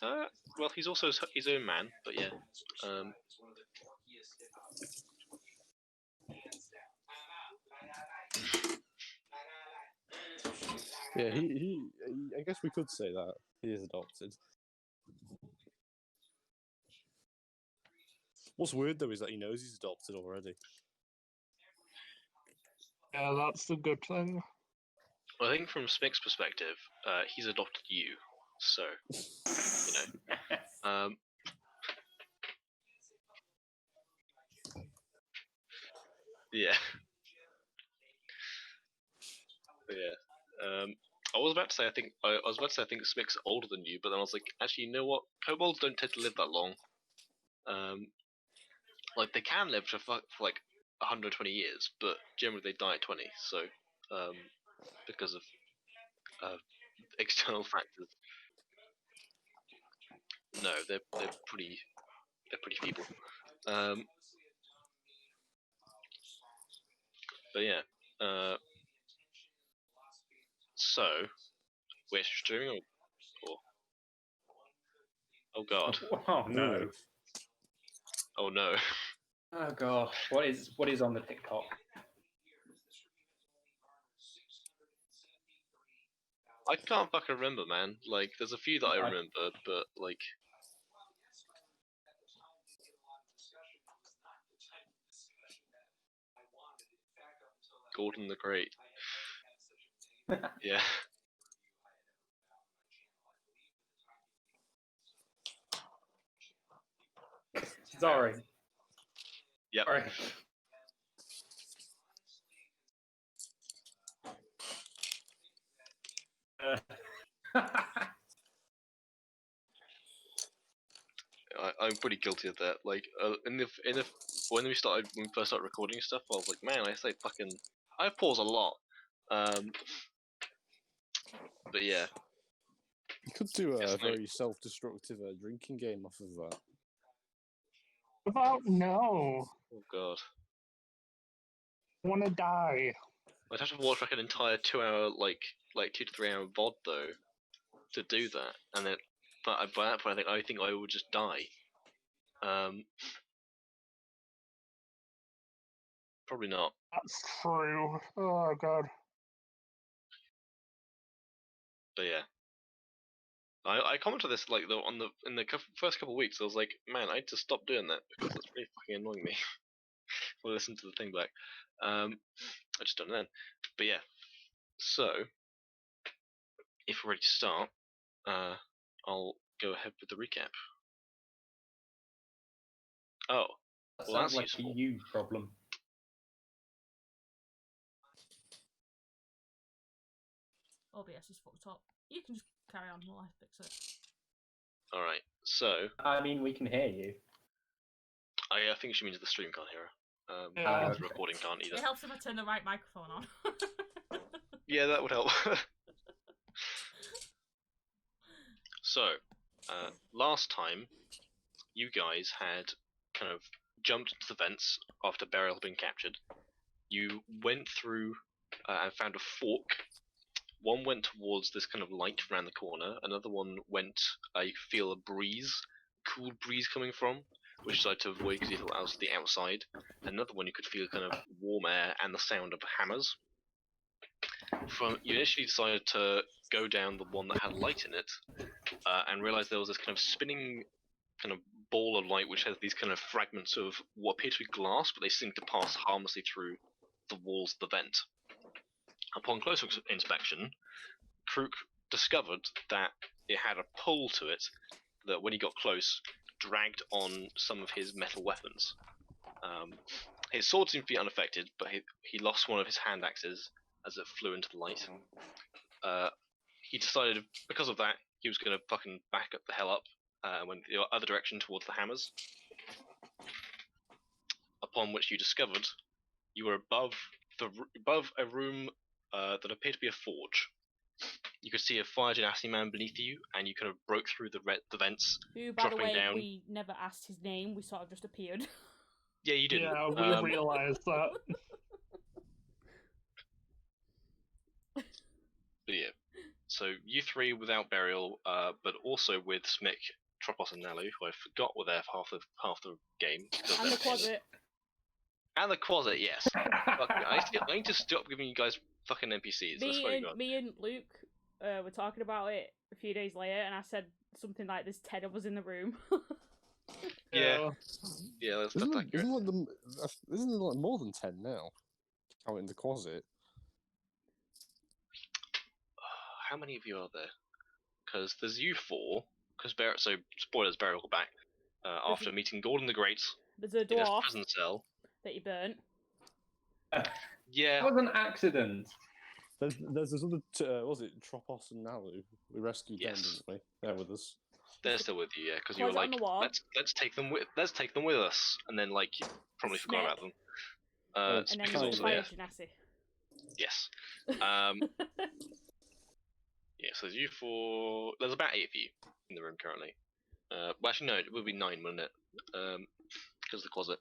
Well, he's also his own man, but yeah. Yeah, he. I guess we could say that he is adopted. What's weird though is that he knows he's adopted already. Yeah, that's the good thing. Well, I think from Smick's perspective, he's adopted you, so yeah. Yeah. I was about to say I think Smick's older than you, but then I was like, actually, you know what? Kobolds don't tend to live that long. Like they can live for like 120 years, but generally they die at 20. So, because of external factors. No, they're pretty feeble. But yeah. So, we're streaming or oh god. Oh no. Oh no. Oh god. What is on the TikTok? I can't fucking remember, man. Like, there's a few that I remember, but like. Gordon the Great. Yeah. Sorry. Yep. Sorry. I'm pretty guilty of that. Like, when we first started recording stuff, I was like, man, I pause a lot. But yeah. You could do a very self-destructive drinking game off of that. About no. Oh god. I want to die. I'd have to watch like an entire 2-hour, like 2 to 3 hour VOD though, to do that, and then, but by that point, I think I would just die. Probably not. That's true. Oh god. But yeah. I commented this like in the first couple of weeks. I was like, man, I need to stop doing that because it's really fucking annoying me. I'll listen to the thing back. I just don't know then. But yeah. So if we're ready to start, I'll go ahead with the recap. Oh, That well, sounds like useful. a you problem. OBS is fucked up. You can just carry on while I fix it. Alright, so. I mean, we can hear you. I think she means the stream can't hear her. Yeah. The recording can't either. It helps if I turn the right microphone on. Yeah, that would help. So, last time, you guys had kind of jumped into the vents after Beryl had been captured. You went through and found a fork. One went towards this kind of light around the corner. Another one went, you could feel a breeze, cool breeze coming from, which you decided to avoid because you thought that was the outside. Another one you could feel kind of warm air and the sound of hammers. You initially decided to go down the one that had light in it, and realized there was this kind of spinning kind of ball of light which has these kind of fragments of what appear to be glass, but they seem to pass harmlessly through the walls of the vent. Upon closer inspection, Krook discovered that it had a pull to it that, when he got close, dragged on some of his metal weapons. His sword seemed to be unaffected, but he lost one of his hand axes as it flew into the light. He decided, because of that, he was going to fucking back up the hell up and went the other direction towards the hammers. Upon which you discovered you were above a room that appeared to be a forge. You could see a fire genasi man beneath you, and you kind of broke through the vents. Who, by the way, down. we never asked his name. We sort of just appeared. Yeah, you didn't. Yeah, we realised that. But yeah. So you three without Burial, but also with Smick, Tropos, and Nalu, who I forgot were there for half the game. And the closet. And the closet, yes. Fuck me. I need to stop giving you guys fucking NPCs. I swear to God. Me and Luke were talking about it a few days later, and I said something like, "There's 10 of us in the room." Yeah, that's accurate. Isn't there like more than 10 now? Counting the closet. How many of you are there? Because there's you four. Because so spoilers, Burial back. After meeting Gordon the Great There's a in his dwarf prison cell. that you burnt. Yeah. That was an accident. There's this other, was it Tropos and Nalu? We rescued them, didn't we? They're with us. They're still with you, yeah, because you were Closet on like, the wall. let's take them with us, and then like you probably forgot about them. And then because there's also, the yeah, fire genasi. yes. Yeah, so there's you four. There's about 8 of you in the room currently. Well, actually, no, it would be 9, wouldn't it? Because of the closet.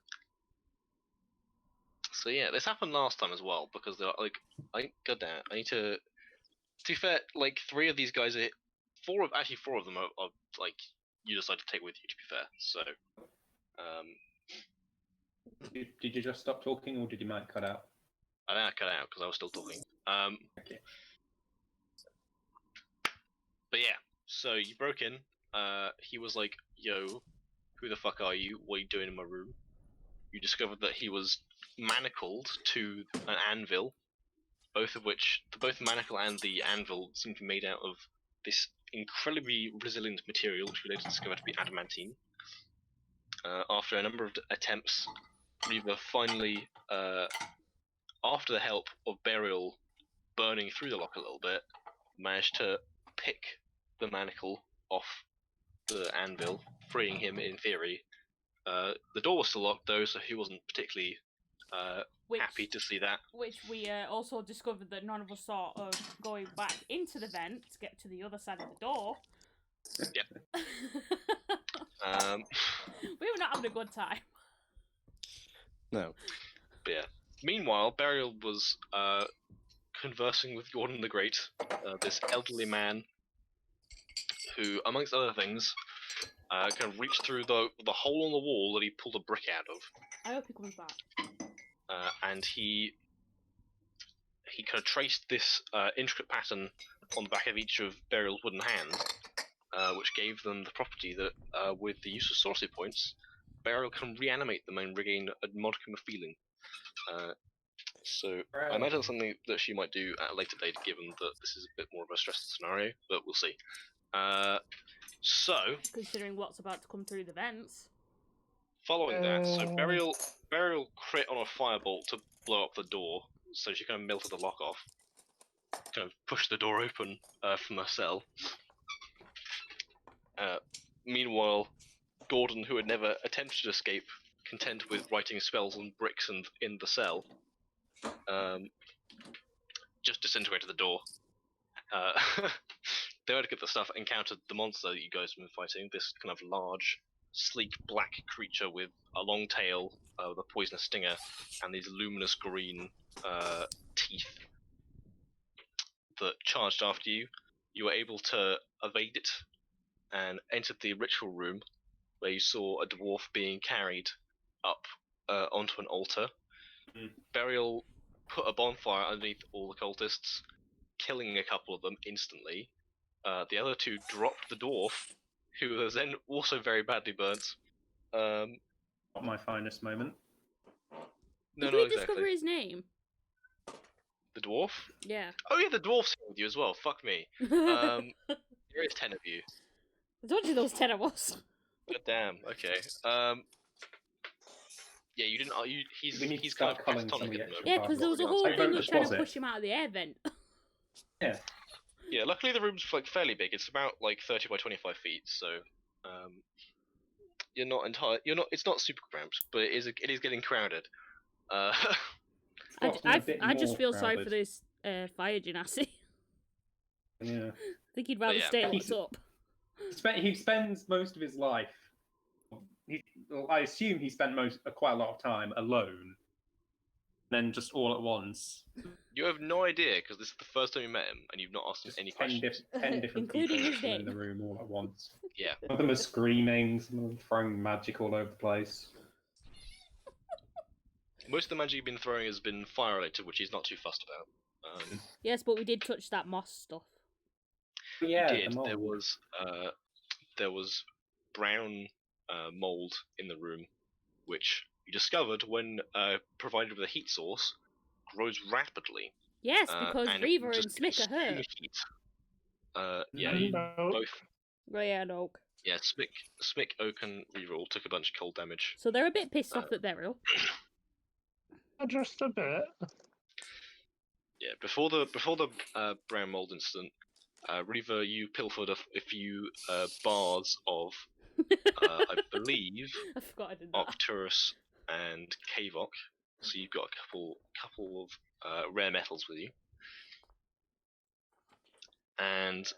So yeah, this happened last time as well because they're like, goddamn, I need to. To be fair, like 3 of these guys are 4 of them are like you decide to take with you. To be fair, so Did you just stop talking, or did your mic cut out? I think I cut out because I was still talking. Okay. But yeah, so you broke in. He was like, "Yo, who the fuck are you? What are you doing in my room?" You discovered that he was manacled to an anvil, both of which, both the manacle and the anvil seem to be made out of this incredibly resilient material, which we later discovered to be adamantine. After a number of attempts, Reva finally, after the help of Burial burning through the lock a little bit, managed to pick the manacle off the anvil, freeing him in theory. The door was still locked though, so he wasn't particularly happy to see that. Which we also discovered that none of us thought of going back into the vent to get to the other side of the door. Yep. We were not having a good time. No. But yeah. Meanwhile, Burial was conversing with Gordon the Great, this elderly man who, amongst other things, kind of reached through the hole in the wall that he pulled a brick out of. I hope he comes back. And he kind of traced this intricate pattern on the back of each of Burial's wooden hands, which gave them the property that, with the use of sorcery points, Burial can reanimate them and regain a modicum of feeling. So I imagine that's something that she might do at a later date, given that this is a bit more of a stressful scenario, but we'll see. So considering what's about to come through the vents. Following that, so Burial crit on a firebolt to blow up the door, so she kind of melted the lock off. Kind of pushed the door open from her cell. Meanwhile, Gordon, who had never attempted to escape, content with writing spells on bricks and in the cell, just disintegrated the door. They went to get the stuff, encountered the monster that you guys have been fighting, this kind of large, sleek black creature with a long tail, with a poisonous stinger, and these luminous green teeth that charged after you. You were able to evade it and entered the ritual room, where you saw a dwarf being carried up onto an altar. Burial put a bonfire underneath all the cultists, killing a couple of them instantly. The other 2 dropped the dwarf, who was then also very badly burnt. Not my finest moment. Did we discover his name? The dwarf? Yeah. Oh yeah, the dwarf's here with you as well. Fuck me. There is 10 of you. I told you there was 10 of us. God damn. Okay. Yeah, you didn't. He's kind of calling catatonic at the moment. Yeah, because there was a whole thing of trying to push him out of the air vent. Yeah. Yeah, luckily the room's like fairly big. It's about like 30 by 25 feet, so you're not entirely. You're not. It's not super cramped, but it is getting crowded. I just feel sorry for this fire genasi. Yeah. I think he'd rather stay locked up. He spends most of his life. I assume he spent quite a lot of time alone. then just all at once. You have no idea because this is the first time you met him, and you've not asked him Just any 10, questions. 10 different Including people his come in name. the room all at once. Yeah. Some of them are screaming, some of them throwing magic all over the place. Most of the magic you've been throwing has been fire related, which he's not too fussed about. Yes, but we did touch that moss stuff. Yeah, you did. the There mold. was brown mold in the room, which you discovered when provided with a heat source grows rapidly. Yes, because and Reaver just and Smick are consume hurt. heat. Yeah, you No. both. Right, and Oak. Yeah, Smick, Oak, and Reaver all took a bunch of cold damage. So they're a bit pissed off at Beryl. Just a bit. Yeah, before the brown mold incident, Reaver, you pilfered a few bars of, I believe, I forgot I did that. Octurus and Kavok. So you've got a couple of rare metals with you. And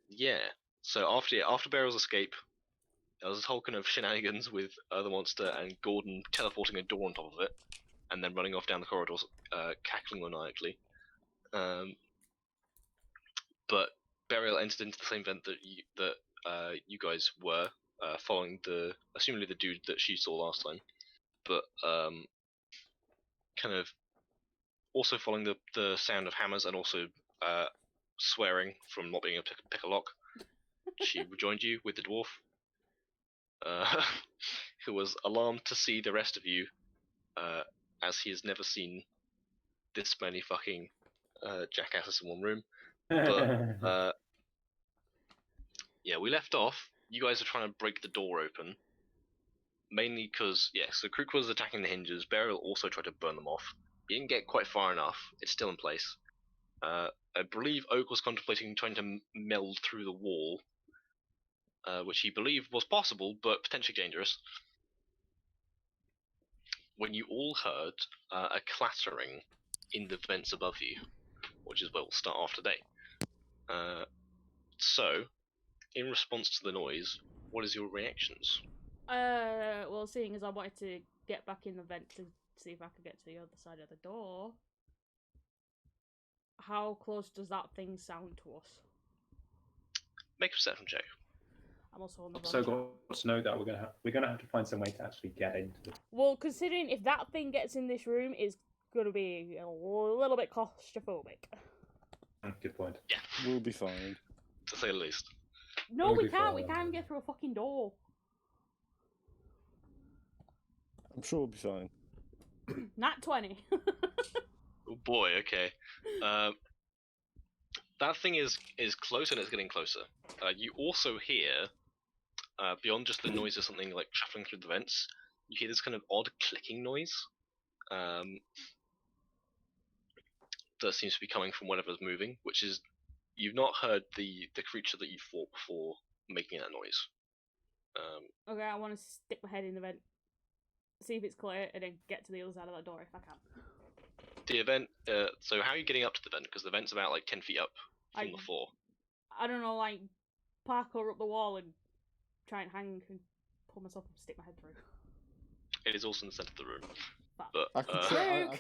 yeah, so after Beryl's escape, there was this whole kind of shenanigans with the monster and Gordon teleporting a door on top of it, and then running off down the corridors, cackling maniacally. But Beryl entered into the same vent that you guys were, following assumably the dude that she saw last time, but kind of also following the sound of hammers and also swearing from not being able to pick a lock. She rejoined you with the dwarf, who was alarmed to see the rest of you, as he has never seen this many fucking jackasses in one room. But yeah, we left off. You guys are trying to break the door open, mainly because so Krook was attacking the hinges. Beryl also tried to burn them off. You didn't get quite far enough. It's still in place. I believe Oak was contemplating trying to meld through the wall, which he believed was possible, but potentially dangerous. When you all heard a clattering in the vents above you, which is where we'll start off today. So, in response to the noise, what is your reactions? Well, seeing as I wanted to get back in the vent to see if I could get to the other side of the door, how close does that thing sound to us? Make a perception check. I'm also on the So wrong got to know that we're gonna have to find some way to actually get into it. Well, considering if that thing gets in this room, it's gonna be a little bit claustrophobic. Good point. We'll be fine. To say the least. No, We'll we be can't. We fine. can't even get through a fucking door. I'm sure we'll be fine. Nat 20. Oh boy, okay. That thing is close and it's getting closer. You also hear, beyond just the noise of something like shuffling through the vents, you hear this kind of odd clicking noise. That seems to be coming from whatever's moving, which is, you've not heard the creature that you fought before making that noise. Okay, I want to stick my head in the vent, see if it's clear, and then get to the other side of that door if I can. The event, so how are you getting up to the vent? Because the vent's about like 10 feet up from the floor. I don't know, like, parkour up the wall and try and hang and pull myself and stick my head through. It is also in the center of the room. Fuck. But I could try.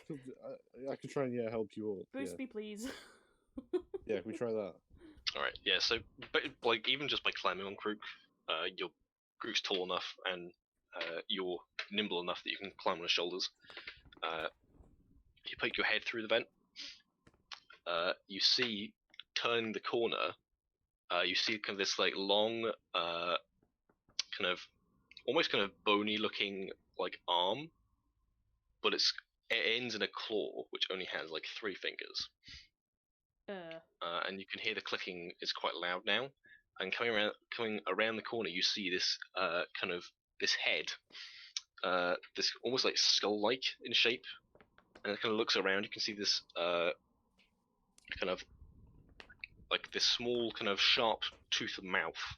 I could try and help you all. Boost me, please. Yeah, can we try that? Alright, yeah, so but like even just by climbing on Krook, your Krook's tall enough and you're nimble enough that you can climb on his shoulders. You poke your head through the vent. You see, turning the corner, you see kind of this like long, kind of almost kind of bony looking like arm, but it ends in a claw which only has like 3 fingers. And you can hear the clicking is quite loud now. And coming around the corner, you see this kind of this head, this almost like skull-like in shape, and it kind of looks around. You can see this kind of like this small kind of sharp tooth of mouth,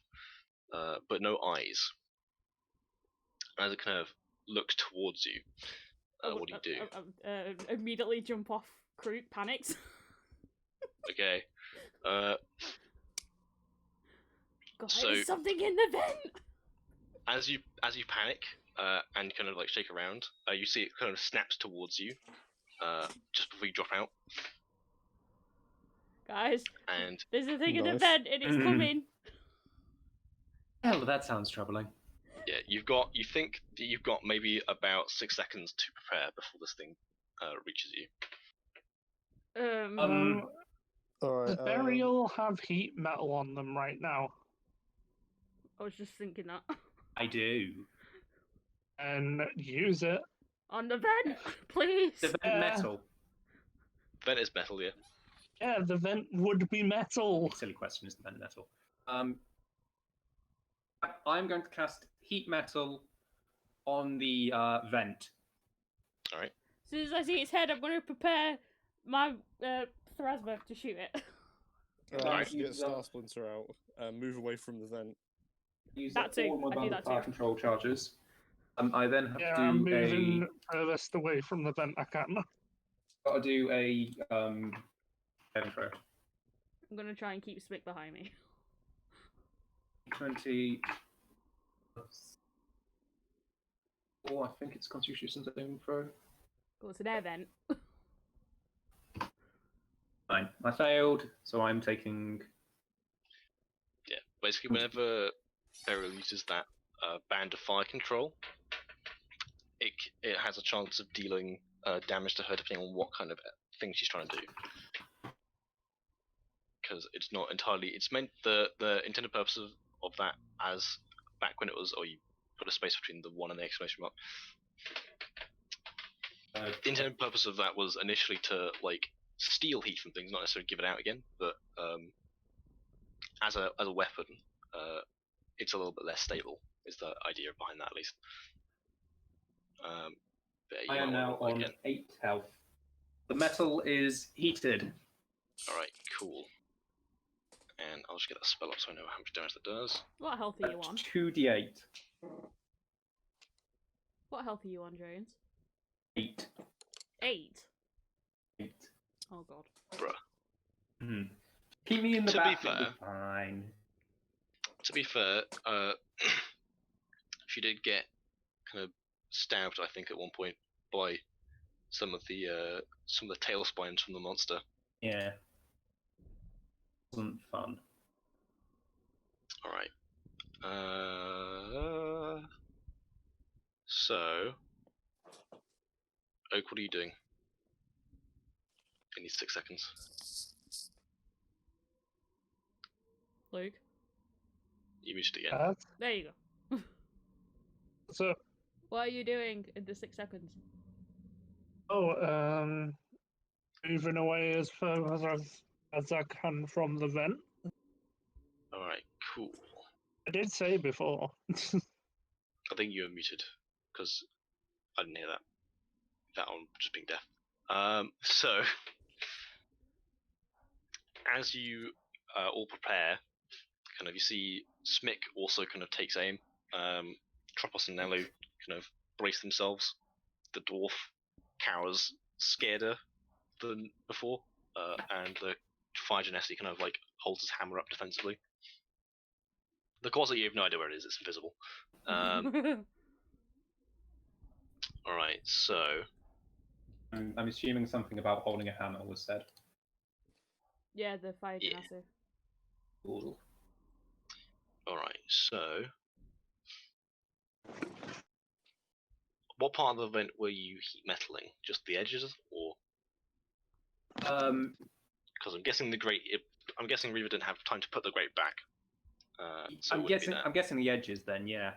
but no eyes. As it kind of looks towards you, what do you do? Immediately jump off. Krook panics. Okay. God, So- there's something in the vent. As you panic and kind of like shake around, you see it kind of snaps towards you, just before you drop out, Guys, and there's a thing in the Nice. vent and it's coming. Hell, that sounds troubling. yeah, you think that you've got maybe about 6 seconds to prepare before this thing reaches you. All right. Does burial have heat metal on them right now? I was just thinking that. I do. And use it. On the vent, please. The vent metal. Vent is metal, yeah. Yeah, the vent would be metal. Silly question, is the vent metal? I'm going to cast heat metal on the vent. All right. As soon as I see its head, I'm going to prepare my Thrasma to shoot it. Alright. Get Star Splinter out. Move away from the vent. Use That too, all my I do band that of fire too. control charges. I then have Yeah, to I'm do moving furthest away from the vent I can. Got to do a saving throw. I'm going to try and keep Smick behind me. 20. Oh, I think it's Constitution saving throw. Go to their vent. Fine. I failed, so I'm taking. Yeah. Basically, whenever Beryl uses that band of fire control, it has a chance of dealing damage to her depending on what kind of thing she's trying to do. Because it's not entirely. It's meant the intended purpose of that as back when it was, or you put a space between the 1 and the exclamation mark. The intended purpose of that was initially to like steal heat from things, not necessarily give it out again, but as a weapon, it's a little bit less stable. Is the idea behind that, at least. But I am now on again. 8 health. The metal is heated. All right, cool. And I'll just get that spell up so I know how much damage that does. What health are you on? 2d8. What health are you on, Jones? 8. 8? 8. Oh god. Bruh. Keep me in the To be back. it'll fair- fine. To be fair, she did get kind of stabbed, I think, at one point by some of the tail spines from the monster. Yeah. Wasn't fun. All right. So, Oak, what are you doing? In these 6 seconds. Luke? You muted again. There you go. So, What are you doing in the 6 seconds? moving away as far as I can from the vent. All right, cool. I did say before. I think you were muted because I didn't hear that. That on just being deaf. So as you all prepare, kind of you see Smick also kind of takes aim. Tropos and Nelu kind of brace themselves. The dwarf cowers scareder than before, and the Fire Genesi kind of like holds his hammer up defensively. The Corsair, you have no idea where it is, it's invisible. Alright, so I'm assuming something about holding a hammer was said. Yeah, the fire Yeah. genasi. Cool. alright, so what part of the vent were you heat metaling? Just the edges, or because I'm guessing I'm guessing Reaver didn't have time to put the grate back. So it I'm wouldn't be guessing. that. I'm guessing the edges. Then, yeah.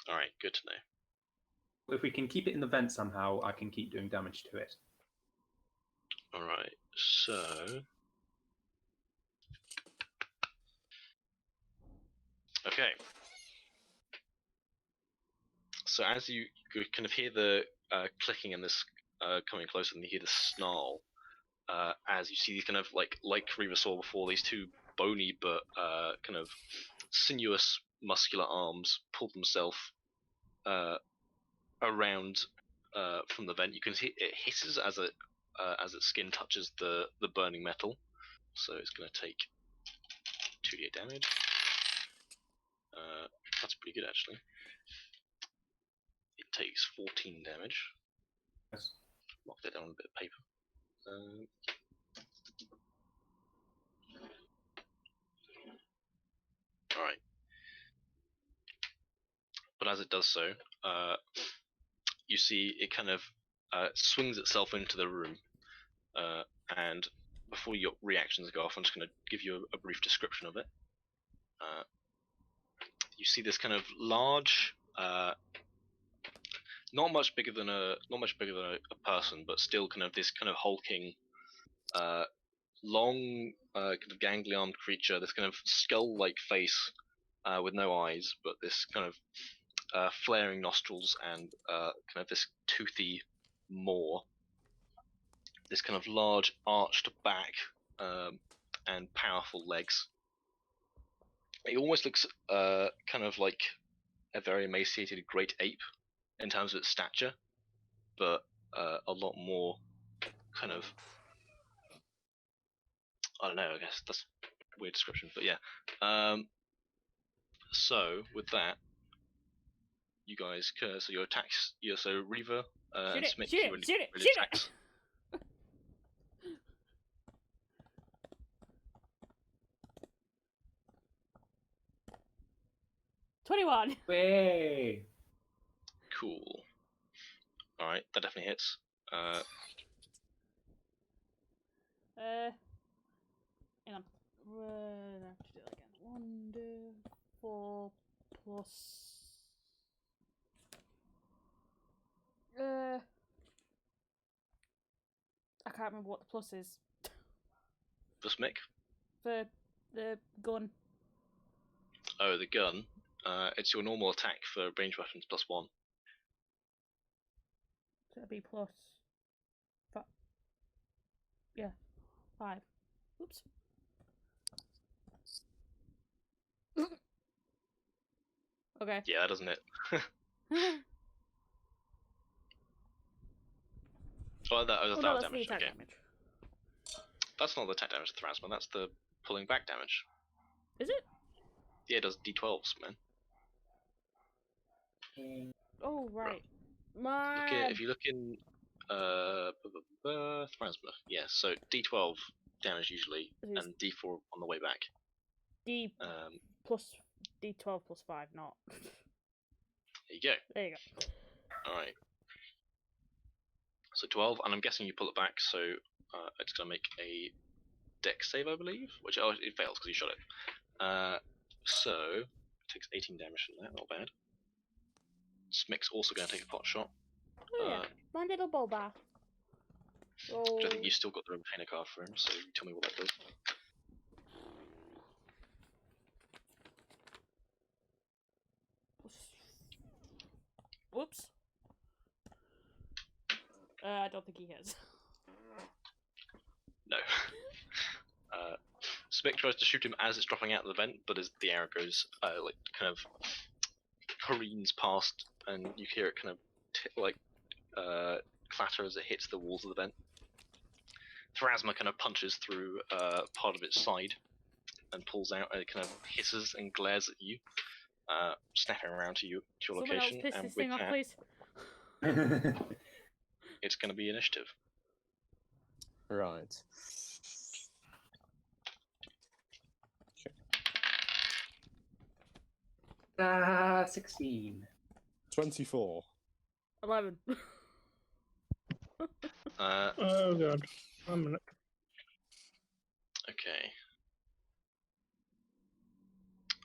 All right, good to know. If we can keep it in the vent somehow, I can keep doing damage to it. All right, so okay. So as you kind of hear the clicking and this coming closer, and you hear the snarl, as you see these kind of like Reaver saw before, these two bony but kind of sinuous, muscular arms pull themselves around from the vent. You can see it hisses as its skin touches the burning metal. So it's going to take 2d8 damage. That's pretty good, actually. It takes 14 damage. Yes. marked it down on a bit of paper. All right. But as it does so, you see it kind of swings itself into the room, and before your reactions go off, I'm just going to give you a brief description of it. You see this kind of large, not much bigger than a person, but still kind of this kind of hulking, long, kind of gangly armed creature. This kind of skull-like face with no eyes, but this kind of flaring nostrils and kind of this toothy maw. This kind of large arched back and powerful legs. It almost looks kind of like a very emaciated great ape in terms of its stature, but a lot more kind of, I don't know, I guess that's a weird description, but yeah. So with that, you guys, so your attacks, so Reaver and Smith, shoot it! attacks. 21. Way. Cool. Alright, that definitely hits. Hang on. I have to do that again. 1, 2, 4 plus. I can't remember what the plus is For Smick? for the gun. Oh, the gun. It's your normal attack for ranged weapons +1. So it'd be plus. Yeah, 5. Oops. Okay. Yeah, that doesn't hit. Oh, that was no, that that's damage. the attack Okay. damage. That's not the attack damage to Thrasma, that's the pulling back damage. Is it? Yeah, it does D12s, man. Oh, right. If you look in Thrasma, yeah, so D12 damage usually, This is and D4 on the way back. D plus D12 plus 5, not. There you go. There you go. Alright. So 12, and I'm guessing you pull it back, so it's going to make a dex save, I believe, which it fails because you shot it. So it takes 18 damage from that, not bad. Smick's also going to take a pot shot. Oh, yeah. My little boba. Oh. Which I think you still got the retainer card for him, so you tell me what that does. Whoops. I don't think he has. No. Smick tries to shoot him as it's dropping out of the vent, but as the arrow goes, like, kind of careens past, and you hear it kind of clatter as it hits the walls of the vent. Thrasma kind of punches through part of its side and pulls out, and it kind of hisses and glares at you, snapping around to your Someone location. else piss And this with thing off, that, please. it's going to be initiative. Right. 16. 24. 11. Oh god. 1 minute. Okay.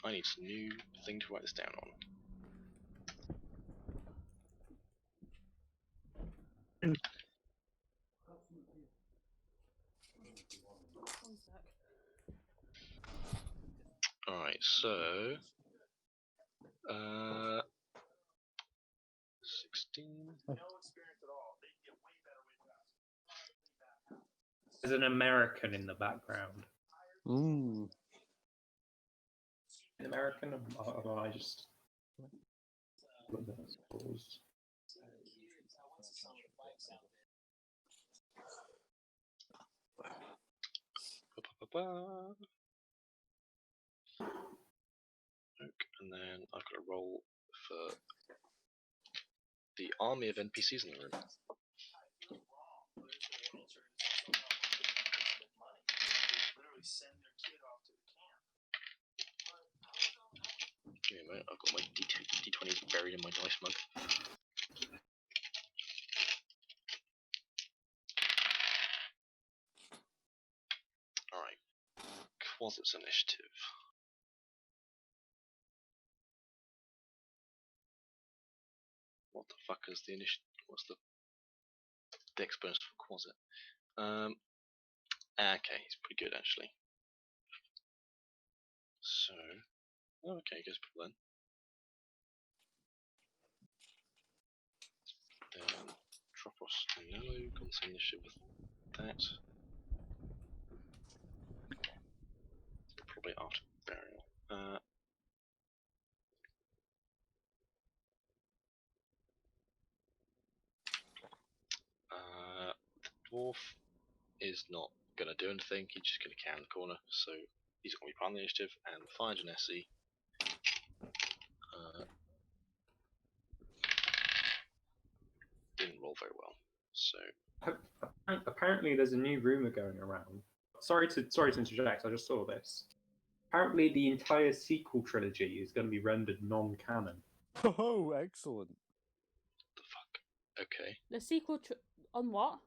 I need some new thing to write this down on. Alright, so 16. There's an American in the background. Ooh. An American? Or I just. And then I've got a roll for the army of NPCs in the room. Give me a moment, I've got my D20s buried in my dice mug. Alright. Closets initiative. What the fuck is the initiative? What's the dex bonus for Quasit? Okay, he's pretty good actually. So, okay, goes pretty then. Tropos, no, got the same initiative with that. Probably after burial. The dwarf is not gonna do anything. He's just gonna carry in the corner, so he's gonna be part of the initiative. And the Fire Genesi didn't roll very well. So Apparently, there's a new rumor going around. Sorry to interject. I just saw this. Apparently, the entire sequel trilogy is going to be rendered non-canon. Oh, excellent. the fuck. Okay. The sequel on what?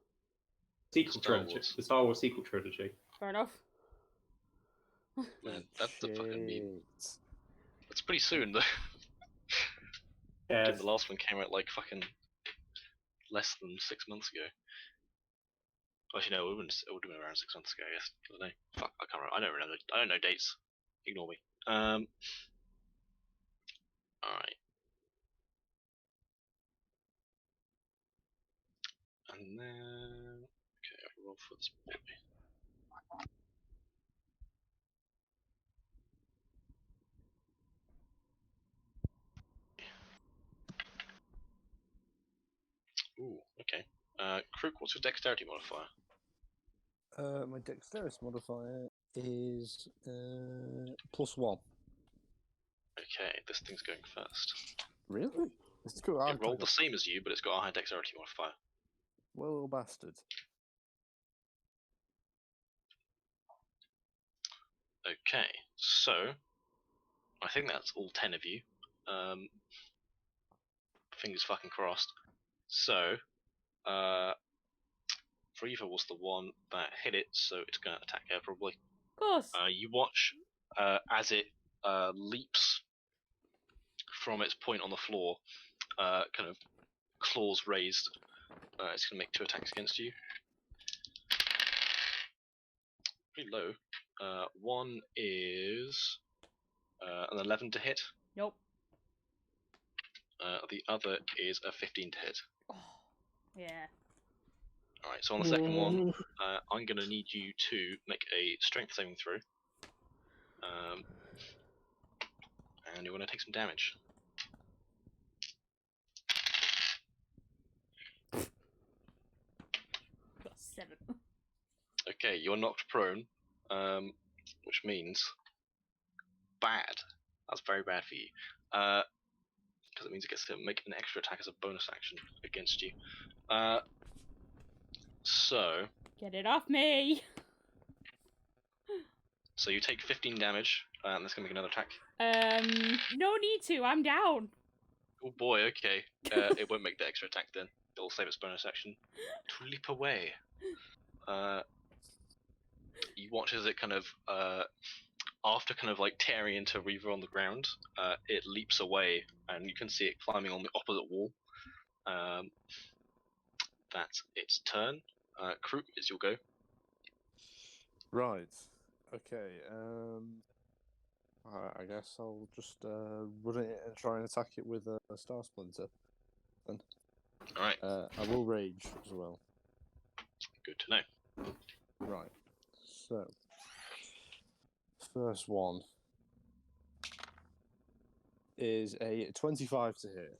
Sequel Star trilogy. Wars. The Star Wars sequel trilogy. Fair enough. Man, that's the fucking meme. That's pretty soon though. Yeah. The last one came out like fucking less than 6 months ago. Actually, no, it would have been around 6 months ago, I guess. I don't know. Fuck, I can't remember. I don't remember. I don't know dates. Ignore me. Alright. And then... Okay, I'll roll for this boy. Ooh, okay. Krook, what's your dexterity modifier? My dexterity modifier is +1. Okay, this thing's going first. Really? It's cool. It rolled the same as you, but it's got a high dexterity modifier. Well, little bastard. Okay, so I think that's all 10 of you. Fingers fucking crossed. So, Friva was the one that hit it, so it's going to attack her probably. Of course. You watch as it leaps from its point on the floor, kind of claws raised. It's going to make 2 attacks against you. Pretty low. One is an 11 to hit. Nope. The other is a 15 to hit. Oh, yeah. Alright, so on the second one, I'm going to need you to make a strength saving throw. And you're going to take some damage. Got 7. Okay, you're knocked prone, which means bad. That's very bad for you. Because it means it gets to make an extra attack as a bonus action against you. So Get it off me! So you take 15 damage, and that's going to make another attack. No need to, I'm down. Oh boy, okay. It won't make the extra attack then. It'll save its bonus action to leap away. You watch as it kind of, after kind of like tearing into Reaver on the ground, it leaps away, and you can see it climbing on the opposite wall. That's its turn. Krook, it's your go. Right. Okay. I guess I'll just run it and try and attack it with a Star Splinter. Then. Alright. I will rage as well. Good to know. Right. So, first one is a 25 to hit.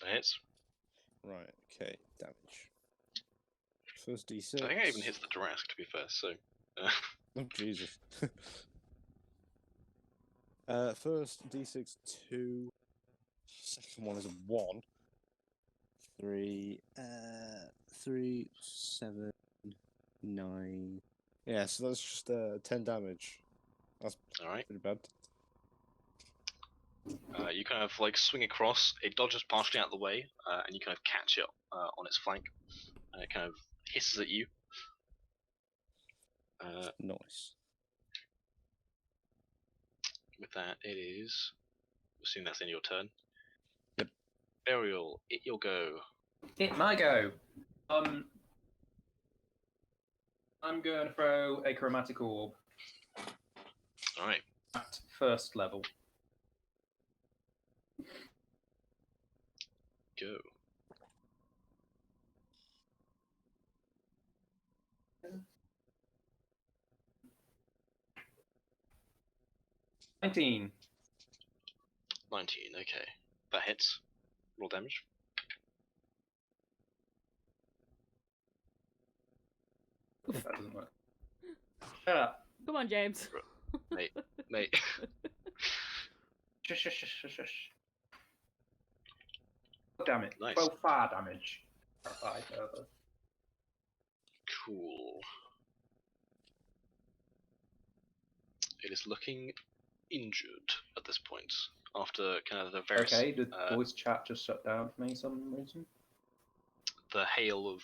That hits. Right. Okay. Damage. First D6. I think it even hits the thoracic to be fair. So. Oh Jesus. First D6 2. Second one is a 1. 3. 3, 7, 9. Yeah, so that's just 10 damage. That's All right. pretty bad. You kind of like swing across. It dodges partially out of the way, and you kind of catch it on its flank, and it kind of hisses at you. Nice. With that, it is. Assume that's in your turn. Yep. Burial, it your go. It might go. I'm going to throw a chromatic orb All right. at first level. Go. $19. 19. Okay, that hits. Roll damage. That doesn't work. Shut up. Come on, James. Mate. Shush, shush, shush, shush, shush. Damn it. Nice. 12 fire damage. 5 further. Cool. It is looking injured at this point. After kind of the various Okay, the voice chat just shut down for me for some reason. the hail of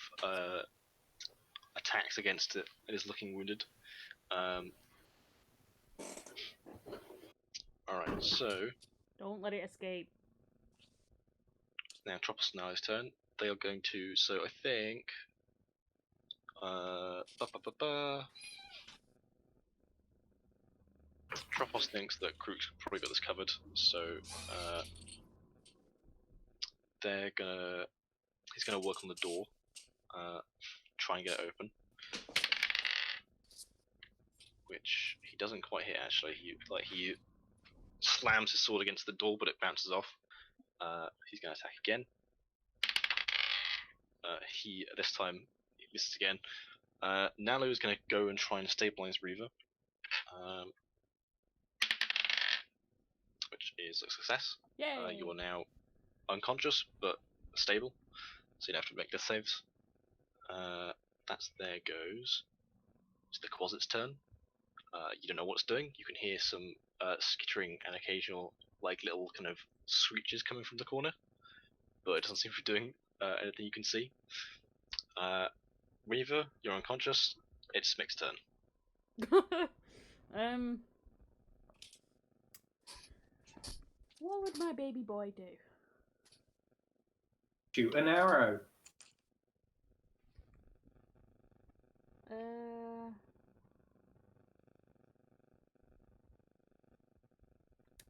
attacks against it, it is looking wounded. Alright, so Don't let it escape. now Tropos Now's turn. They are going to, so I think Tropos thinks that Krook's probably got this covered, so he's gonna work on the door, try and get it open. Which he doesn't quite hit actually. He slams his sword against the door, but it bounces off. He's gonna attack again. This time he misses again. Nalu is gonna go and try and stabilize Reaver. Which is a success. Yay! You are now unconscious but stable, so you don't have to make death saves. That's there goes. It's the Quasit's turn. You don't know what it's doing. You can hear some skittering and occasional like little kind of screeches coming from the corner, but it doesn't seem to be doing anything you can see. Reaver, you're unconscious. It's Mick's turn. What would my baby boy do? Shoot an arrow. I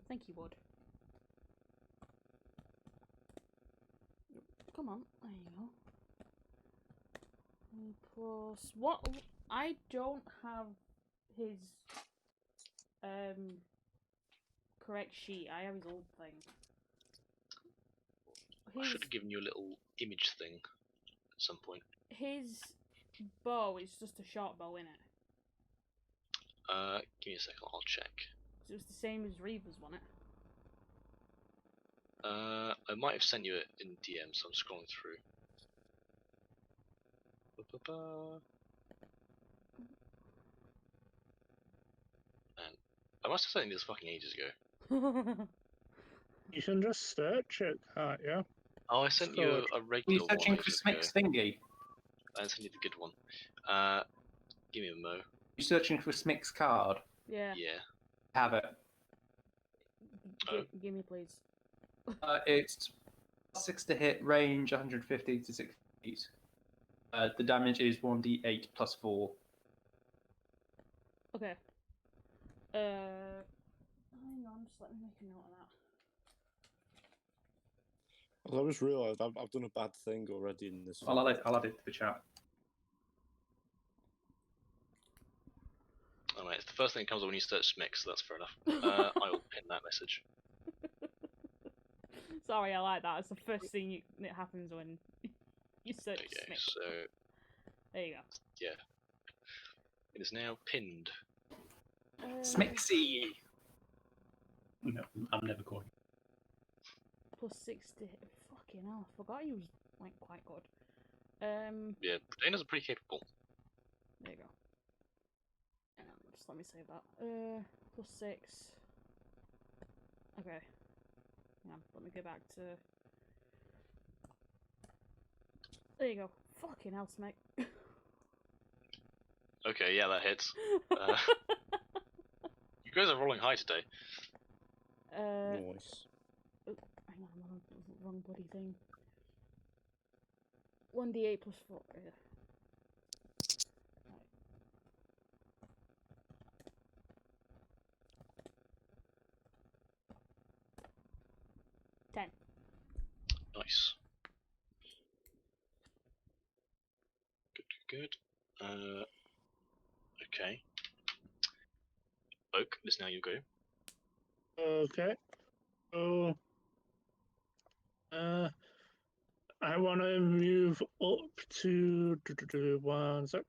think he would. Come on, there you go. Plus, what? I don't have his correct sheet. I have his old thing. I should have given you a little image thing at some point. His bow is just a short bow, innit? Give me a second, I'll check. It was the same as Reaver's, wasn't it? I might have sent you it in DM, so I'm scrolling through. And I must have sent you this fucking ages ago. You can just search it, can't you? Oh, I sent you a Are regular you one searching for ages ago. Smick's thingy? I sent you the good one. Give me a mo. You searching for Smick's card? Yeah. Yeah. Have it. Give me, please. It's 6 to hit, range 150 to 60 feet. The damage is 1d8 plus 4. Okay. Hang on, just let me make a note of that. I just realised I've done a bad thing already in this. I'll add it to the chat. Alright, it's the first thing that comes up when you search Smick, so that's fair enough. I will pin that message. Sorry, I like that. It's the first thing that happens when you search Okay, Smick. so There you go. yeah. It is now pinned. Smixy! No, I'm never calling. Plus 60. Fucking hell, I forgot he was like quite good. Yeah, Dana's pretty capable. There you go. Just let me save that. +6. Okay. Hang on, let me go back to... There you go. Fucking hell, Smeg. Okay, yeah, that hits. You guys are rolling high today. Nice. Hang on, I'm on the wrong bloody thing. 1d8 +4. Yeah. Right. 10. Nice. Good. Okay. Oak, it's now you go. Okay. So, I want to move up to 1 sec.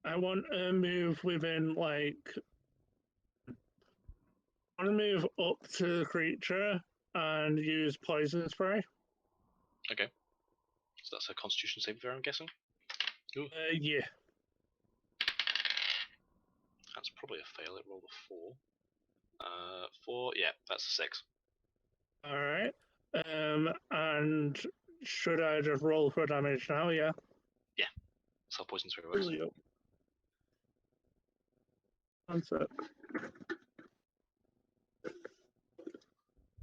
I want to move within I want to move up to the creature and use poison spray. Okay. So that's a Constitution saving throw, I'm guessing. Yeah. That's probably a fail. It rolled a 4. 4. Yeah, that's a 6. All right. And should I just roll for damage now? Yeah. That's how poison spray works. Brilliant. 1 sec.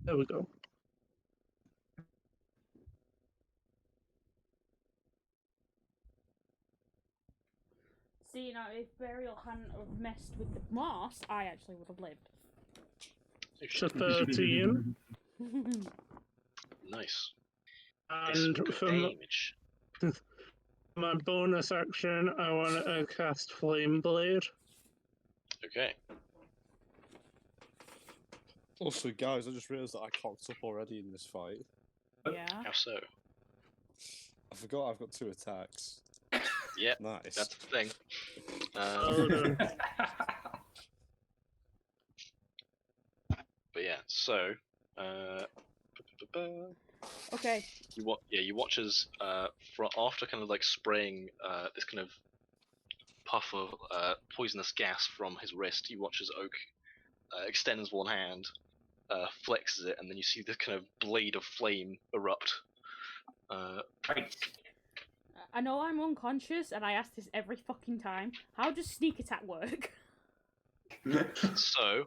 There we go. See, now, if Burial hadn't have messed with the moss, I actually would have lived. So 13. Nice. And Good for damage. my bonus action, I want to cast Flame Blade. Okay. Also, guys, I just realised that I cocked up already in this fight. Yeah. How so? I forgot I've got 2 attacks. Yeah, Nice. that's the thing. Well done. But yeah, so Okay. you watch as after kind of like spraying this kind of puff of poisonous gas from his wrist, you watch as Oak extends one hand, flexes it, and then you see this kind of blade of flame erupt. Right. I know I'm unconscious, and I ask this every fucking time. How does sneak attack work? So,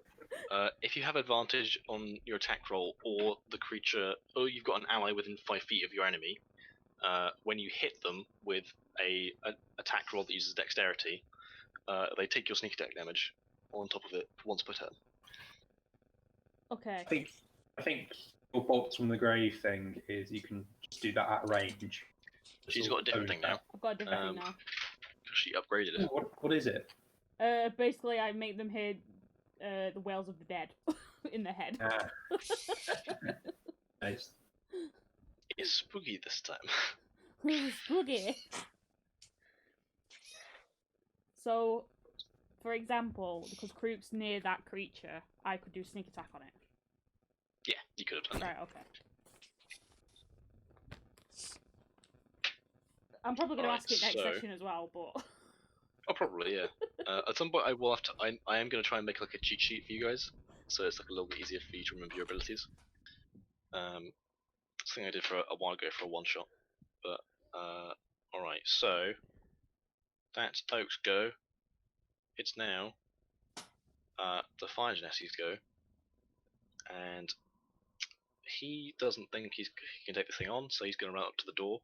if you have advantage on your attack roll, or the creature, or you've got an ally within 5 feet of your enemy, when you hit them with a attack roll that uses dexterity, they take your sneak attack damage on top of it once per turn. Okay. I think your bolts from the grave thing is you can just do that at range. She's got a different thing now. I've got a different thing now. She upgraded it. What is it? Basically, I make them hit the whales of the dead in the head. Nice. It's spooky this time. Spooky. So, for example, because Krook's near that creature, I could do sneak attack on it. Yeah, you could have done that. Right, okay. I'm probably going to ask it next session as well, but... Oh, probably, yeah. At some point, I will have to. I am going to try and make like a cheat sheet for you guys, so it's like a little bit easier for you to remember your abilities. Something I did for a while ago for a one shot. But all right, so that's Oak's go. It's now the Fire Genese's go, and he doesn't think he can take the thing on, so he's going to run up to the door.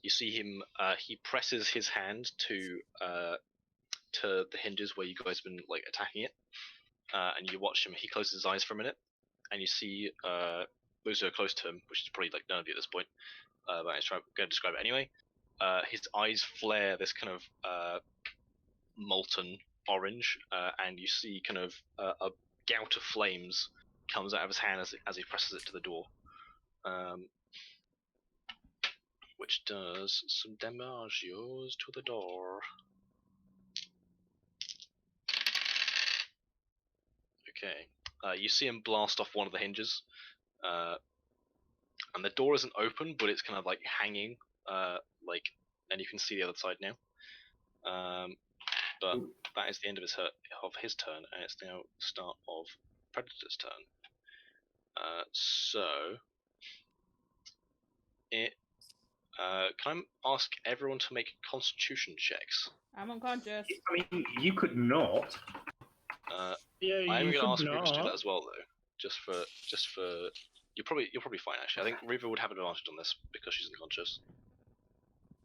You see him. He presses his hand to the hinges where you guys have been like attacking it, and you watch him. He closes his eyes for a minute, and you see those who are close to him, which is probably like none of you at this point. But I'm going to describe it anyway. His eyes flare this kind of molten orange, and you see kind of a gout of flames comes out of his hand as he presses it to the door. Which does some damage to the door. Okay. You see him blast off one of the hinges. and the door isn't open, but it's kind of like hanging, and you can see the other side now. But that is the end of his turn, and it's now the start of Predator's turn. So it. Can I ask everyone to make Constitution checks? I'm unconscious. I mean, you could not. Yeah, I'm you going to ask could Reaver to do that not. as well, though. Just for you're probably fine actually. I think Reaver would have an advantage on this because she's unconscious.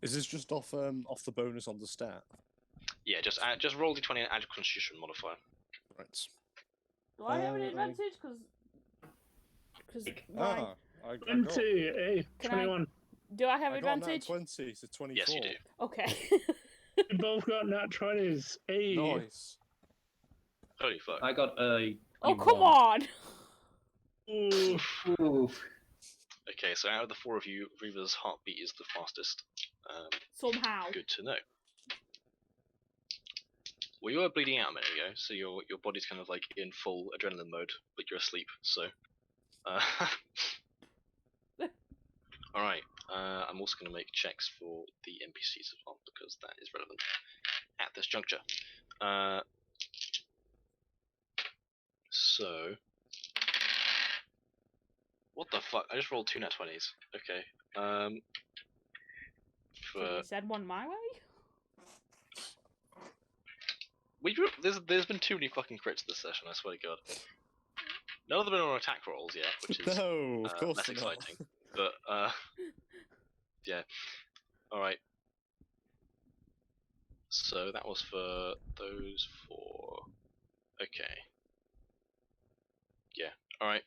Is this just off the bonus on the stat? Yeah, just roll d20 and add your Constitution modifier. Right. Do I have an I- advantage? Because Ah, I got. 20, hey, Can I- 21. do I have I got a nat advantage? 20 to 24. Yes, you do. Okay. We both got nat 20s. Hey. Nice. Holy fuck! I got a. Oh come on! Ooh. Ooh. Okay, so out of the four of you, Reaver's heartbeat is the fastest. Somehow. Good to know. Well, you were bleeding out a minute ago, so your body's kind of like in full adrenaline mode, but you're asleep. So, all right. I'm also going to make checks for the NPCs as well because that is relevant at this juncture. So, what the fuck? I just rolled 2 nat 20s. Okay. So you said one my way? There's been too many fucking crits this session. I swear to God. None of them are on attack rolls yet, which is No, of course less not. exciting. But yeah. All right. So that was for those four. Okay. Yeah. All right.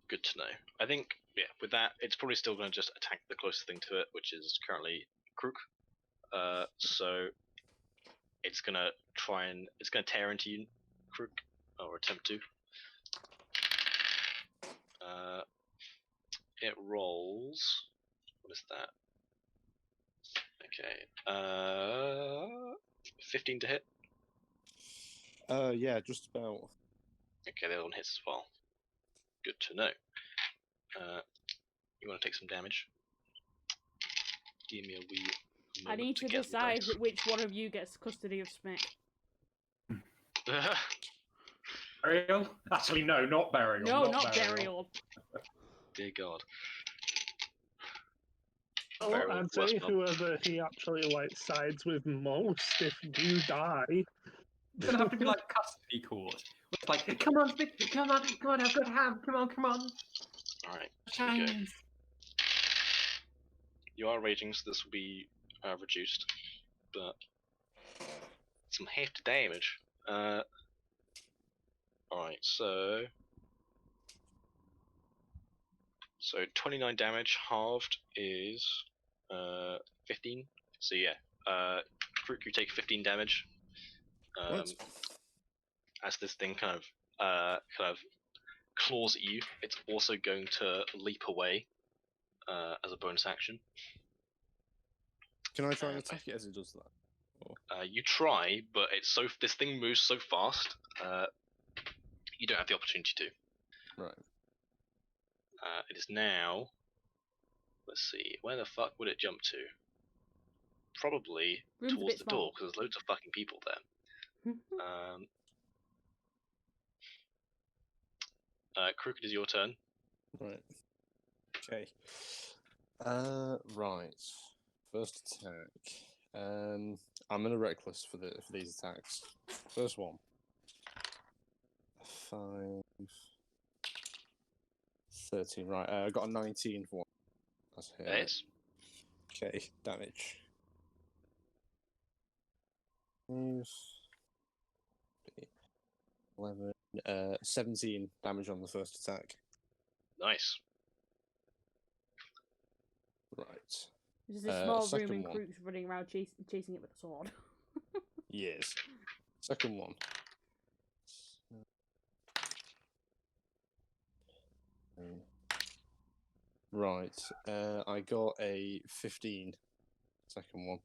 Good to know. I think with that, it's probably still going to just attack the closest thing to it, which is currently Crook. So it's gonna tear into you, Crook, or attempt to. It rolls. What is that? Okay. 15 to hit. Yeah, just about. Okay, the other one hits as well. Good to know. You want to take some damage? Give me a wee I moment need to get the decide dice. which one of you gets custody of Smick. Burial? Actually, no, not burial. No, not burial. Dear God. Oh, Burial, I'd worst say mob. whoever he actually like sides with most if you die. It's gonna have to be like custody court. It's like, come on, Stick, come on, I've got ham, come on. Alright, here we go. You are raging, so this will be reduced, but some hefty damage. Alright, so 29 damage halved is 15. So yeah, Crook, you take 15 damage. What? As this thing kind of claws at you, it's also going to leap away as a bonus action. Can I try and attack it as it does that? Or... You try, but this thing moves so fast, you don't have the opportunity to. Right. It is now. Let's see, where the fuck would it jump to? Probably Room's a towards bit the door small. because there's loads of fucking people there. Crooked is your turn. Right. Okay. Right. First attack. I'm gonna reckless for these attacks. First one. 5, 13. Right. I got a 19 for one. That's a hit. That hits. Okay. Damage. 5, 11. 17 damage on the first attack. Nice. Right. There's a small room second and one. Crook's running around chasing it with a sword. Yes. Second one. Right. I got a 15. Second one.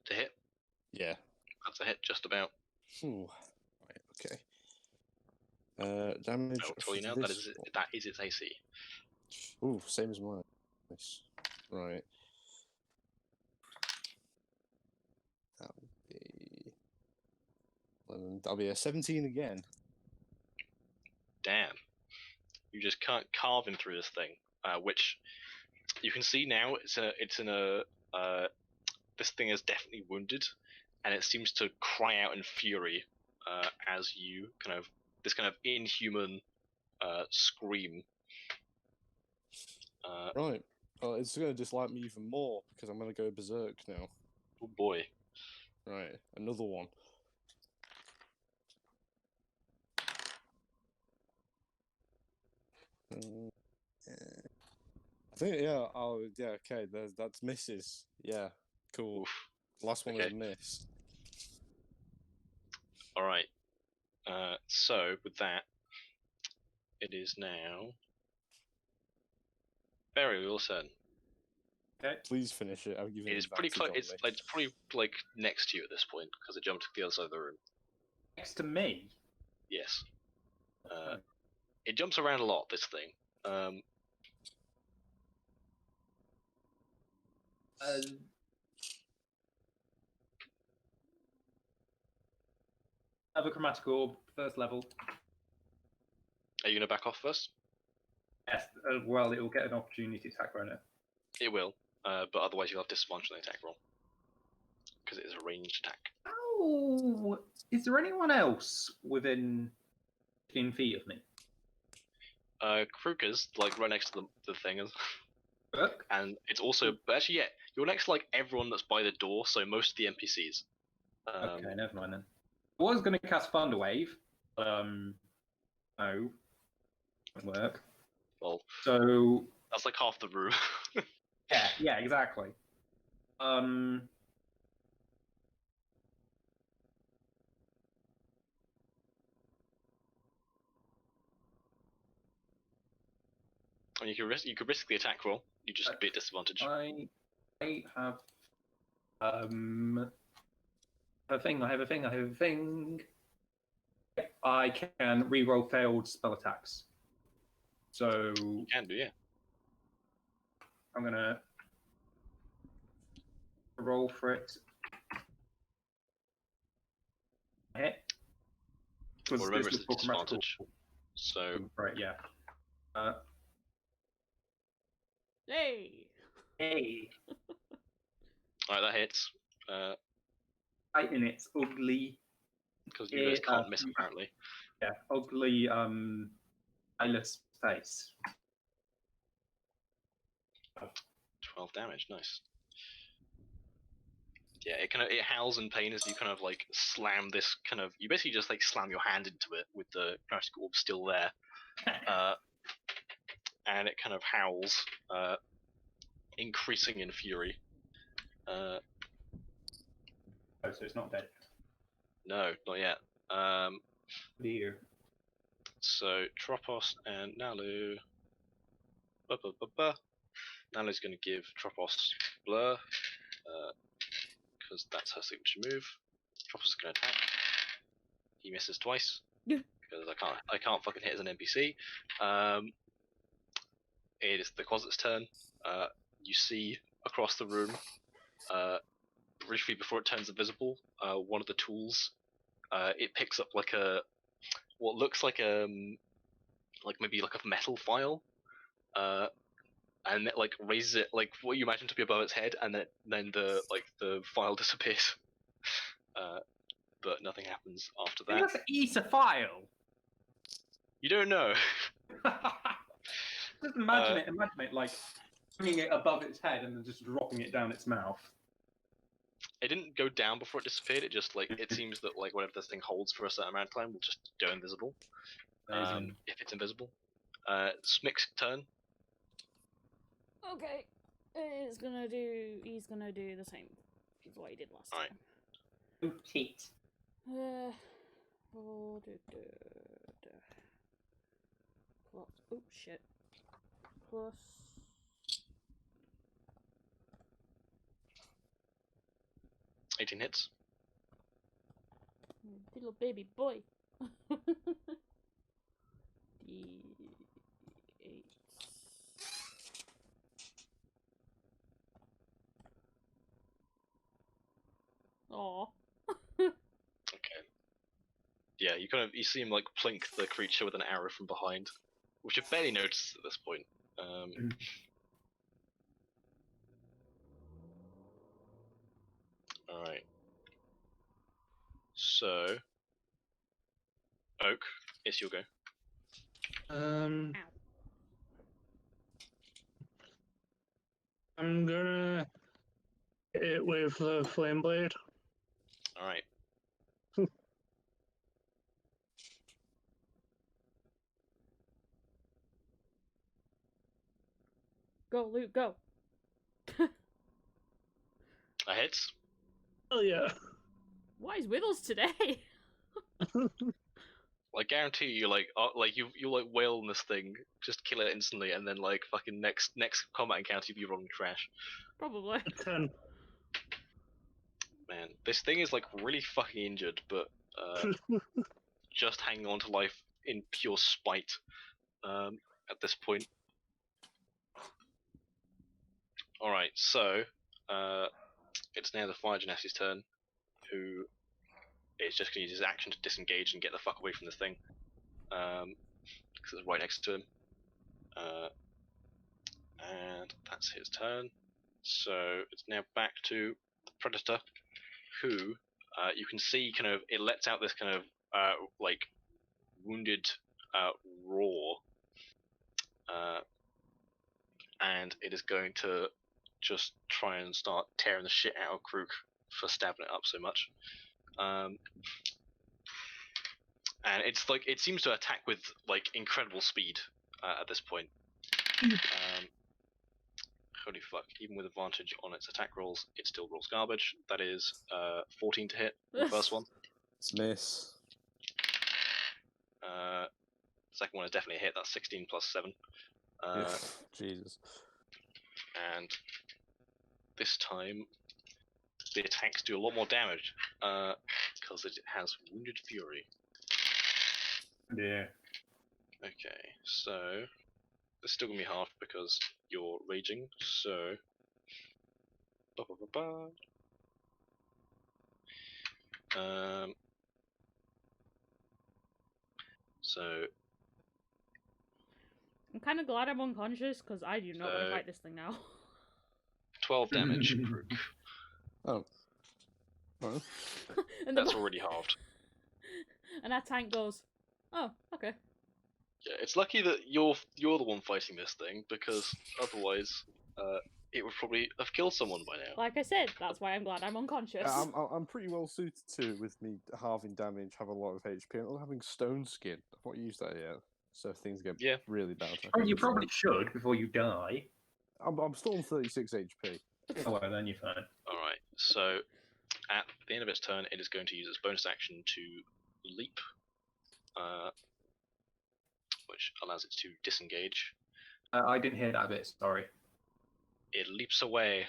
To hit. Yeah. That's a hit, just about. Ooh. Right. Okay. Damage. I'll tell you for now, this that is its AC. one. Ooh, same as mine. Nice. Right. That would be. 11. That'll be a 17 again. Damn. You just can't carve in through this thing, which you can see now. This thing is definitely wounded, and it seems to cry out in fury as you this kind of inhuman scream. Right. Oh, it's going to dislike me even more because I'm going to go berserk now. Oh boy. Right. Another one. I think, yeah. Oh, yeah. Okay. That's misses. Yeah. Cool. Oof. Last one Okay. is a miss. All right. So with that, it is now very well said. Okay. Please finish it. I'll give you It an is pretty advantage close. on me. It's pretty like next to you at this point because it jumped to the other side of the room. Next to me. Yes. It jumps around a lot. This thing. Another chromatic orb, first level. Are you gonna back off first? Yes. Well, it will get an opportunity attack right now. It will, but otherwise you'll have disadvantage on the attack roll because it is a ranged attack. Oh, is there anyone else within 15 feet of me? Kruger's like right next to the thing, Look. and it's also. But actually, yeah, you're next to like everyone that's by the door, so most of the NPCs. Okay, never mind then. I was going to cast Thunder Wave. No, won't work. Well, So that's like half the room. yeah, exactly. And you could risk the attack roll. You just be at disadvantage. I have a thing. I have a thing. I can reroll failed spell attacks. So You can do, yeah. I'm gonna roll for it. Hit. Well, remember it's a for grammatical- disadvantage. So Right, yeah. Hey! Hey, alright, that hits. right in its ugly, Because you guys can't miss you- apparently. ugly, eyeless face. 12 damage, nice. Yeah, it howls in pain as you kind of like slam this you basically just like slam your hand into it with the chromatic orb still there. And it kind of howls, increasing in fury. Oh, so it's not dead. No, not yet. Dear. So Tropos and Nalu. Nalu's going to give Tropos Blur, because that's her signature move. Tropos is going to attack. He misses twice because I can't fucking hit as an NPC. It is the closet's turn. You see across the room, briefly before it turns invisible, one of the tools. It picks up like what looks like maybe like a metal file, and it like raises it like what you imagine to be above its head, and then the file disappears. But nothing happens after that. That's eat a file. You don't know. Just imagine it like bringing it above its head and then just dropping it down its mouth. It didn't go down before it disappeared. It just it seems that like whatever this thing holds for a certain amount of time will just go invisible. If it's invisible. Smick's turn. Okay. He's gonna do the same as what he did last Alright. time. Tit. Plus, oh shit. Plus 18 hits. little baby boy. Yeah, you see him like plink the creature with an arrow from behind, which you've barely noticed at this point. All right. So, Oak, it's your go. Um, Ow. I'm gonna hit it with the flame blade. All right. Go, Luke, go. That hits. Oh yeah. What is with us today? Like, guarantee you, you like wail on this thing, just kill it instantly, and then like fucking next combat encounter you'll be rolling trash. Probably. 10. Man, this thing is like really fucking injured, but just hanging on to life in pure spite. At this point. All right, so it's now the Fire Genesty's turn, who is just going to use his action to disengage and get the fuck away from this thing, because it's right next to him. And that's his turn. So it's now back to the Predator, who you can see kind of it lets out this kind of like wounded roar, and it is going to just try and start tearing the shit out of Krook for stabbing it up so much. And it's like it seems to attack with like incredible speed at this point. Holy fuck! Even with advantage on its attack rolls, it still rolls garbage. That is 14 to hit the first one. It's a miss. Second one is definitely a hit. That's 16 plus 7. Jesus. And this time the attacks do a lot more damage because it has Wounded Fury. Yeah. Okay, so it's still gonna be half because you're raging. So, so I'm kind of glad I'm unconscious because I do not want to fight this thing now. 12 damage. Krook. Oh. Well, And That's already halved. And our tank goes, oh, okay. Yeah, it's lucky that you're the one fighting this thing because otherwise, it would probably have killed someone by now. Like I said, that's why I'm glad I'm unconscious. I'm pretty well suited to with me halving damage, have a lot of HP, and having stone skin. I've not used that yet, so if things get really bad. Oh, you probably should before you die. I'm still on 36 HP. Oh, well, then you're fine. Alright, so at the end of its turn, it is going to use its bonus action to leap, which allows it to disengage. I didn't hear that bit, sorry. It leaps away,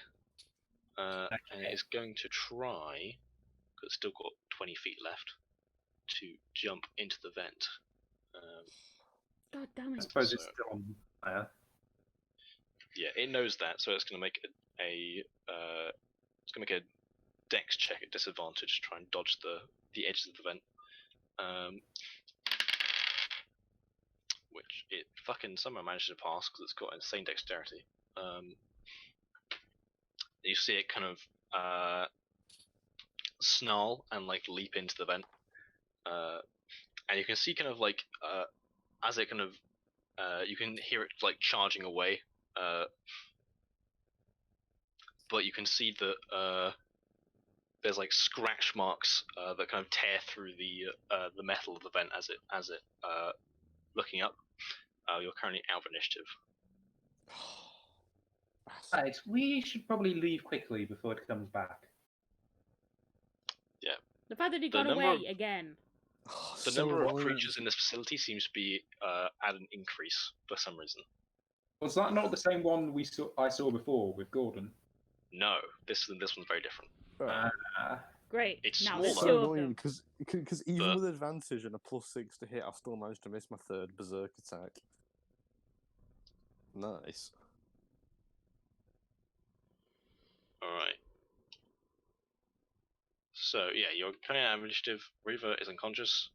and it is going to try, because it's still got 20 feet left, to jump into the vent. God damn I it. suppose it's still on fire. Yeah, it knows that, so it's going to make it's going to make a dex check at disadvantage to try and dodge the edges of the vent. Which it fucking somehow managed to pass because it's got insane dexterity. You see it kind of snarl and like leap into the vent, and you can see kind of like as it kind of you can hear it like charging away, but you can see that there's like scratch marks that kind of tear through the metal of the vent as it looking up. You're currently out of initiative. Right, we should probably leave quickly before it comes back. Yeah. The fact that he The got number away of- again. The So number of annoying. creatures in this facility seems to be at an increase for some reason. Was that not the same one I saw before with Gordon? No, this one's very different. Great. It's now smaller. there's So two of annoying them. because even But- with advantage and a +6 to hit, I still managed to miss my third berserk attack. Nice. Alright. So, yeah, you're currently out of initiative. Reaver is unconscious.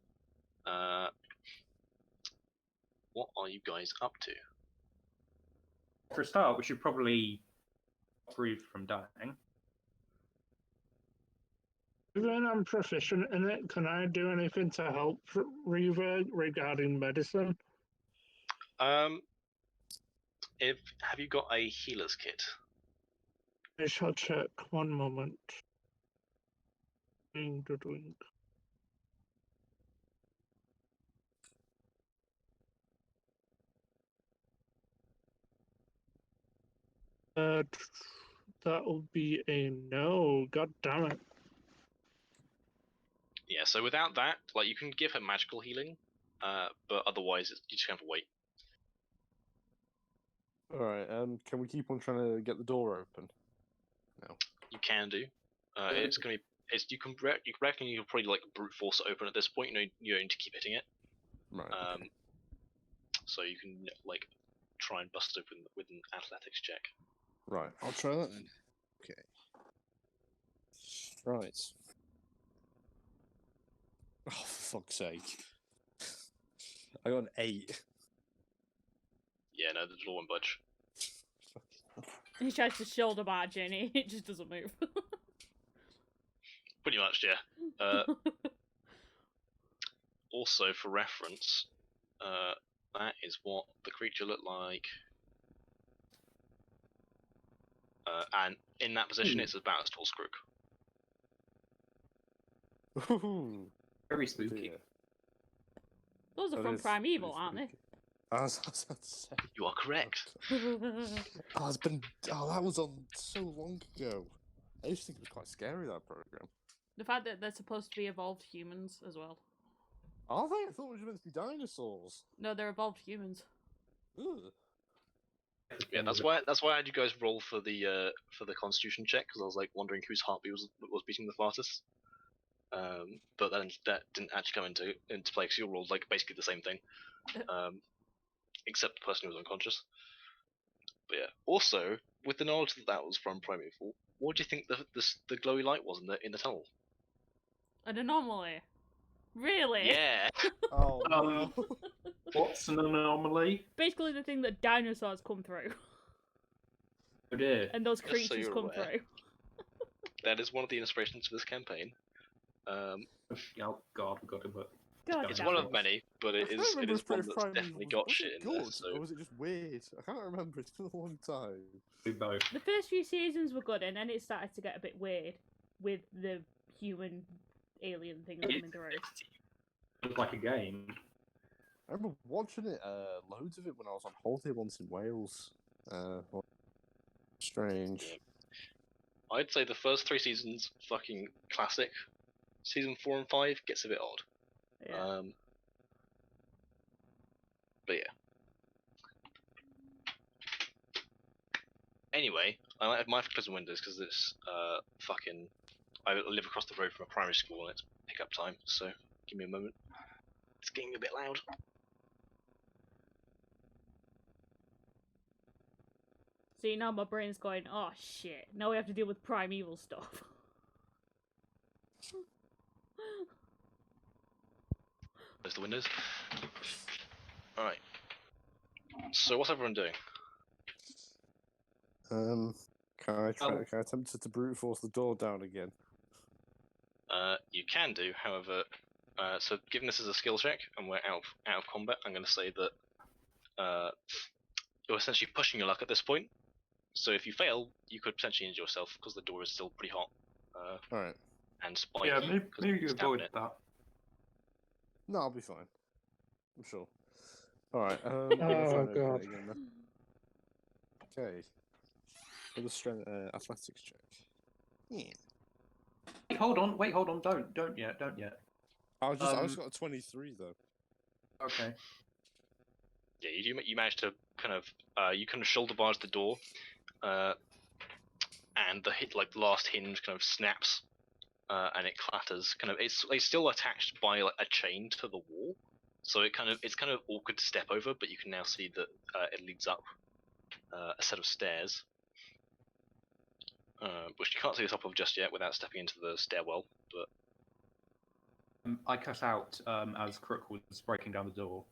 What are you guys up to? For a start, we should probably breathe from dying. Even I'm proficient in it, can I do anything to help Reaver regarding medicine? Have you got a healer's kit? I shall check. One moment. Doing, doing. That will be a no. God damn it. Yeah. So without that, like you can give her magical healing, but otherwise you just have to wait. All right. Can we keep on trying to get the door open? No. You can do. It's gonna be. You can reckon you can probably like brute force it open at this point. You don't need to keep hitting it. Right. Okay. So you can like try and bust it open with an athletics check. Right. I'll try that then. Okay. Right. Oh, for fuck's sake! I got an 8. Yeah, no, the door won't budge. He tries to shoulder barge in, it just doesn't move. Pretty much, yeah. Also, for reference, that is what the creature looked like. And in that position, it's about as tall as Crook. Ooh, Very oh spooky. dear. Those are That from is Primeval, pretty aren't they? spooky. I was about to say. You are correct. Oh, it's been. Oh, that was on so long ago. I used to think it was quite scary, that program. The fact that they're supposed to be evolved humans as well. Are they? I thought it was meant to be dinosaurs. No, they're evolved humans. Ugh. Yeah, that's why I had you guys roll for the Constitution check, because I was like wondering whose heartbeat was beating the fastest. But then that didn't actually come into play, because you rolled like basically the same thing, except the person who was unconscious. But yeah, also with the knowledge that was from Primeval, what do you think the glowy light was in the tunnel? An anomaly. Really? Yeah. Oh no. What's an anomaly? Basically the thing that dinosaurs come through. Oh dear. And those Just so creatures you're come aware. through. That is one of the inspirations for this campaign. Oh god, we've got to put. God It's damn one it. of many, but I it can't is remember if one that's Primeval definitely was- got was shit it in there. good, So or was it just weird? I can't remember. It's been a long time. Do both. The first few seasons were good, and then it started to get a bit weird with the human alien thing coming through. Looked like a game. I remember watching it, loads of it when I was on holiday once in Wales. Strange. Yeah. I'd say the first 3 seasons fucking classic. Season 4 and 5 gets a bit odd. Yeah. But yeah. Anyway, I like my prison windows because it's fucking. I live across the road from a primary school and it's pickup time. So give me a moment. It's getting a bit loud. See, now my brain's going, oh shit, now we have to deal with primeval stuff. Close the windows. Alright. So what's everyone doing? Can I try? Oh. Can I attempt to brute force the door down again? You can do, however. So given this is a skill check and we're out of combat, I'm going to say that you're essentially pushing your luck at this point. So if you fail, you could potentially injure yourself because the door is still pretty hot. All right. And spiky. Yeah, maybe 'cause you it's avoid stabbing it. that. No, I'll be fine. I'm sure. All right. Oh, I'm gonna try and open God. it again then. Okay. For the strength athletics check. Yeah. Wait, hold on, don't yet. I just got a 23 though. Okay. Yeah, you managed to kind of you kind of shoulder barge the door, and the last hinge kind of snaps, and it clatters. Kind of it's still attached by like a chain to the wall, so it's kind of awkward to step over. But you can now see that it leads up a set of stairs, which you can't see the top of just yet without stepping into the stairwell. But I cut out as Crook was breaking down the door.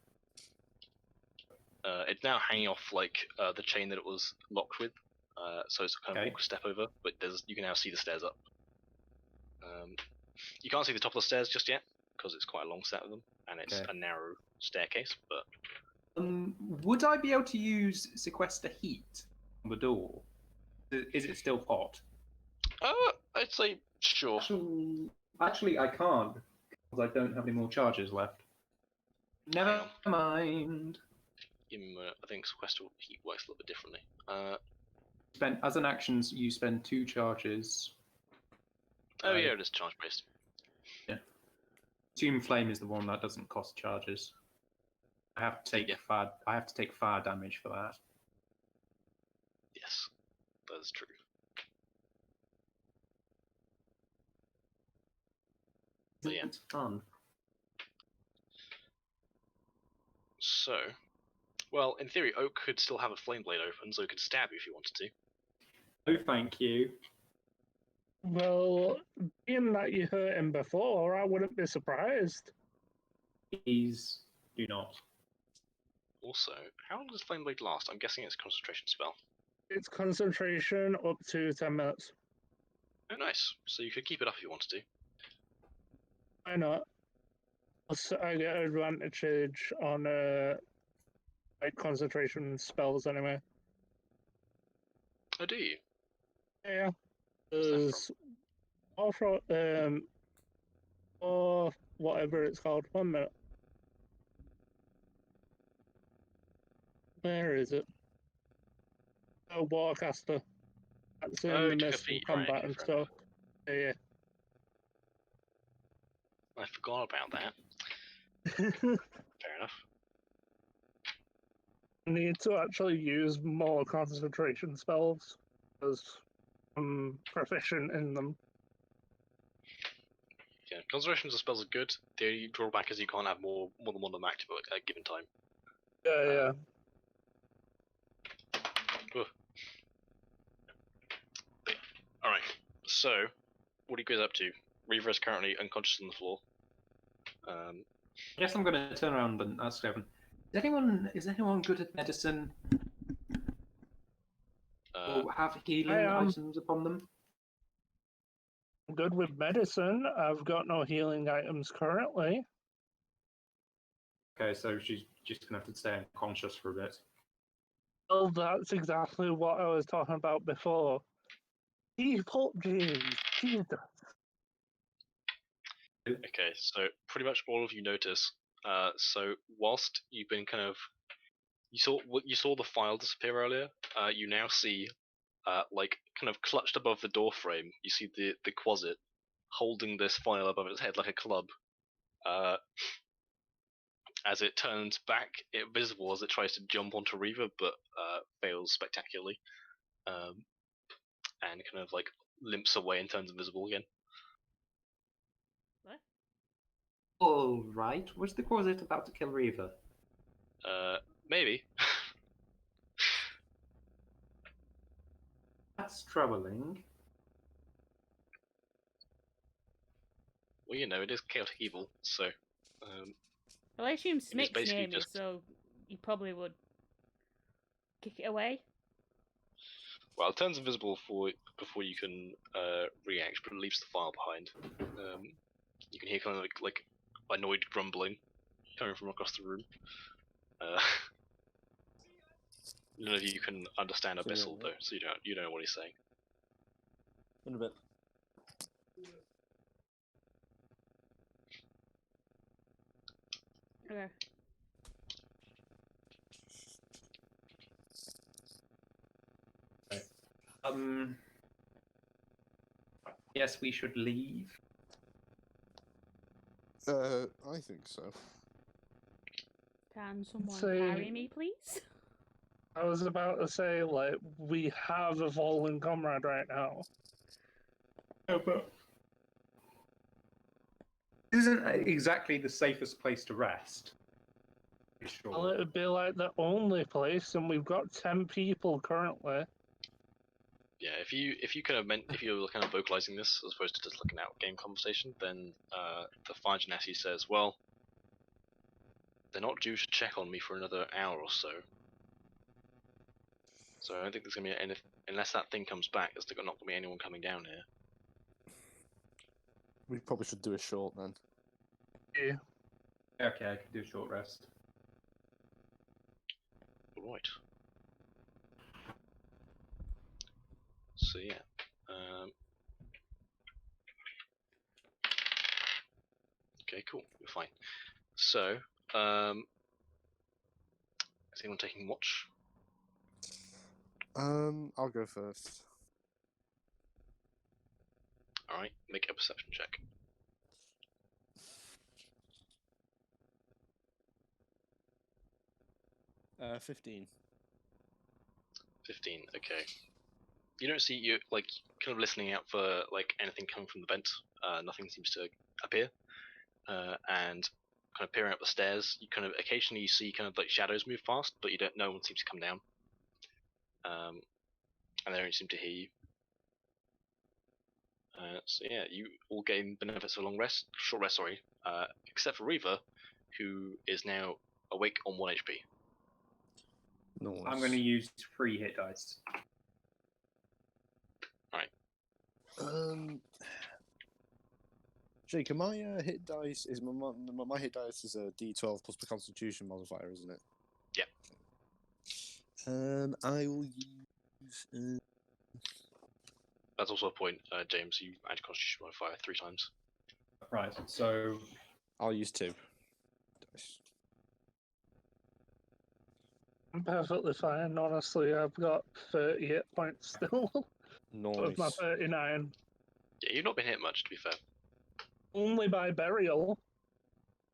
It's now hanging off like the chain that it was locked with, so it's kind of Okay. walk a step over. But you can now see the stairs up. You can't see the top of the stairs just yet because it's quite a long set of them, and it's Okay. a narrow staircase. But Would I be able to use sequester heat on the door? Is it still hot? I'd say sure. Actually, I can't because I don't have any more charges left. Never mind. I think sequester heat works a little bit differently. As an action, you spend 2 charges. Oh yeah, it is charge based. Tomb Flame is the one that doesn't cost charges. I have to take fire damage for that. Yes, that is true. But yeah. It's fun. So, well, in theory, Oak could still have a flame blade open, so he could stab you if he wanted to. Oh, thank you. Well, being that you hurt him before, I wouldn't be surprised. Please do not. Also, how long does flame blade last? I'm guessing it's a concentration spell. It's concentration up to 10 minutes. Oh, nice. So you could keep it up if you wanted to. Why not? Plus, I get advantage on like concentration spells anyway. Oh, do you? Yeah. What's There's or whatever it's called. 1 minute. Where is it? A Warcaster. That's in Oh, the to midst of defeat, right, combat okay, and fair stuff. Yeah. I forgot about that. Fair enough. I need to actually use more concentration spells because I'm proficient in them. Yeah, concentrations of spells are good. The only drawback is you can't have more than one of them active at a given time. Yeah. Alright, so, what are you guys up to? Reaver is currently unconscious on the floor. I guess I'm going to turn around and ask Evan. Is anyone good at medicine? Or have healing items upon them? I'm good with medicine. I've got no healing items currently. Okay, so she's just going to have to stay unconscious for a bit. Well, that's exactly what I was talking about before. Keep up, James. Jesus. Okay, so pretty much all of you notice. So whilst you've been kind of, you saw the file disappear earlier. You now see, like kind of clutched above the door frame. You see the Quasit holding this file above its head like a club. As it turns back, invisible as it tries to jump onto Reaver, but fails spectacularly. And kind of like limps away and turns invisible again. What? All right. Was the Quasit about to kill Reaver? Maybe. That's troubling. Well, you know, it is chaotic evil, so. Well, I assume Smick's basically near me, just- so you probably would kick it away. Well, it turns invisible before you can react, but it leaves the file behind. You can hear kind of like annoyed grumbling coming from across the room. None of you can understand Abyssal though, so you don't know what he's saying. In a bit. Okay. Yes, we should leave. I think so. Can someone Say- carry me, please? I was about to say, like, we have a fallen comrade right now. No, but this isn't exactly the safest place to rest. Sure. Well, it'd be like the only place, and we've got 10 people currently. Yeah, if you kind of if you're kind of vocalizing this as opposed to just looking out game conversation, then the Fire Genasi says, well, they're not due to check on me for another hour or so. So I don't think there's gonna be any, unless that thing comes back. There's not gonna be anyone coming down here. We probably should do a short then. Yeah. Okay, I can do a short rest. Right. So yeah. Okay, cool. You're fine. So, is anyone taking watch? I'll go first. All right, make a perception check. 15. 15. Okay. You don't see you like kind of listening out for like anything coming from the vent. Nothing seems to appear. And kind of peering up the stairs, you kind of occasionally see kind of like shadows move fast, but you don't. No one seems to come down. And they don't seem to hear you. So yeah, you all gain benefits of a long rest, short rest, sorry. Except for Reaver, who is now awake on 1 HP. Nice. I'm going to use 3 hit dice. Jake, my hit dice is my hit dice is a D12 plus the Constitution modifier, isn't it? Yeah. I will use. That's also a point, James. You add Constitution modifier 3 times. Right, so I'll use 2 dice. I'm perfectly fine. Honestly, I've got 30 hit points still of my Nice. 39. Yeah, you've not been hit much, to be fair. Only by burial.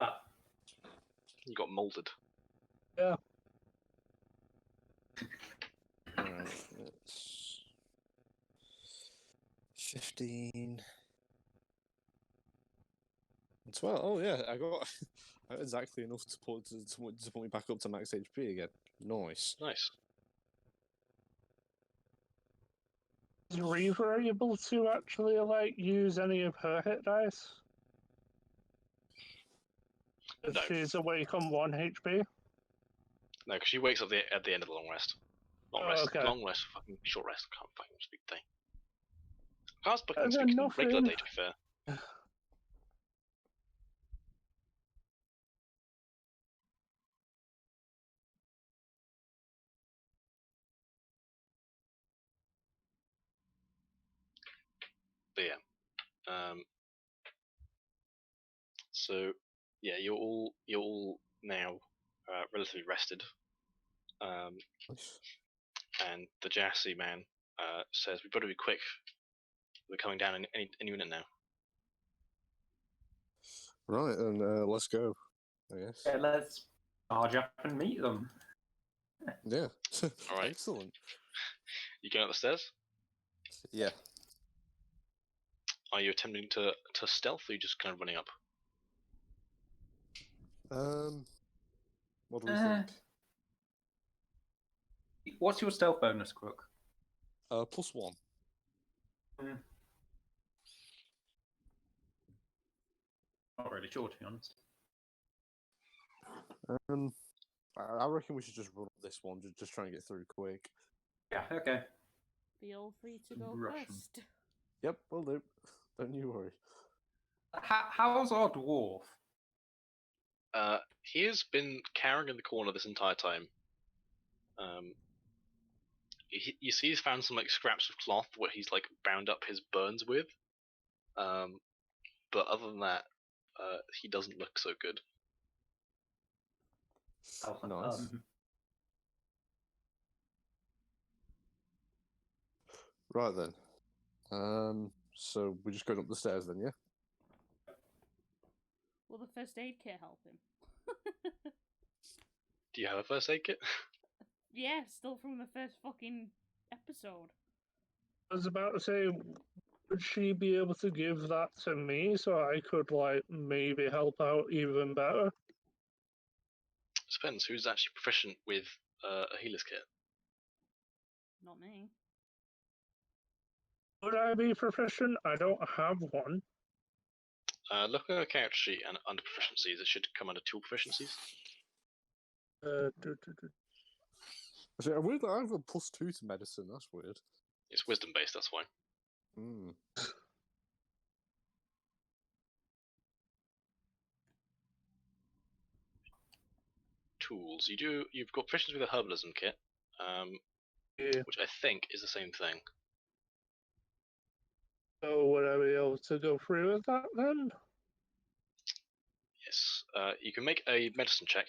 You got molded. Yeah. Alright, that's 15. 12. Oh yeah, I got exactly enough to put me back up to max HP again. Nice. Nice. Is Reaver able to actually like use any of her hit dice? If No. she's awake on 1 HP? No, because she wakes up at the end of the long rest. Long Oh, rest. okay. Long rest. Fucking short rest. Can't fucking speak today. Can't fucking And speak then to the regular nothing. day, to be fair. But yeah. So yeah, you're all now relatively rested. Nice. And the Jassy man says, "We better be quick. We're coming down any minute now." Right, then let's go. I guess. yeah, let's charge up and meet them. Yeah. All right. Excellent. You going up the stairs? Yeah. Are you attempting to stealth, or are you just kind of running up? What do we think? What's your stealth bonus, Crook? +1. Not really sure, to be honest. I reckon we should just run this one, just try and get through quick. Yeah, okay. Feel free to go Russian. first. Yep, will do. Don't you worry. How's our dwarf? He has been cowering in the corner this entire time. You see, he's found some like scraps of cloth where he's like bound up his burns with. But other than that, he doesn't look so good. Nice. Right then. So we're just going up the stairs then, yeah? Will the first aid kit help him? Do you have a first aid kit? Yeah, still from the first fucking episode. I was about to say, would she be able to give that to me so I could, like, maybe help out even better? Depends who's actually proficient with a healer's kit. Not me. Would I be proficient? I don't have one. Look at the character sheet and under proficiencies. It should come under tool proficiencies. Actually, weird that I have a +2 to medicine. That's weird. It's wisdom based. That's why. Mm. Tools. You've got proficiency with a herbalism kit, Yeah. which I think is the same thing. So would I be able to go through with that then? Yes. You can make a medicine check,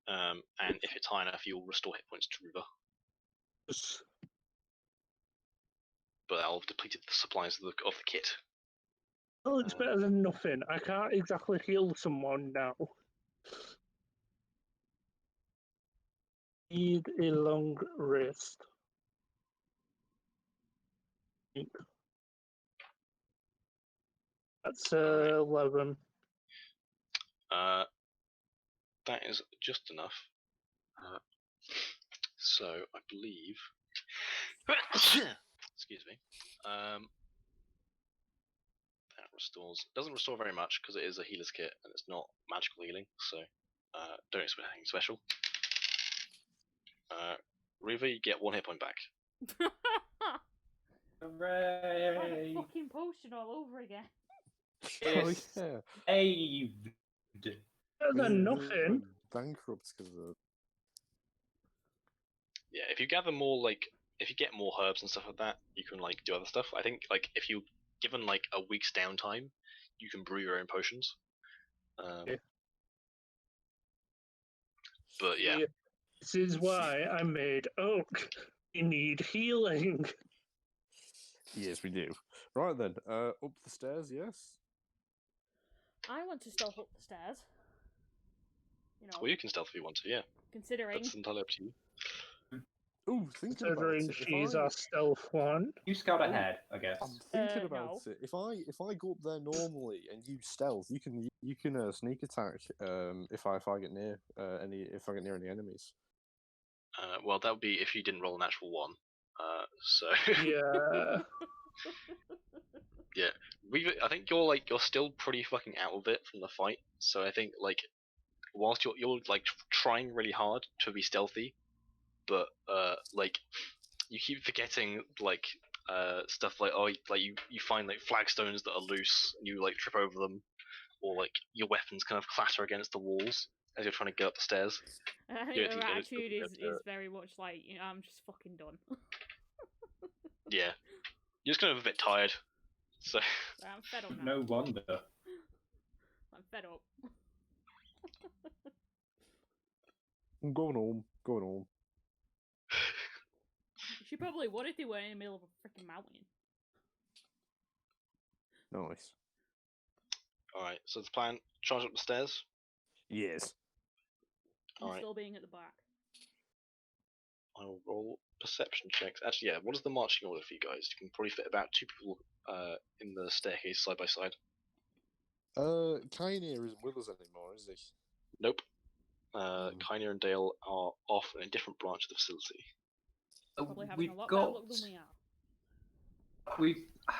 and if it's high enough, you'll restore hit points to Ruva. Yes. But that'll have depleted the supplies of the kit. Well, it's better than nothing. I can't exactly heal someone now. Need a long rest. That's Alright. 11. That is just enough. So I believe. Excuse me. That restores. Doesn't restore very much because it is a healer's kit and it's not magical healing. So don't expect anything special. Riva, you get 1 hit point back. Like a Hooray! fucking potion all over again. Oh Yes. yeah. Saved. Better than nothing. Bankrupt because of Yeah, if you gather more if you get more herbs and stuff like that, you can do other stuff. I think if you given a week's downtime, you can brew your own potions. Yeah. But yeah. This is why I made oak. You need healing. Yes, we do. Right then, up the stairs. Yes. I want to stealth up the stairs. You know, Well, you can stealth if you want to. Yeah, considering. that's entirely up to you. Oh, thinking about Considering it. she's our stealth one. You scout ahead, I guess. I'm thinking about no. it. If I go up there normally and use stealth, you can sneak attack if I get near any enemies. Well, that would be if you didn't roll a natural 1. So Yeah. yeah, I think you're still pretty fucking out of it from the fight. So I think whilst you're trying really hard to be stealthy, but you keep forgetting stuff you find flagstones that are loose and you trip over them, or your weapons kind of clatter against the walls as you're trying to get up the stairs. I think Yeah, her yeah, attitude yeah, is very much like, I'm just fucking done. Yeah, you're just kind of a bit tired. So I'm fed up now. No wonder. I'm fed up. I'm going home. Going home. She probably would if they were in the middle of a freaking mountain. Nice. all right, so the plan: charge up the stairs. Yes. I'm Alright. still being at the back. I will roll perception checks. Actually, yeah. What is the marching order for you guys? You can probably fit about 2 people in the staircase side by side. Kynir isn't with us anymore, is he? Nope. Kynir and Dale are off in a different branch of the facility. Probably having We've a lot better got. luck than we are.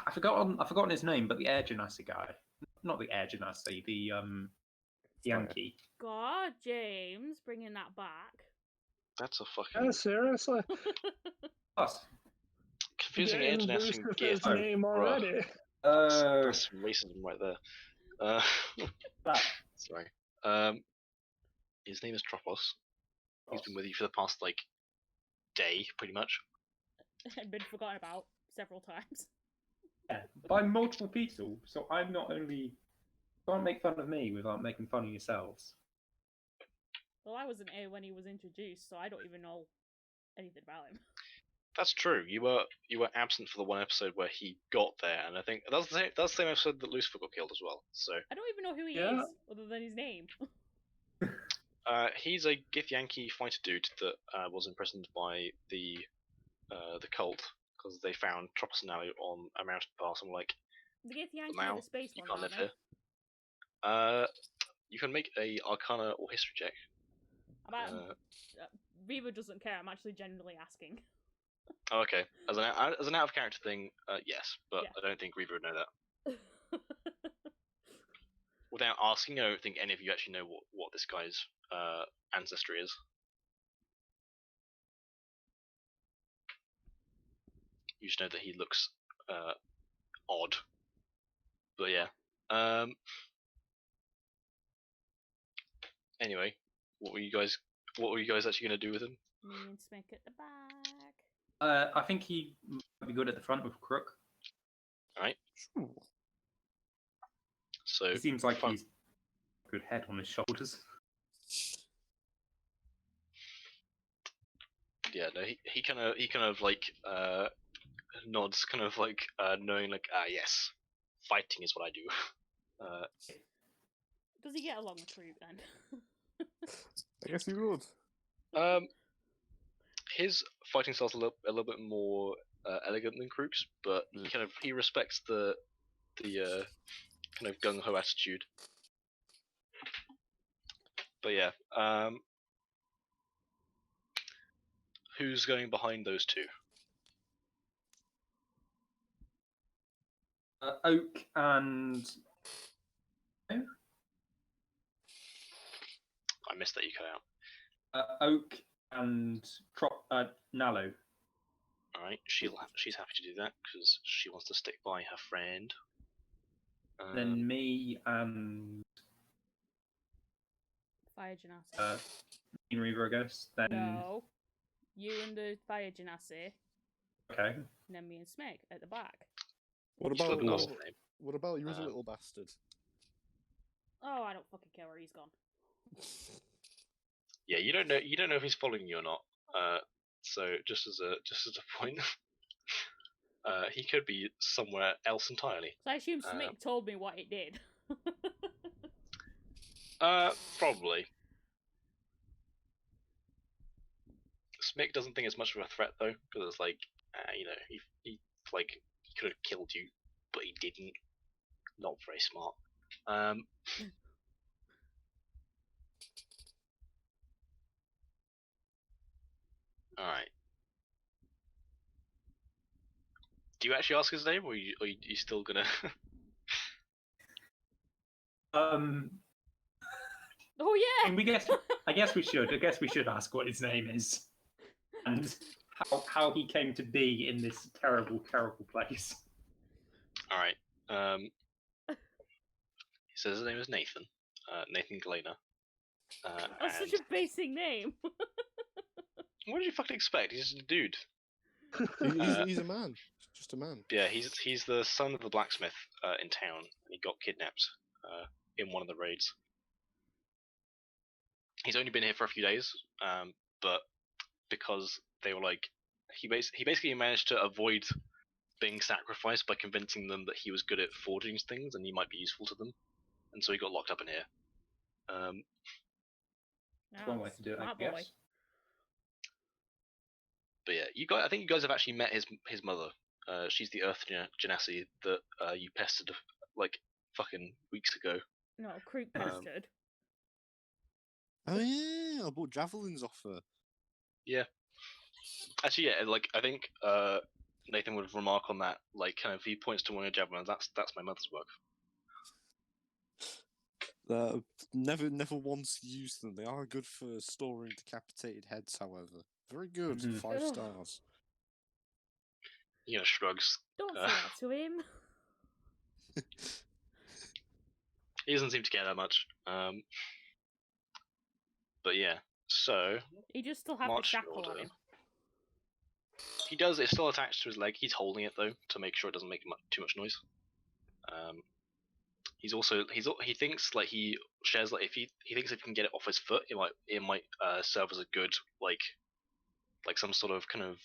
I've forgotten his name, but the Air Genasi guy. Not the Air Genasi, the Yankee. God, James, bringing that back. That's a fucking Yeah, seriously. Us. confusing air Getting genetics and Lucifer's gift. name Bruh. already. That's some racism right there. That. Sorry. His name is Tropos. He's been with you for the past day, pretty much. And been forgotten about several times. Yeah, by multiple people, so I'm not only. Can't make fun of me without making fun of yourselves. Well, I wasn't here when he was introduced, so I don't even know anything about him. That's true. You were absent for the one episode where he got there, and I think that's the same episode that Lucifer got killed as well. So I don't even know who he Yeah. is, other than his name. he's a Githyanki fighter dude that was imprisoned by the cult because they found Tropos and Ali on a mountain pass and were like, The Githyanki now are the space you ones, can't live aren't here. You can make a Arcana or History check. they? Viva doesn't care, I'm actually genuinely asking. Oh, okay. As an out of character thing, yes, but Yeah. I don't think Reaver would know that. Without asking, I don't think any of you actually know what this guy's ancestry is. You just know that he looks odd. But yeah. Anyway, what were you guys actually gonna do with him? Me and Smick at the back. I think he might be good at the front with Crook. Alright. Sure. So He seems like fuck- he's a good head on his shoulders. yeah, no, he kind of like nods, kind of like knowing like yes, fighting is what I do. Does he get along with Creep then? I guess he would. His fighting style's a little bit more elegant than Krook's, but he respects the kind of gung ho attitude. But yeah, who's going behind those two? Oak and I missed that you cut out. Oak and Nalo. All right, she's happy to do that because she wants to stick by her friend. Then me and Fire Genasi. Green Reaver, I guess. Then No. You and the Fire Genasi, okay. and then me and Smick at the back. What Still about haven't asked her name. what about you as a Uh, little bastard? Oh, I don't fucking care where he's gone. Yeah, you don't know if he's following you or not. So just as a point, he could be somewhere else entirely. So I assume Smick told me what it did. Probably. Smick doesn't think it's much of a threat though, because it's like, he could have killed you, but he didn't. Not very smart. All right. Do you actually ask his name, or you still gonna? Oh yeah. I guess we should. I guess we should ask what his name is and how he came to be in this terrible, terrible place. All right. He says his name is Nathan. Nathan Galena. That's And such a basic name. what did you fucking expect? He's just a dude. He's a man. Just a man. Yeah, he's the son of the blacksmith in town, and he got kidnapped in one of the raids. He's only been here for a few days, but because they were like, he basically managed to avoid being sacrificed by convincing them that he was good at forging things and he might be useful to them, and so he got locked up in here. One way to do it, I Smart boy. guess. But yeah, I think you guys have actually met his mother. She's the Earth Genasi that you pestered like fucking weeks ago. No, Creep bastard. Oh yeah, I bought javelins off her. Yeah. Actually, yeah, like I think Nathan would remark on that. Like, kind of, he points to one of your javelins. That's my mother's work. Never once used them. They are good for storing decapitated heads, however. Very good. Mhm. 5 Ugh. stars. Shrugs. Don't say that to him. He doesn't seem to care that much. But yeah, so He just still have the March shackle order. on him. He does. It's still attached to his leg. He's holding it though to make sure it doesn't make too much noise. He thinks like he shares like if he thinks if he can get it off his foot, it might serve as a good like some sort of kind of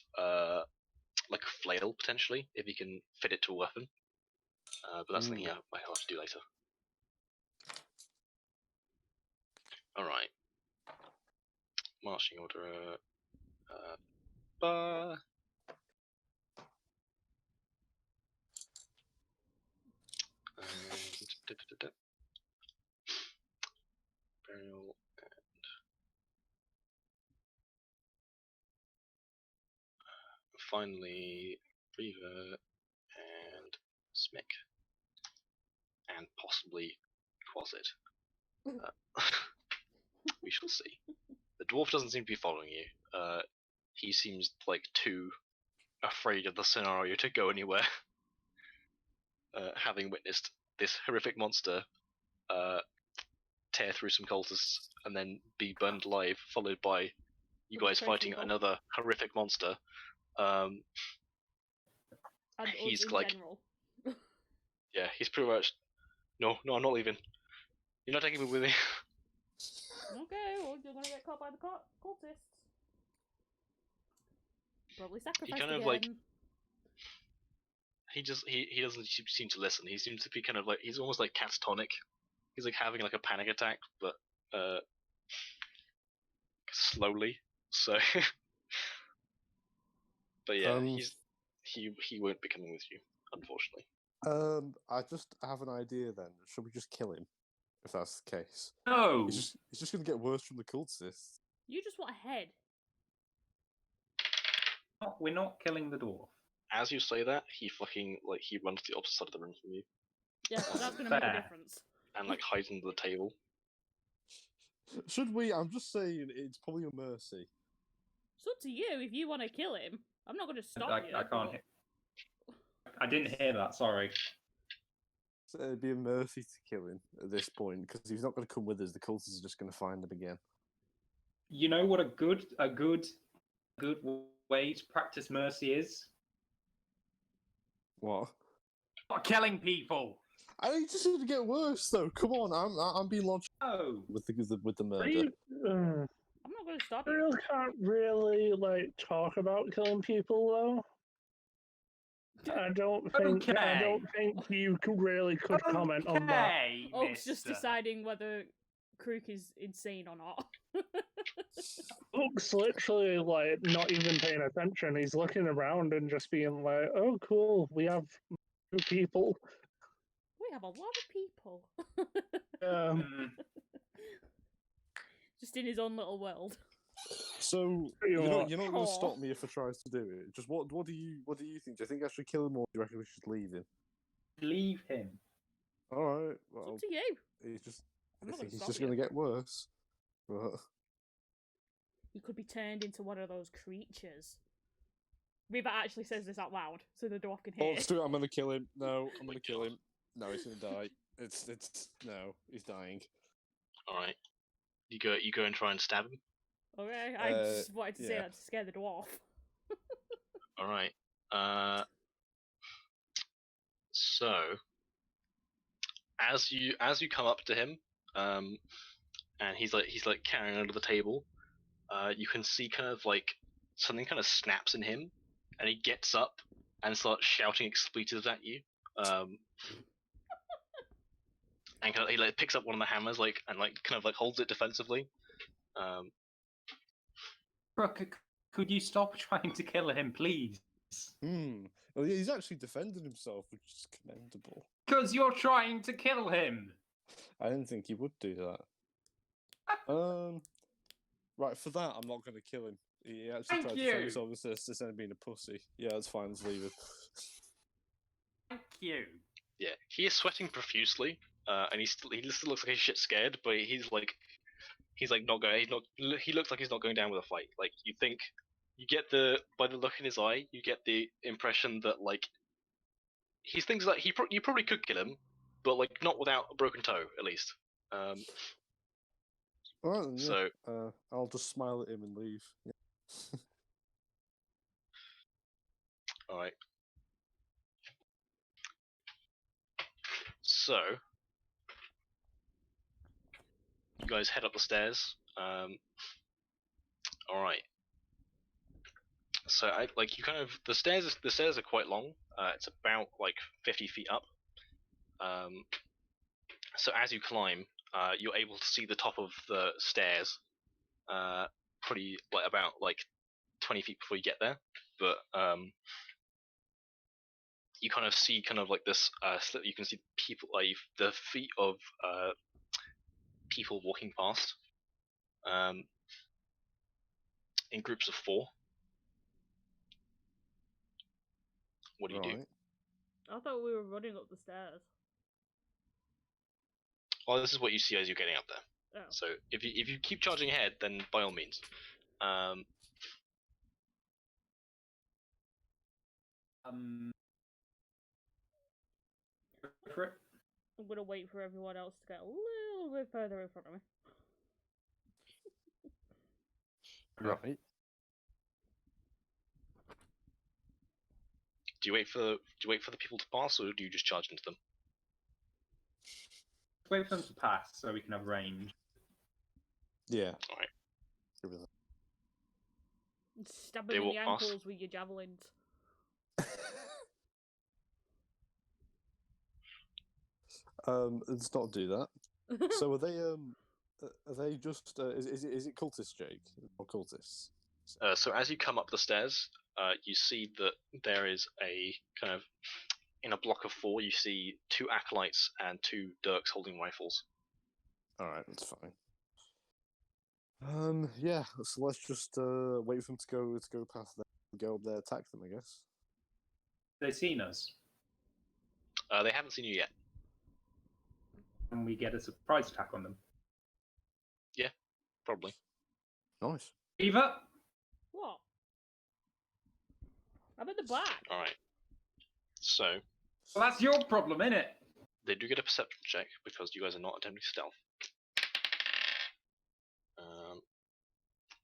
like a flail potentially if he can fit it to a weapon. But that's something I might have to do later. All right. Marching order. Bar. Burial and finally Reaver and Smick. And possibly Quasit. We shall see. The dwarf doesn't seem to be following you. He seems like too afraid of the scenario to go anywhere. Having witnessed this horrific monster tear through some cultists and then be burned alive, followed by you guys fighting another horrific monster. And He's us in like, general. yeah, he's pretty much. No, I'm not leaving. You're not taking me with me. Okay, well, you're gonna get caught by the cultists. Probably sacrificed kind of, again. like- He doesn't seem to listen. He seems to be kind of like, he's almost like catatonic. He's like having like a panic attack, but slowly. So, but yeah, he won't be coming with you, unfortunately. I just have an idea then. Should we just kill him? If that's the case. No! He's just going to get worse from the cultists. You just want a head. We're not killing the dwarf. As you say that, he runs to the opposite side of the room from you Yeah, that's gonna make a Fair. difference. and like hides under the table. Should we? I'm just saying, it's probably a mercy. It's up to you if you want to kill him. I'm not gonna stop you. I can't but- hear. I didn't hear that, sorry. So it'd be a mercy to kill him at this point, because if he's not going to come with us, the cultists are just going to find him again. You know what a good way to practice mercy is? What? Not killing people! I think it's just going to get worse, though. Come on, I'm being launched No! with the murder. I'm not gonna stop I you. really can't really talk about killing people though. I don't think you could comment on that. Okay, Oak's just mister. deciding whether Krook is insane or not. Luke's literally not even paying attention. He's looking around and just being like, "Oh, cool, we have 2 people." We have a lot of people. Mm, Just in his own little world. So Pretty you're much. not going to Aw. stop me if I tries to do it. Just what do you think? Do you think I should kill him, or do you reckon we should leave him? leave him. All right. It's Well, up to you. he's just. I'm I not think gonna he's stop just you. going to get worse. But He could be turned into one of those creatures. Riva actually says this out loud, so the dwarf can hear. let's do it. I'm going to kill him. No, I'm going to kill him. No, he's going to die. It's no, he's dying. All right, you go and try and stab him. Okay, I just wanted to say yeah. that to scare the dwarf. All right. So as you come up to him, and he's carrying under the table, you can see kind of like something kind of snaps in him, and he gets up and starts shouting expletives at you. And kind of, he picks up one of the hammers and kind of holds it defensively. Brooke, could you stop trying to kill him, please? Well, yeah, he's actually defended himself, which is commendable. Because you're trying to kill him! I didn't think he would do that. Right, for that, I'm not going to kill him. He actually Thank tried to you. defend himself instead of being a pussy. Yeah, that's fine. Let's leave it. Thank you. Yeah, he is sweating profusely, and he still looks like he's shit scared, but he looks like he's not going down with a fight. By the look in his eye, you get the impression that he thinks that you probably could kill him, but not without a broken toe at least. All right, then, yeah. So I'll just smile at him and leave. Yeah. all right. So you guys head up the stairs. All right. So the stairs are quite long. It's about 50 feet up. So as you climb, you're able to see the top of the stairs. Pretty about 20 feet before you get there, but you kind of see this slip. You can see people the feet of people walking past, in groups of 4. What do you do? Right. I thought we were running up the stairs. Well, this is what you see as you're getting up there. Oh. So if you keep charging ahead, then by all means. Go for it. I'm gonna wait for everyone else to get a little bit further in front of me. Right. Do you wait for the people to pass, or do you just charge into them? Wait for them to pass so we can have range. Yeah. All right. Agree with Stab They them in walk the past. ankles with your javelins. that. Let's not do that. So are they just is it cultists, Jake, or cultists? So as you come up the stairs, you see that there is a kind of in a block of 4. You see 2 acolytes and 2 dirks holding rifles. All right, that's fine. Yeah. So let's just wait for them to go past them, go up there, attack them. I guess. They've seen us, They haven't seen you yet. and we get a surprise attack on them. Probably. Nice. Eva, What? I'm at the back. All right. So well, that's your problem, innit? they do get a perception check because you guys are not attempting stealth.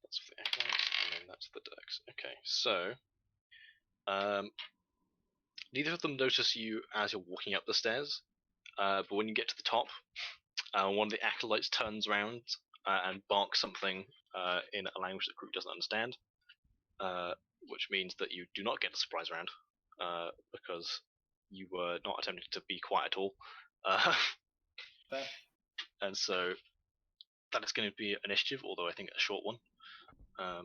That's for the acolytes, and then that's the dirks. Okay, so neither of them notice you as you're walking up the stairs, but when you get to the top, one of the acolytes turns around and barks something in a language that the group doesn't understand, which means that you do not get the surprise round because you were not attempting to be quiet at all. Fair. And so that is going to be initiative, although I think a short one. I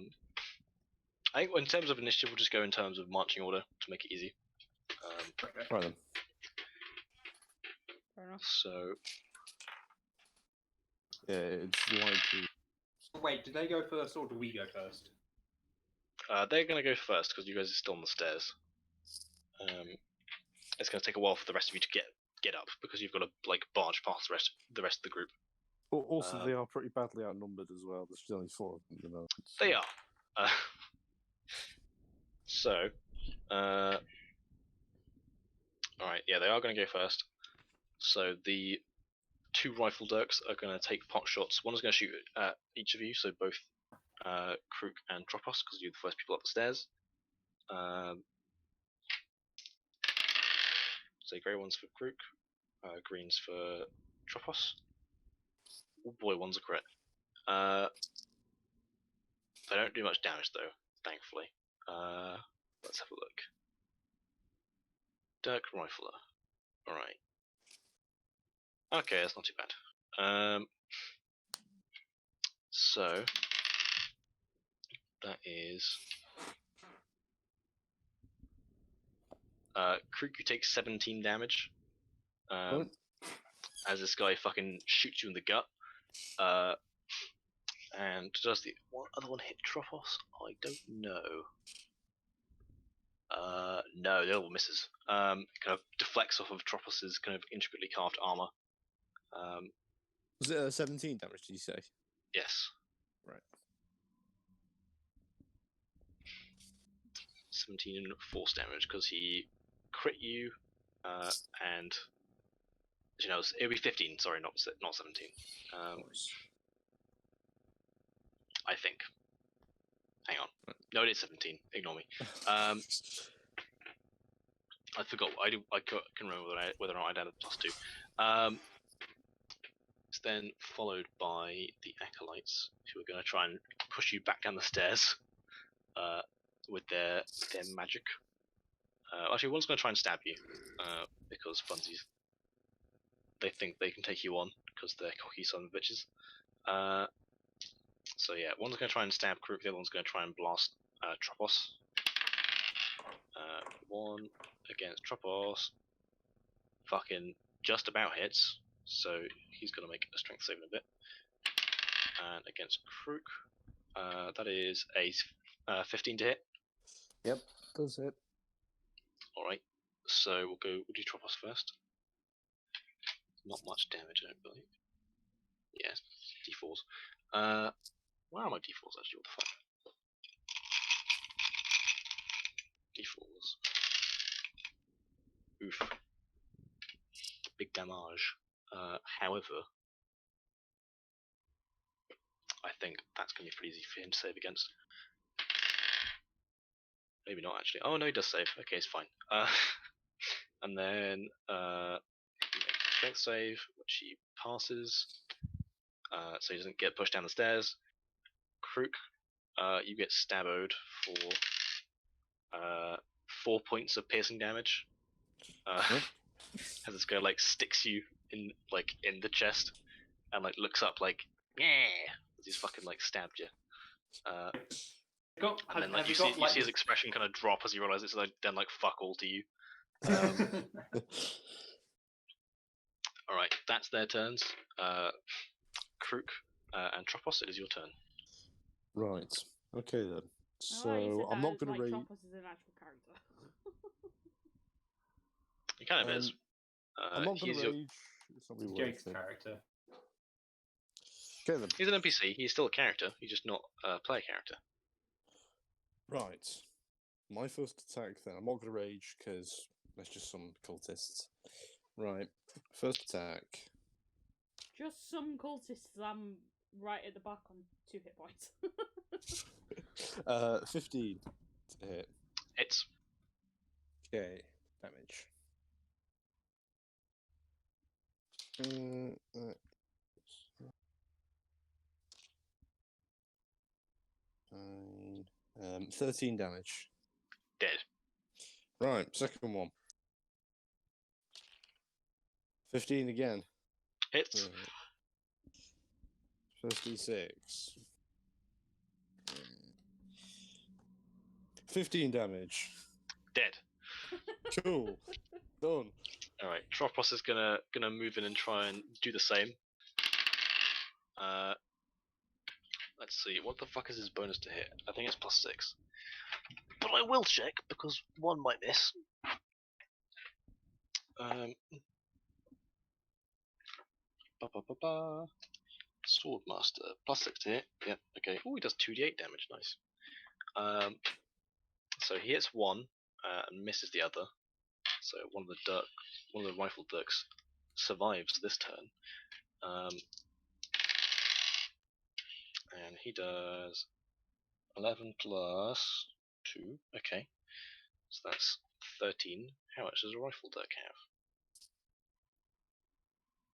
think in terms of initiative, we'll just go in terms of marching order to make it easy. Okay. Right then. Fair enough. So Yeah, it's likely. Wait, did they go first or do we go first? they're going to go first because you guys are still on the stairs. It's going to take a while for the rest of you to get up because you've got to barge past the rest of the group. Also, they are pretty badly outnumbered as well. There's only 4 of them, you know. They are. So, all right, yeah, they are going to go first. So the 2 rifle dirks are going to take pot shots. One is going to shoot at each of you, so both Krook and Tropos, because you're the first people up the stairs. So grey one's for Krook, greens for Tropos. Oh boy, one's a crit. They don't do much damage though, thankfully. Let's have a look. Dirk Rifler. Alright. Okay, that's not too bad. So that is Krook, you take 17 damage. As this guy fucking shoots you in the gut. And does the other one hit Tropos? I don't know. No, the other one misses. Kind of deflects off of Tropos's kind of intricately carved armor. Was it 17 damage? Did you say? Yes. Right. 17 force damage because he crit you, and it'll be 15. Sorry, not 17. Nice. I think. Hang on. No, it is 17. Ignore me. I forgot. I can remember whether or not I'd added +2. It's then followed by the acolytes, who are going to try and push you back down the stairs with their magic. Actually, one's going to try and stab you because funsies. They think they can take you on because they're cocky son of bitches. So yeah, one's going to try and stab Krook, the other one's going to try and blast Tropos. 1 against Tropos. Fucking just about hits, so he's going to make a strength save in a bit. And against Krook, that is a 15 to hit. Yep, does it. Alright. So we'll do Tropos first. Not much damage, I don't believe. Yes, D4s. Where are my D4s actually? What the fuck? D4s. Oof. Big damage. However, I think that's going to be pretty easy for him to save against. Maybe not actually. Oh no, he does save. Okay, it's fine. And then strength save, which he passes. So he doesn't get pushed down the stairs. Krook, you get stabboed for 4 points of piercing damage. As this guy like sticks you in the chest and like looks up like yeah, as he's fucking like stabbed you. And then like you see his expression kind of drop as he realizes it's then like fuck all to you. All right, that's their turns. Krook and Tropos, it is your turn. Right. Okay then. So you said I'm not going to rage. Tropos is an actual character. He kind of is. I'm not going to rage. It's not really Jake's worth it. character. Okay then. He's an NPC. He's still a character. He's just not a player character. Right. My first attack then. I'm not going to rage because there's just some cultists. Right. First attack. Just some cultists. I'm right at the back on 2 hit points. 15 to hit. Hits. Okay. Damage. 13 damage. Dead. Right, second one. 15 again. Hits. 56. 15 damage. Dead. Cool. Done. Alright, Tropos is gonna move in and try and do the same. Let's see, what the fuck is his bonus to hit? I think it's +6. But I will check, because one might miss. Swordmaster, +6 to hit. Yep, okay. Oh, he does 2d8 damage, nice. So he hits one and misses the other. So one of the rifle dirks survives this turn. And he does 11 plus 2. Okay. So that's 13. How much does a rifle dirk have?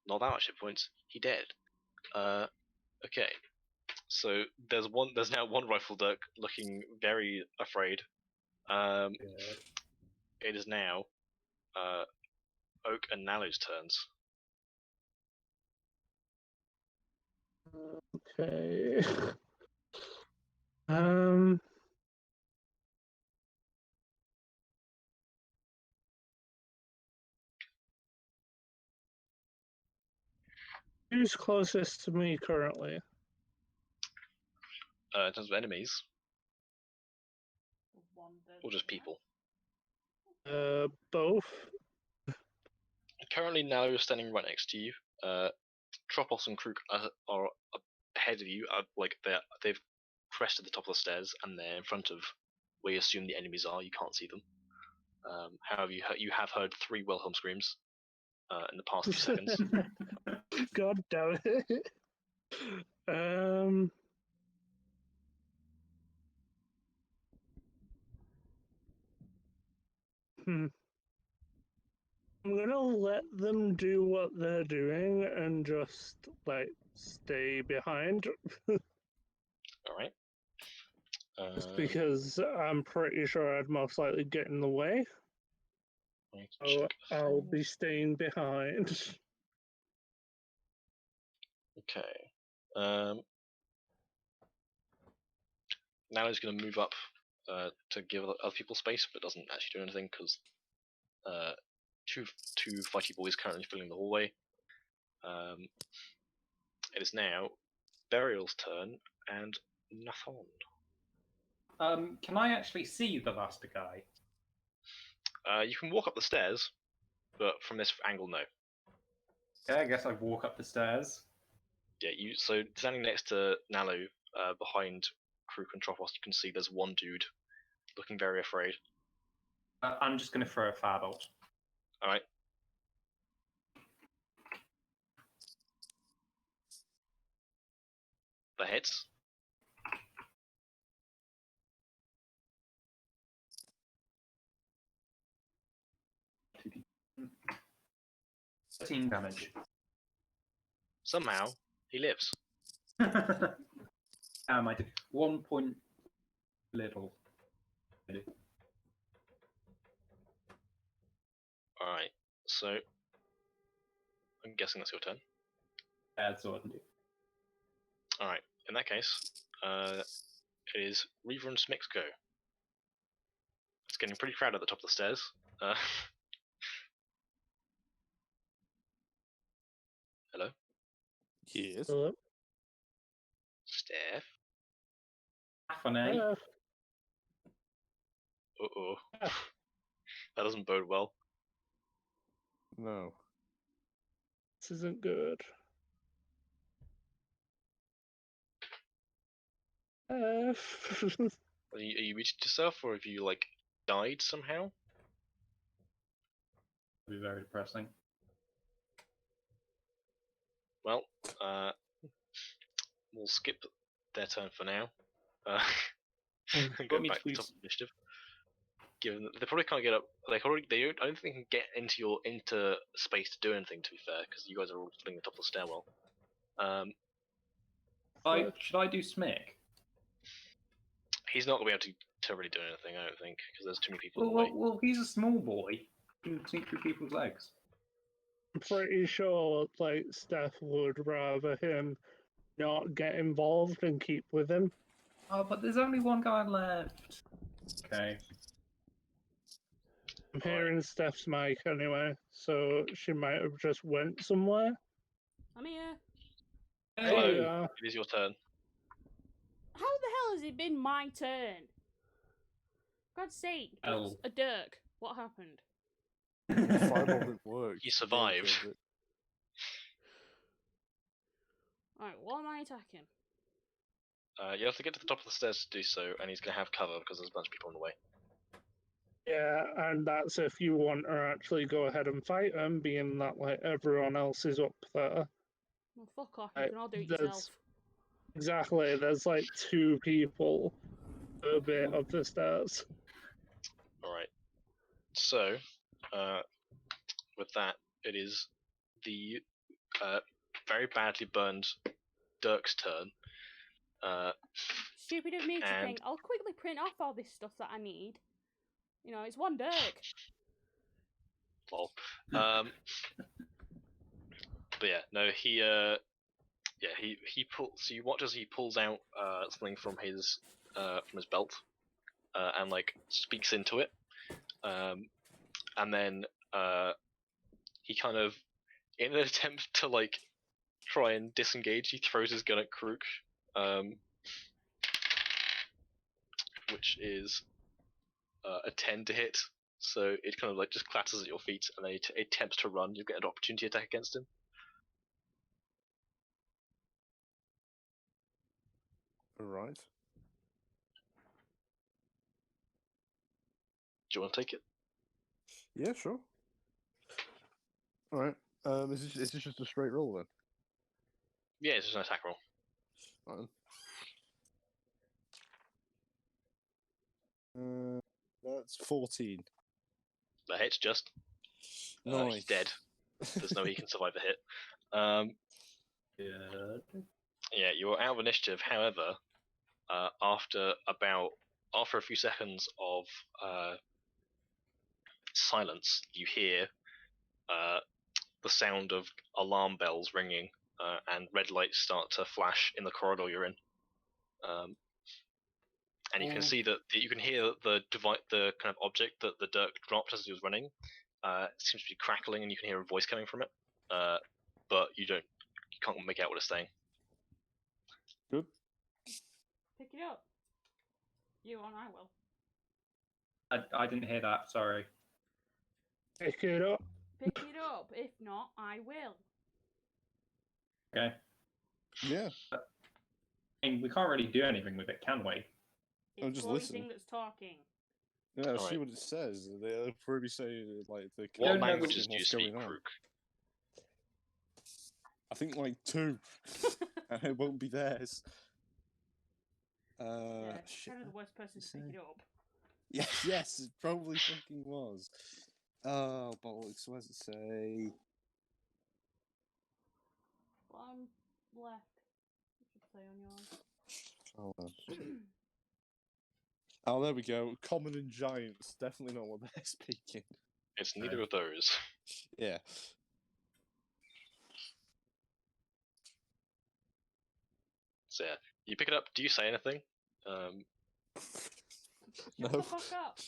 Not that much hit points. He dead. Okay. So there's now one rifle dirk looking very afraid. It is now Oak and Nalo's turns. Okay. Who's closest to me currently? In terms of enemies, or just people? Both. Currently, Nalo is standing right next to you. Tropos and Krook are ahead of you. They've crested the top of the stairs, and they're in front of where you assume the enemies are. You can't see them. However, you have heard 3 Wilhelm screams in the past few seconds. God damn it. I'm gonna let them do what they're doing and just stay behind. Alright. Just because I'm pretty sure I'd most likely get in the way. So I'll be staying behind. Okay. Now he's going to move up to give other people space, but doesn't actually do anything because two fighty boys currently filling the hallway. It is now Burial's turn and Nathon. Can I actually see the last guy? You can walk up the stairs, but from this angle, no. Yeah, I guess I walk up the stairs. Yeah, so standing next to Nalu, behind Kruk and Tropos, you can see there's one dude looking very afraid. I'm just going to throw a firebolt. Alright. That hits. Team damage. Somehow, he lives. I did 1 point little. Alright, so I'm guessing that's your turn. That's all I can do. Alright, in that case, it is Reaver and Smix go. It's getting pretty crowded at the top of the stairs. Hello? Yes. Hello? Steph? Funny. Uh-oh. That doesn't bode well. No. This isn't good. Are you muted yourself, or have you, like, died somehow? That'd be very depressing. Well, we'll skip their turn for now. And go Want me back to to the top of the initiative. Given that they probably can't get up, I don't think they can get into space to do anything. To be fair, because you guys are all sitting at the top of the stairwell. Should I do Smick? He's not gonna be able to really do anything, I don't think, because there's too many people in the way. Well, he's a small boy. He can sneak through people's legs. I'm pretty sure, like, Steph would rather him not get involved and keep with him. Oh, but there's only one guy left. Okay. I'm hearing Steph's mic anyway, so she might have just went somewhere. I'm here. Hello, Yeah. it is your turn. How the hell has it been my turn? God's sake, it's a Dirk. What happened? Fireball didn't work. He survived. Yeah, killed it. Alright, what am I attacking? You have to get to the top of the stairs to do so, and he's gonna have cover because there's a bunch of people in the way. Yeah, and that's if you want to actually go ahead and fight him, being that, like, everyone else is up there. Well, fuck off, you Like, can all do it there's- yourself. Exactly, there's like 2 people a bit of the stairs. Alright. So, with that, it is the very badly burned Dirk's turn. Stupid of me to and- think, I'll quickly print off all this stuff that I need. You know, it's one Dirk. Lol. But yeah, no, he pulls. So you watch as he pulls out something from his belt, and like speaks into it, and then he kind of, in an attempt to like try and disengage, he throws his gun at Kruk, which is a 10 to hit. So it kind of like just clatters at your feet, and then he attempts to run. You get an opportunity attack against him. Right. Do you want to take it? Yeah, sure. Alright. Is this just a straight roll then? Yeah, it's just an attack roll. Fine. That's 14. That hits just. Nice. He's dead. There's no way he can survive a hit. Yeah, you're out of initiative. However, after a few seconds of silence, you hear the sound of alarm bells ringing, and red lights start to flash in the corridor you're in. And you can see that you can hear the kind of object that the Dirk dropped as he was running. Seems to be crackling, and you can hear a voice coming from it. But you can't make out what it's saying. Good. Pick it up. You and I will. I didn't hear that, sorry. Pick it up. Pick it up. If not, I will. Okay. Yeah. I mean, we can't really do anything with it, can we? It's just the listen. thing that's talking. Yeah, see Alright. what it says. They'll probably say like the. What don't know languages do you what's speak, going on. Krook? I think like 2, and it won't be theirs. Yeah, Shit. kind of the worst person to pick it up. Yes, it probably fucking was. Oh, bollocks. What does it say? Bottom left. It should say on yours. Hold on. Oh, there we go. Common and giants. Definitely not what they're speaking. It's neither of those. Yeah. So yeah, you pick it up. Do you say anything? Shut No. the fuck up.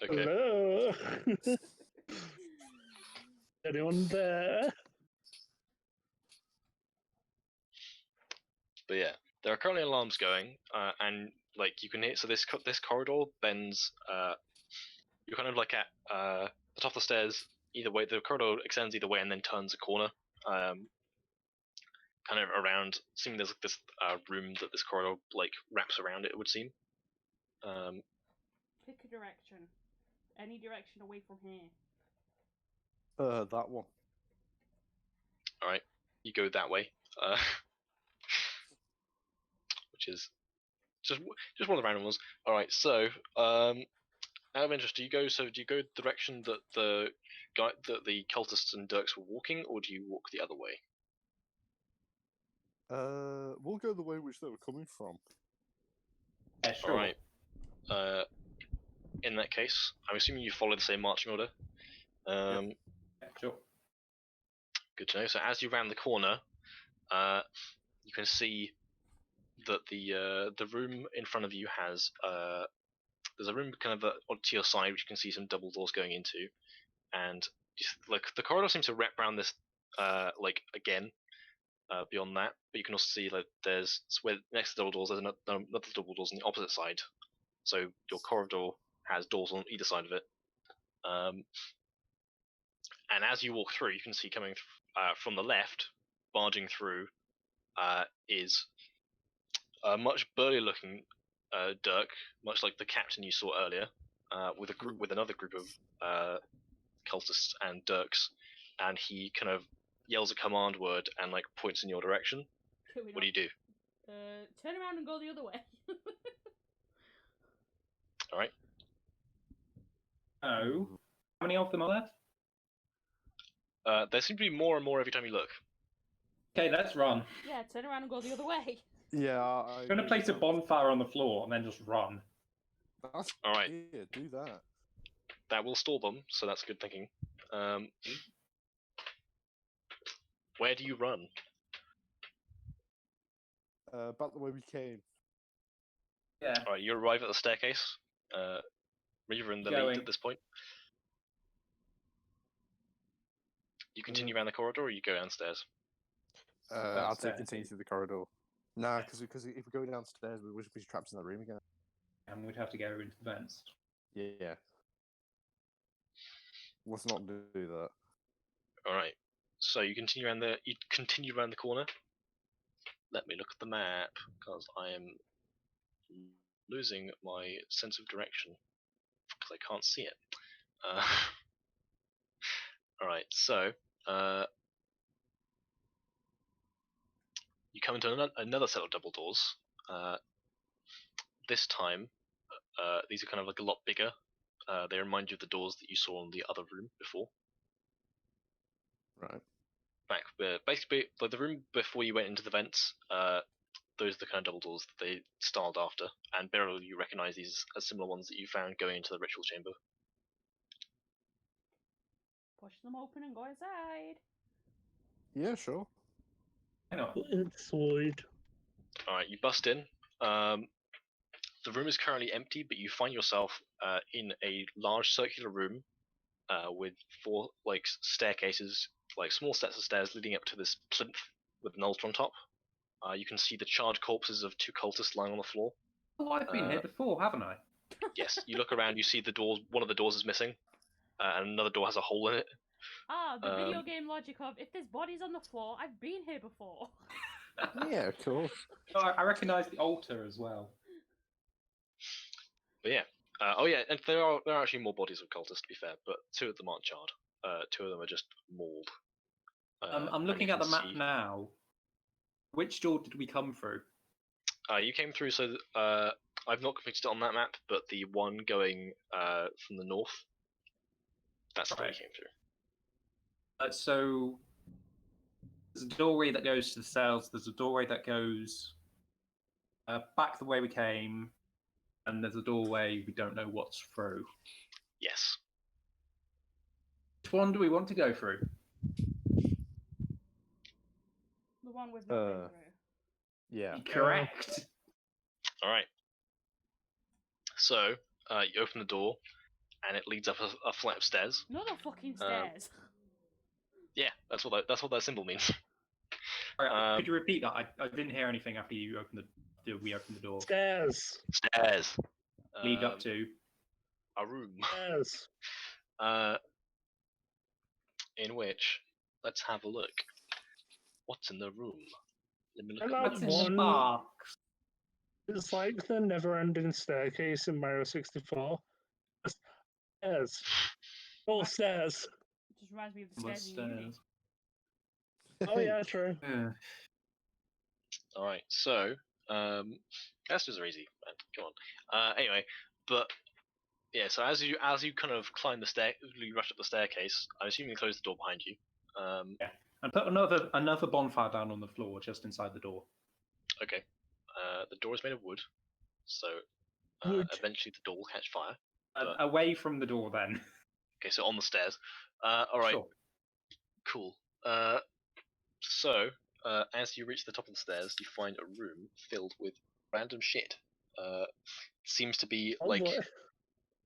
Okay. Hello. Anyone there? But yeah, there are currently alarms going, and like you can hear. So this corridor bends. You're kind of like at the top of the stairs. Either way, the corridor extends either way and then turns a corner. Kind of around. Seeming there's like this room that this corridor like wraps around it. It would seem. Pick a direction. Any direction away from here. That one. All right, you go that way. Which is just one of the random ones. All right, so out of interest, do you go the direction that the cultists and Dirks were walking, or do you walk the other way? We'll go the way which they were coming from. Yeah, sure. All right. In that case, I'm assuming you follow the same marching order. Yeah, sure. Good to know. So as you round the corner, you can see that the room in front of you has there's a room kind of to your side which you can see some double doors going into, and like the corridor seems to wrap around this like again beyond that, but you can also see like there's where next to the double doors there's another double doors on the opposite side, so your corridor has doors on either side of it. And as you walk through, you can see coming from the left, barging through, is a much burlier looking Dirk, much like the captain you saw earlier, with another group of cultists and Dirks, and he kind of yells a command word and like points in your direction. What do you do? Turn around and go the other way. All right. Oh, how many of them are there? There seem to be more and more every time you look. Okay, let's run. Yeah, turn around and go the other way. Yeah, I'm gonna place a bonfire on the floor and then just run. That's All right. Yeah, do that. That will stall them, so that's good thinking. Where do you run? Back the way we came. Yeah. All right, you arrive at the staircase. You're in the lead Going. at this point. You continue around the corridor, or you go downstairs. I'll take Downstairs. continue through the corridor. Nah, because if we go downstairs, we would be trapped in that room again. And we'd have to go into the vents. Yeah. Let's not do that. All right. So you continue around the corner. Let me look at the map because I am losing my sense of direction because I can't see it. All right. So you come into another set of double doors. This time, these are kind of like a lot bigger. They remind you of the doors that you saw in the other room before. Right. Basically, like the room before you went into the vents, those are the kind of double doors that they styled after. And Beryl, you recognise these as similar ones that you found going into the ritual chamber. Push them open and go inside. Yeah, sure. Hang on. Inside. Alright, you bust in. The room is currently empty, but you find yourself in a large circular room with 4 like staircases, like small sets of stairs leading up to this plinth with an altar on top. You can see the charred corpses of 2 cultists lying on the floor. Oh, I've been here before, haven't I? Yes, you look around, you see the doors. One of the doors is missing. and another door has a hole in it. Ah, the video game logic of if there's bodies on the floor, I've been here before. Yeah, of course. Oh, I recognise the altar as well. But yeah. Oh yeah, and there are actually more bodies of cultists, to be fair, but 2 of them aren't charred. 2 of them are just mauled. I'm and looking you at the can map see- now. Which door did we come through? You came through, so I've not completed it on that map, but the one going from the north, that's the door you Right. came through. So there's a doorway that goes to the cells. There's a doorway that goes back the way we came, and there's a doorway we don't know what's through. Yes. Which one do we want to go through? The one we've not been through. Yeah. Correct. All right. So you open the door, and it leads up a flight of stairs. Not the fucking stairs. Yeah, that's what that symbol means. All right, could you repeat that? I didn't hear anything after you opened we opened the door. Stairs. Stairs. Lead up to. A room. Stairs. In which, let's have a look. What's in the room? Let me look Hello, at What's the in the one. box? It's like the never-ending staircase in Mario 64. Stairs. All stairs. It just reminds me of the What's stairs in uni. stairs? Oh yeah, true. Yeah. All right, so stairs are easy, man. Come on. Anyway, but yeah, so as you kind of climb the stair, you rush up the staircase. I'm assuming you close the door behind you. And put another bonfire down on the floor just inside the door. Okay. The door is made of wood, so Wood. eventually the door will catch fire. Away from the door, then. Okay, so on the stairs. All right, Sure. cool. So as you reach the top of the stairs, you find a room filled with random shit. Seems to be Oh, like boy.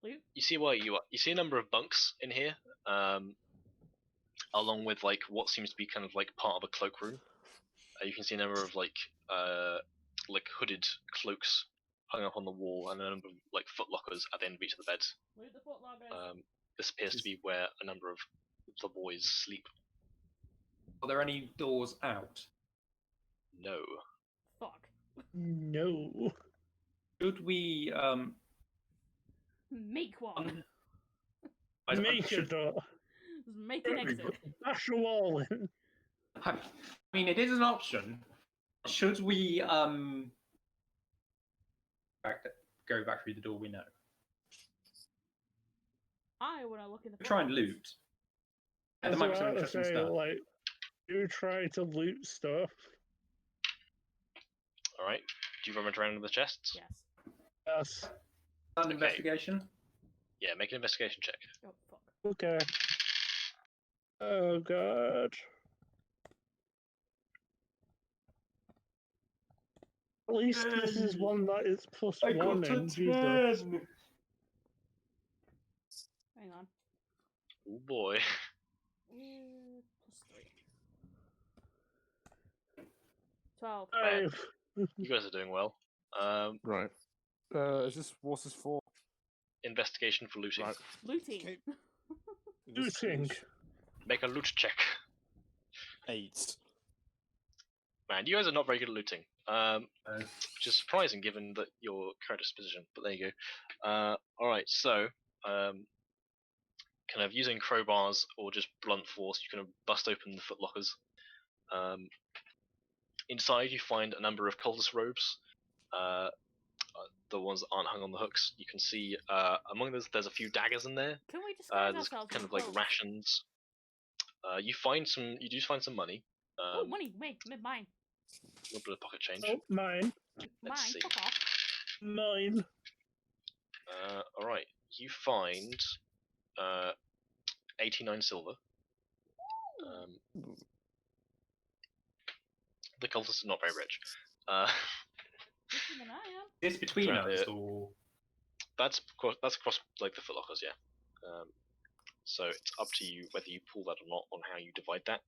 Loot? you see where you are. You see a number of bunks in here, along with like what seems to be kind of like part of a cloakroom. You can see a number of like hooded cloaks hung up on the wall, and a number of like footlockers at the end of each of the beds. Loot the footlockers. This appears to be where a number of the boys sleep. Are there any doors out? No. Fuck. No. Should we Make one. Make a door. Just make an exit. Bash a wall in. I mean, it is an option. Should we go back through the door we know? I want to look in the. Try and loot. At the That's what maximum I was interesting saying, stuff. like, do try to loot stuff. All right. Do you rummage around in the chests? Yes. Yes. An investigation. Yeah. Make an investigation check. Oh fuck. Okay. Oh god. At least this is one that is plus one in Jesus. Hang on. Oh boy. Plus 3. 12. Man. 5. You guys are doing well. Right. What's this for? Investigation for looting. Right. Looting. Okay. Looting. Make a loot check. 8. Man, you guys are not very good at looting. Which is surprising given that your current disposition. But there you go. All right. So, kind of using crowbars or just blunt force, you kind of bust open the footlockers. Inside, you find a number of cultist robes. The ones that aren't hung on the hooks. You can see among those, there's a few daggers in there. Can we disguise There's ourselves? kind with of like clothes? rations. You do find some money. Oh, money. Mine. A little bit of pocket change. Oh, mine. Let's see. Fuck off. Mine. All right. You find 89 silver. The cultists are not very rich. Richer than I am. This between Right, us, yeah. or That's across like the footlockers, yeah. So it's up to you whether you pull that or not on how you divide that.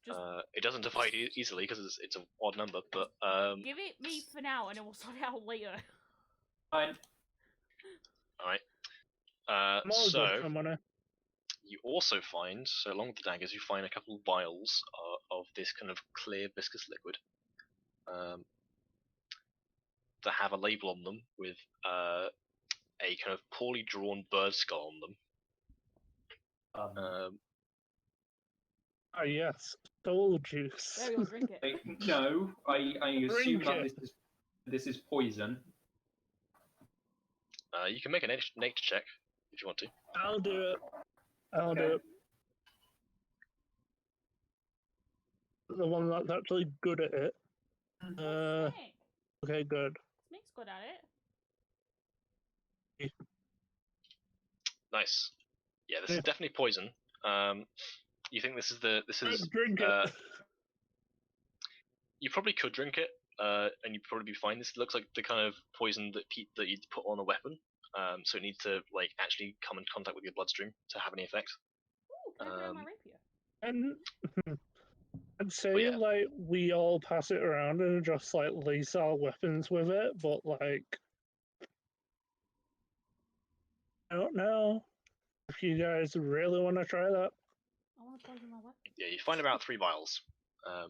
Just It doesn't divide easily because it's an odd number, but give it me for now, and then we'll sort it out later. fine. all right. I'm all So good for money. You also find, so along with the daggers, you find a couple of vials of this kind of clear viscous liquid that have a label on them with a kind of poorly drawn bird skull on them. Yes, soul juice. There we go, drink it. No, I assume Drink that it. this is poison. You can make a nature check if you want to. I'll do it. I'll do Okay. it. The one that's actually good at it. Snake. Okay, good. Snake's good at it. Nice. Yeah, this is definitely poison. You think this is Drink it. You probably could drink it, and you'd probably be fine. This looks like the kind of poison that you'd put on a weapon. So it needs to like actually come in contact with your bloodstream to have any effect. Ooh, can I grab my rapier? And I'd say yeah. like we all pass it around and just like lace our weapons with it, but like I don't know if you guys really want to try that. I want to poison my weapon. Yeah, you find about 3 vials. I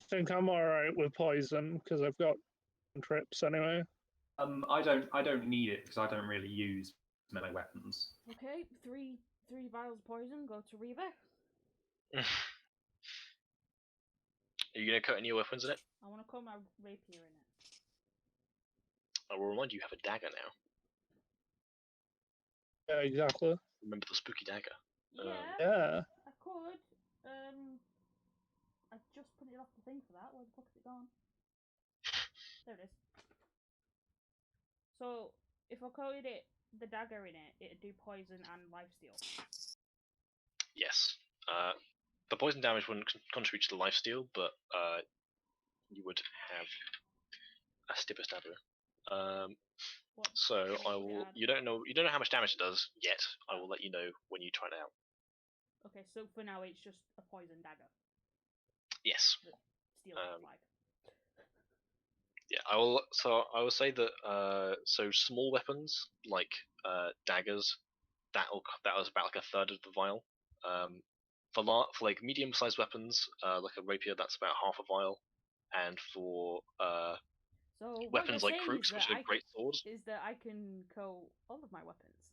think I'm alright with poison because I've got trips anyway. I don't need it because I don't really use melee weapons. Okay, three vials of poison go to Reva. Are you gonna cut any of your weapons in it? I want to cut my rapier in it. I will remind you, you have a dagger now. Yeah, exactly. Remember the spooky dagger. Yeah. I could. I just put it off the thing for that. Where the fuck is it gone? There it is. So if I coated the dagger in it, it'd do poison and lifesteal. Yes. The poison damage wouldn't contribute to the lifesteal, but you would have a stabber. So I will. You don't know how much damage it does yet. I will let you know when you try it out. Okay, so for now it's just a poison dagger. Yes. Steel like. Yeah, I will. So I will say that. So small weapons like daggers, that was about like a third of the vial. For like medium-sized weapons, like a rapier, that's about half a vial, and for so weapons like crooks, which are great swords, is that I can coat all of my weapons.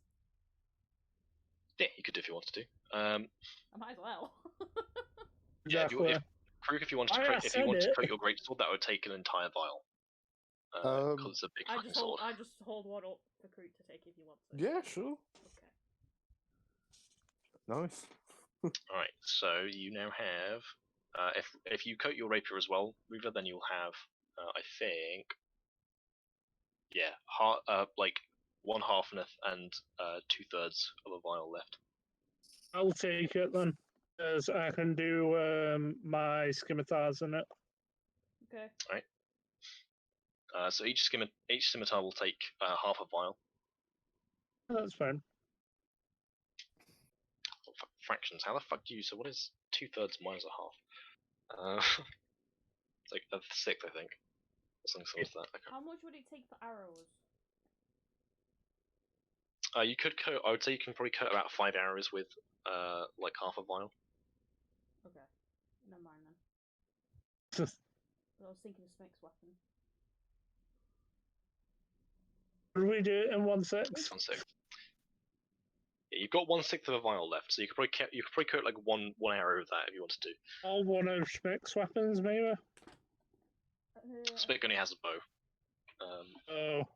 Yeah, you could do if you wanted to. I might as well. Yeah, if you wanted to coat your greatsword, that would take an entire vial. Because it's a big fucking sword. I just hold one up for Kroot to take if you want to. Yeah, sure. Okay. Nice. Alright, so you now have if you coat your rapier as well, Reva, then you'll have I think like 1/2 and 2/3 of a vial left. I'll take it then, because I can do my scimitars in it. Okay. Alright. So each scimitar will take half a vial. That's fine. Fractions. How the fuck do you? So what is 2/3 minus a half? It's like a sixth, I think. Something similar to that. Okay. How much would it take for arrows? You could coat. I would say you can probably coat about 5 arrows with like half a vial. Okay. Never mind then. I was thinking of Smick's weapon. Would we do it in 1/6? 1/6. Yeah, you've got 1/6 of a vial left, so you could probably coat like one arrow of that if you wanted to. Or one of Schmick's weapons, maybe? Spick only has a bow. Oh.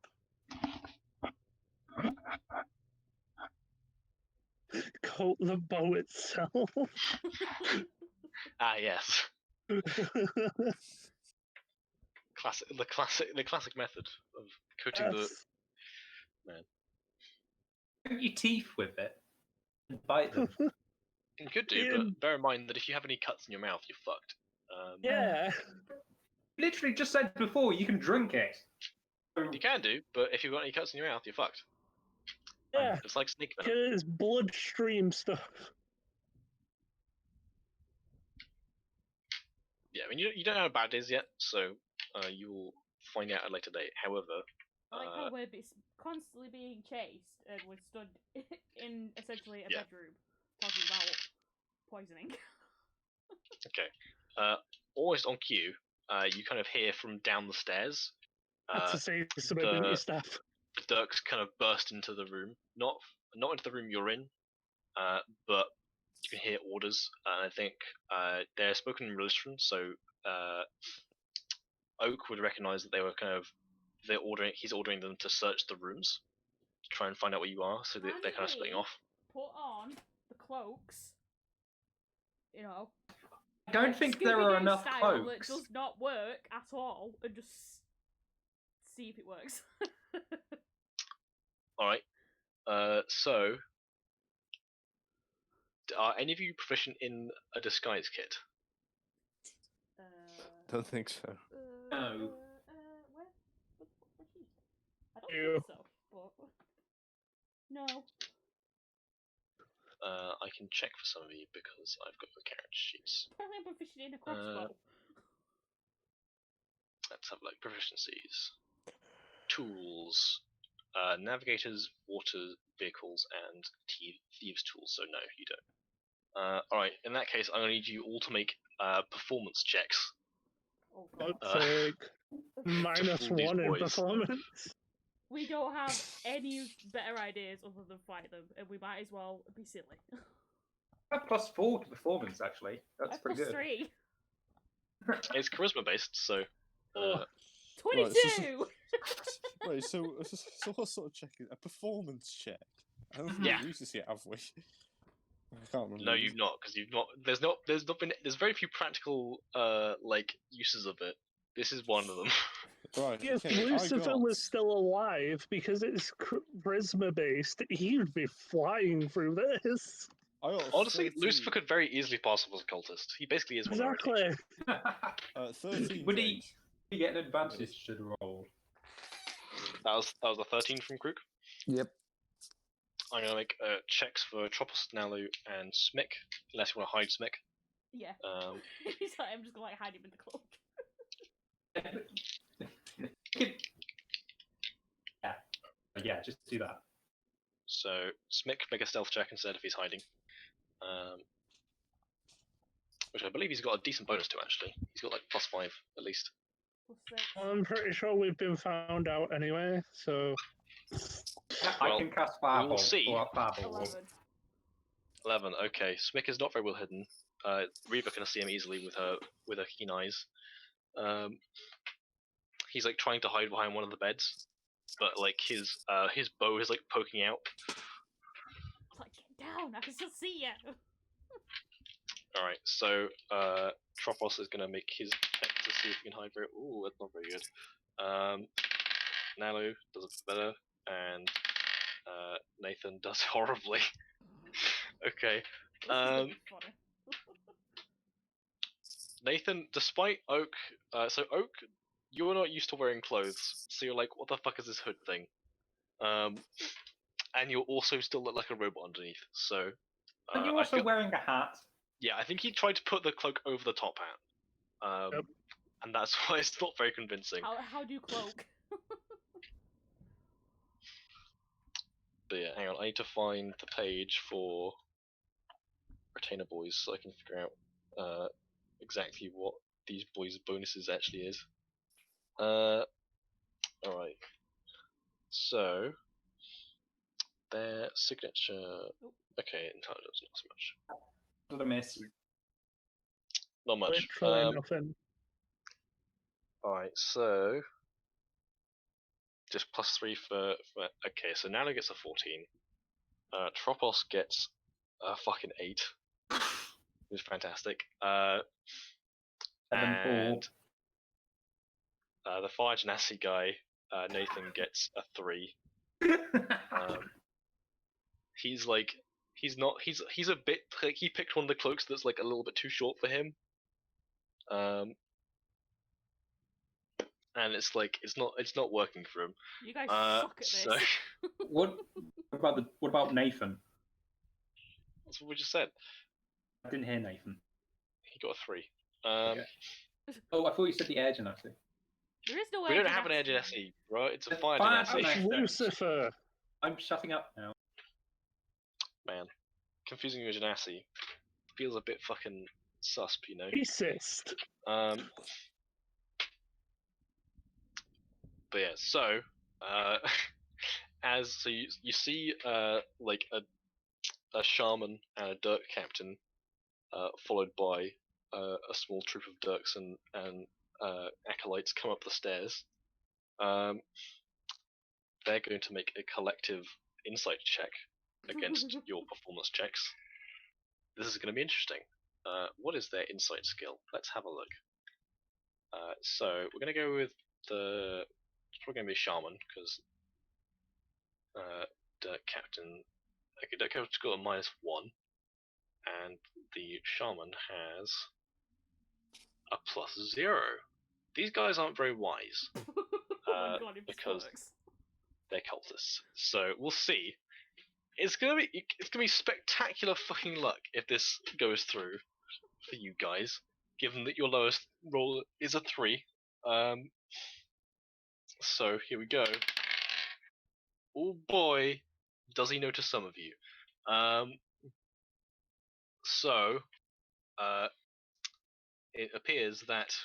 Coat the bow itself. Ah, yes. The classic method of coating the man. Coat your teeth with it and bite them. You could do, but bear in mind that if you have any cuts in your mouth, you're fucked. Yeah. Literally just said before, you can drink it. You can do, but if you've got any cuts in your mouth, you're fucked. Yeah. It's like snake venom. It's bloodstream stuff. Yeah, I mean, you don't know how bad it is yet, so you will find out at a later date. However, I like how we're constantly being chased and we're stood in essentially a bedroom talking about poisoning. Okay. Almost on cue, you kind of hear from down the stairs. Had to say something, didn't you, Steph? The Dirks kind of burst into the room, not into the room you're in, but you can hear orders. I think they're spoken in Relistran, so Oak would recognize that they were he's ordering them to search the rooms to try and find out where you are, so they're kind of splitting off. Put on the cloaks. You know. I don't think there are enough style cloaks. That does not work at all, and just see if it works. Alright. So are any of you proficient in a disguise kit? Don't think so. No. Where? I don't You. think so, but no. I can check for some of you because I've got the character sheets. Apparently, I'm proficient in a crossbow. Let's have like proficiencies. Tools. Navigators, water vehicles, and thieves' tools. So no, you don't. Alright, in that case, I'm going to need you all to make performance checks. Oh god. Take minus fool these 1 in boys. performance. We don't have any better ideas other than fight them, and we might as well be silly. +4 to performance, actually. That's pretty good. +3. It's charisma based, so. 22! Right, so what sort of check is a performance check? I don't think Yeah. we've used this yet, have we? I can't remember. No, you've not, because you've not. There's very few practical uses of it. This is one of them. Right, If okay, Lucifer was still alive, because it's charisma based, he would be flying through this. Honestly, 13. Lucifer could very easily pass off as a cultist. He basically is one already. Exactly. 13. Would James. he get an advantage to the roll? That was a 13 from Krook. Yep. I'm gonna make checks for Tropos, Nalu, and Smick, unless you want to hide Smick. Yeah. Um, He's like, I'm just gonna hide him in the cloak. Yeah, just do that. So Smick, make a stealth check instead if he's hiding. Which I believe he's got a decent bonus to actually. He's got like +5 at least. +6. I'm pretty sure we've been found out anyway, so. I can cast Fireball. we'll see. Fireball. 11. 11. Okay, Smick is not very well hidden. Reva can see him easily with her keen eyes. He's like trying to hide behind one of the beds, but like his bow is like poking out. It's like, get down! I can still see you. All right, so Tropos is gonna make his check to see if he can hide very. Ooh, that's not very good. Nalu does it better, and Nathan does horribly. Okay. This is gonna be funny. Nathan, despite Oak, so Oak, you're not used to wearing clothes, so you're like, what the fuck is this hood thing? And you also still look like a robot underneath, so. And you're also wearing a hat. Yeah, I think he tried to put the cloak over the top hat. Yep. And that's why it's not very convincing. How do you cloak? But yeah, hang on, I need to find the page for Retainer Boys so I can figure out exactly what these boys' bonuses actually is. Alright. So, their signature. Okay, intelligence, not so much. What a miss. Not much. Literally nothing. Alright, so. Just +3 for. Okay, so Nano gets a 14. Tropos gets a fucking 8. Which is fantastic. 7-4. And the Fire Genasi guy, Nathan, gets a 3. He's a bit like he picked one of the cloaks that's like a little bit too short for him. And it's like it's not working for him. You guys suck at this. So What about Nathan? that's what we just said. I didn't hear Nathan. He got a 3. Okay. Oh, I thought you said the Air Genasi. There is no We air don't have an air genasi. genasi, right? It's a It's fire fire genasi. genasi. Lucifer. I'm shutting up now. Man, confusing you with genasi feels a bit fucking susp, you know. Racist. But yeah, so so you see like a shaman and a dirk captain, followed by a small troop of dirks and acolytes come up the stairs. They're going to make a collective insight check against your performance checks. This is going to be interesting. What is their insight skill? Let's have a look. So we're going to go with it's probably going to be shaman because Dirk Captain. Okay, Dirk Captain's got a -1, and the shaman has a +0. These guys aren't very wise Oh my god, it because works. they're cultists. So we'll see. It's gonna be spectacular fucking luck if this goes through for you guys, given that your lowest roll is a 3. So here we go. Oh boy, does he notice some of you. So it appears that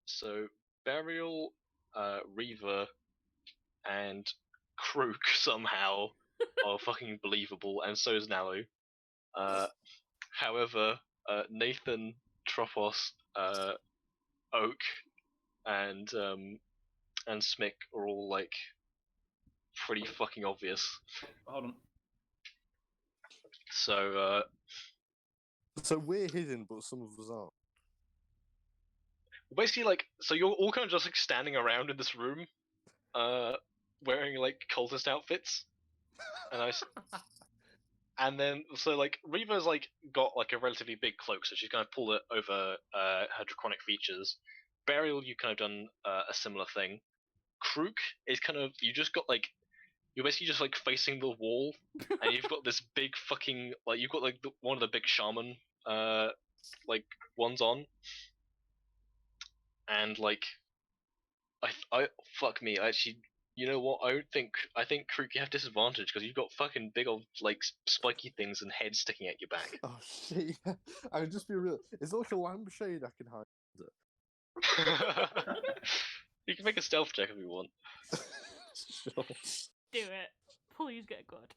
so Burial, Reaver, and Krook somehow are fucking believable, and so is Nalu. However, Nathan, Tropos, Oak, and Smick are all like pretty fucking obvious. Hold on. So So we're hidden, but some of us aren't. basically, like, so you're all kind of just like standing around in this room, wearing like cultist outfits, and then so like Reva's like got like a relatively big cloak, so she's kind of pulled it over her draconic features. Burial, you kind of done a similar thing. Krook is kind of you just got like you're basically just like facing the wall, and you've got this big fucking like you've got like one of the big shaman like ones on, and like I fuck me actually. You know what? I think Krook, you have disadvantage because you've got fucking big old like spiky things and heads sticking at your back. Oh shit! I would just be real. Is there like a lampshade I can hide under? You can make a stealth check if you want. Sure. Do it. Please get good.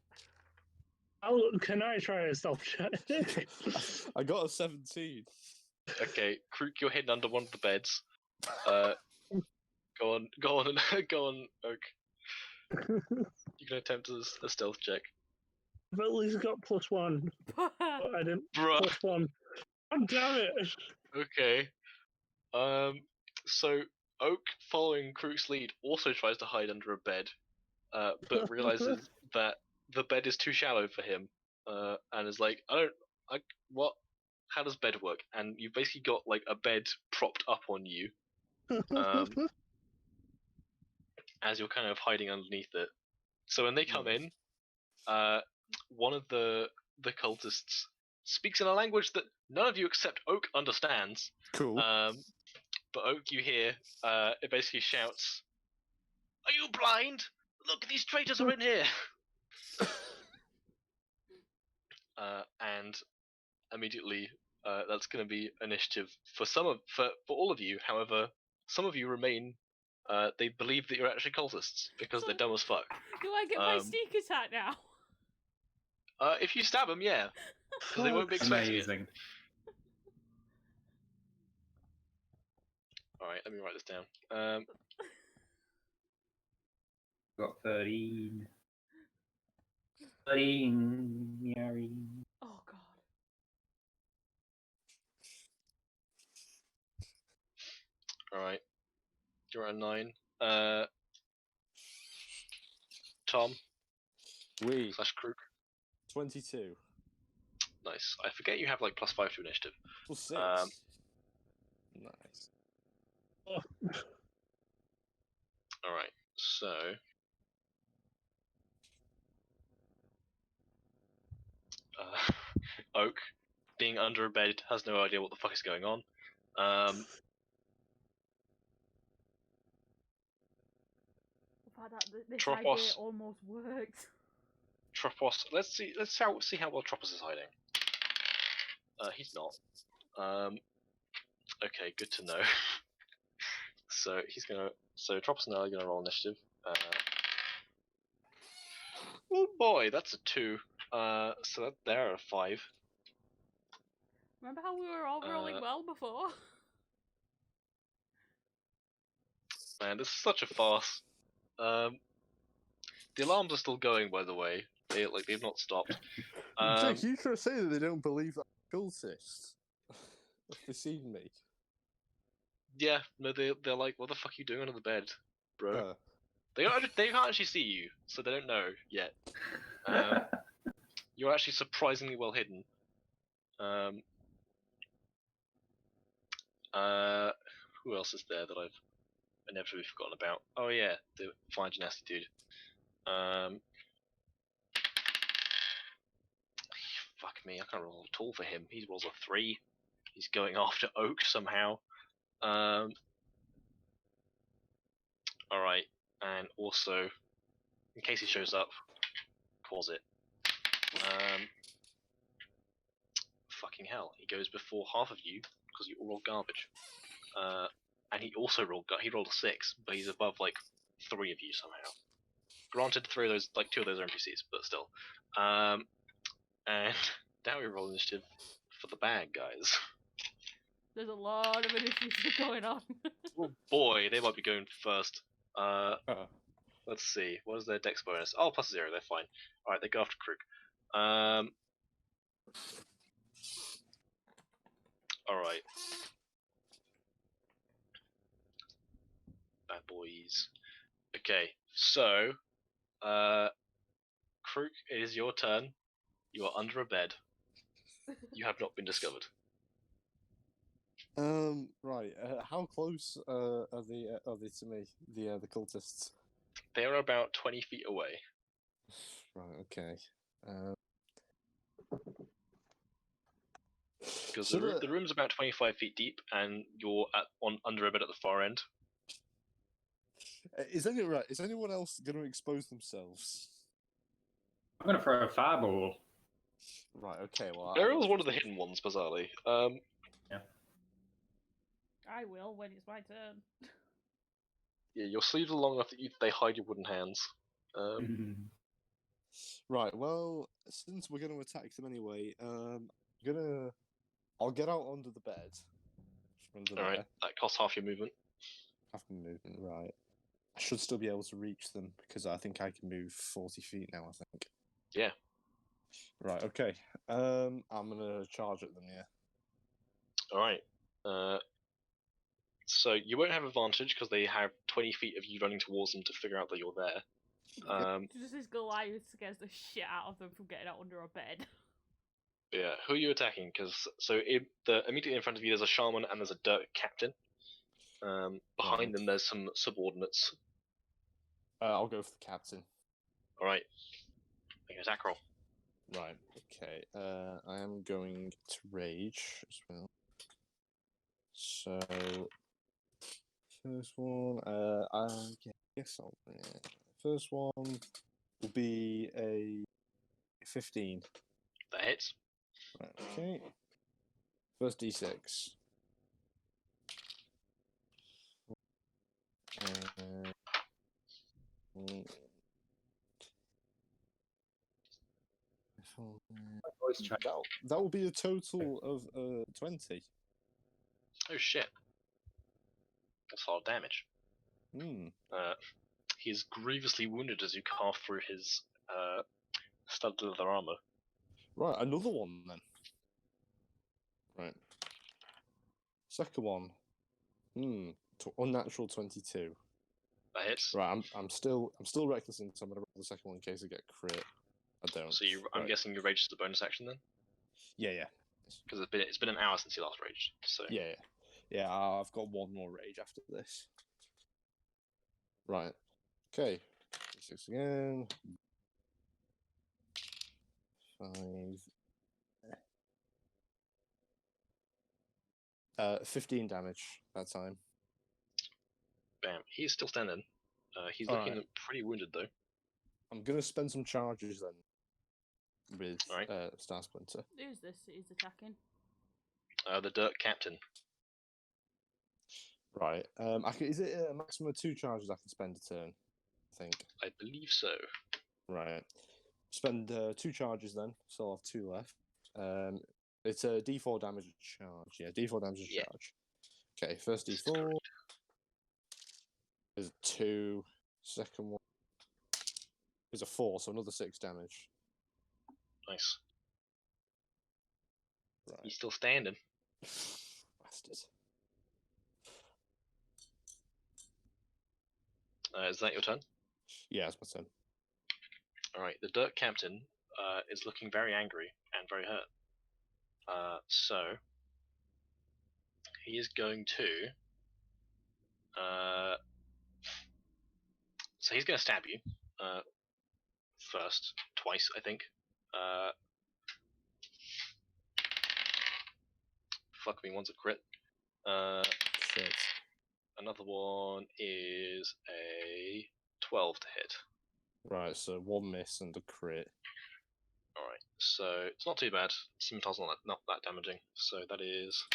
Oh, can I try a stealth check? I got a 17. Okay, Krook, you're hidden under one of the beds. Go on, go on, Oak. You can attempt a stealth check. I've at least got +1. But I didn't. Bruh. +1. God damn it! Okay. So Oak, following Krook's lead, also tries to hide under a bed, but realizes that the bed is too shallow for him, and is like, what? How does bed work? And you've basically got like a bed propped up on you, as you're kind of hiding underneath it. So when they come in, one of the cultists speaks in a language that none of you except Oak understands. Cool. But Oak, you hear, it basically shouts, "Are you blind? Look, these traitors are in here!" And immediately, that's going to be initiative for for all of you. However, some of you remain. They believe that you're actually cultists because they're dumb as fuck. Do I get my sneak attack now? If you stab them, yeah, because they won't be expecting it. Amazing. All right, let me write this down. Got 13. 13. Yari. Oh god. All right, you're at a 9. Tom We / Krook. 22. Nice. I forget you have like +5 to initiative. +6. Nice. All right, so Oak, being under a bed, has no idea what the fuck is going on. fact that this Tropos. idea almost worked. Tropos. Let's see how well Tropos is hiding. He's not. Okay, good to know. So Tropos and I are gonna roll initiative. Oh boy, that's a 2. So they're a 5. Remember how we were all rolling well before? Man, this is such a farce. The alarms are still going, by the way. They've not stopped. Jake, you try to say that they don't believe that I'm a cultist. If they seen me. Yeah, no, they're like, what the fuck are you doing under the bed, bro? Uh, They can't actually see you, so they don't know yet. You're actually surprisingly well hidden. Who else is there that I've inevitably forgotten about? Oh yeah, the fine nasty dude. Fuck me, I can't roll at all for him. He rolls a 3. He's going after Oak somehow. Alright, and also, in case he shows up, pause it. Fucking hell, he goes before half of you because you all rolled garbage. And he also rolled a 6, but he's above like 3 of you somehow. Granted, 2 of those are NPCs, but still. And now we roll initiative for the bad guys. There's a lot of initiatives going on. Oh boy, they might be going first. Let's see, what is their dex bonus? Oh, +0, they're fine. Alright, they go after Krug. Alright. Bad boys. Okay, so, Krug, it is your turn. You are under a bed. You have not been discovered. right. How close are they to me? The cultists. They are about 20 feet away. Right. Okay. Because So the room's about 25 feet deep, and you're under a bed at the far end. Is anyone else going to expose themselves? I'm gonna throw a fireball. Right. Okay. Well, Beryl's one of the hidden ones, bizarrely. I will when it's my turn. Yeah, your sleeves are long enough that they hide your wooden hands. Right. Well, since we're going to attack them anyway, I'll get out under the bed. Alright, that costs half your movement. Half my movement. Right. I should still be able to reach them because I think I can move 40 feet now. I think. Yeah. Right. Okay. I'm gonna charge at them. Yeah. Alright. So you won't have advantage because they have 20 feet of you running towards them to figure out that you're there. Just this Goliath scares the shit out of them from getting out under a bed. Yeah, who are you attacking? Because immediately in front of you there's a shaman and there's a dirt captain. Behind them there's some subordinates. I'll go for the captain. Alright. Make an attack roll. Right. Okay. I am going to rage as well. So first one, I guess I'll. First one will be a 15. That hits. Right. Okay. First D6. Voice check. That will be a total of 20. Oh shit. That's a lot of damage. He's grievously wounded as you carve through his studded leather armor. Right, another one then. Right. Second one. Unnatural 22. That hits. Right, I'm still reckless, and so I'm gonna roll the second one in case I get crit. I don't. So I'm guessing you raged as a bonus action then? Yeah. Because it's been an hour since you last raged. So Yeah. I've got one more rage after this. Right. Okay. 6 again. 5. 15 damage that time. Bam. He's still standing. He's Alright. looking pretty wounded though. I'm gonna spend some charges then with Alright. Star Splinter. Who's this that is attacking? The Dirt Captain. Right. Is it a maximum of 2 charges I can spend a turn? I think. I believe so. Right. Spend 2 charges then, so I'll have 2 left. It's a D4 damage a charge. Yeah, D4 damage a Yeah. charge. Okay, first D4 is a 2. Second one is a 4, so another 6 damage. Nice. Right. He's still standing. Bastard. Is that your turn? Yeah, it's my turn. Alright, the Dirt Captain is looking very angry and very hurt. So he is going to so he's going to stab you first, twice, I think. Fuck me, one's a crit. Shit. Another one is a 12 to hit. Right, so 1 miss and a crit. Alright, so it's not too bad. Scimitar's not that damaging. So that is...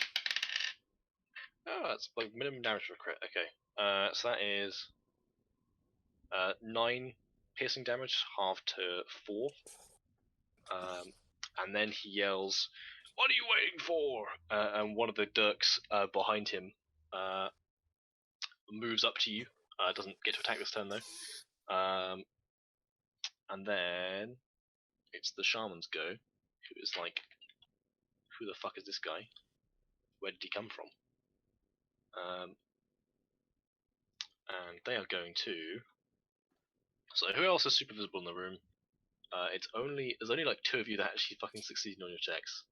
Oh, that's like minimum damage for a crit. Okay. So that is 9 piercing damage, halved to 4. And then he yells, "What are you waiting for?" And one of the Dirks behind him moves up to you. Doesn't get to attack this turn though. And then it's the Shaman's go, who is like, who the fuck is this guy? Where did he come from? And they are going to... So who else is super visible in the room? There's only like 2 of you that actually fucking succeeded on your checks.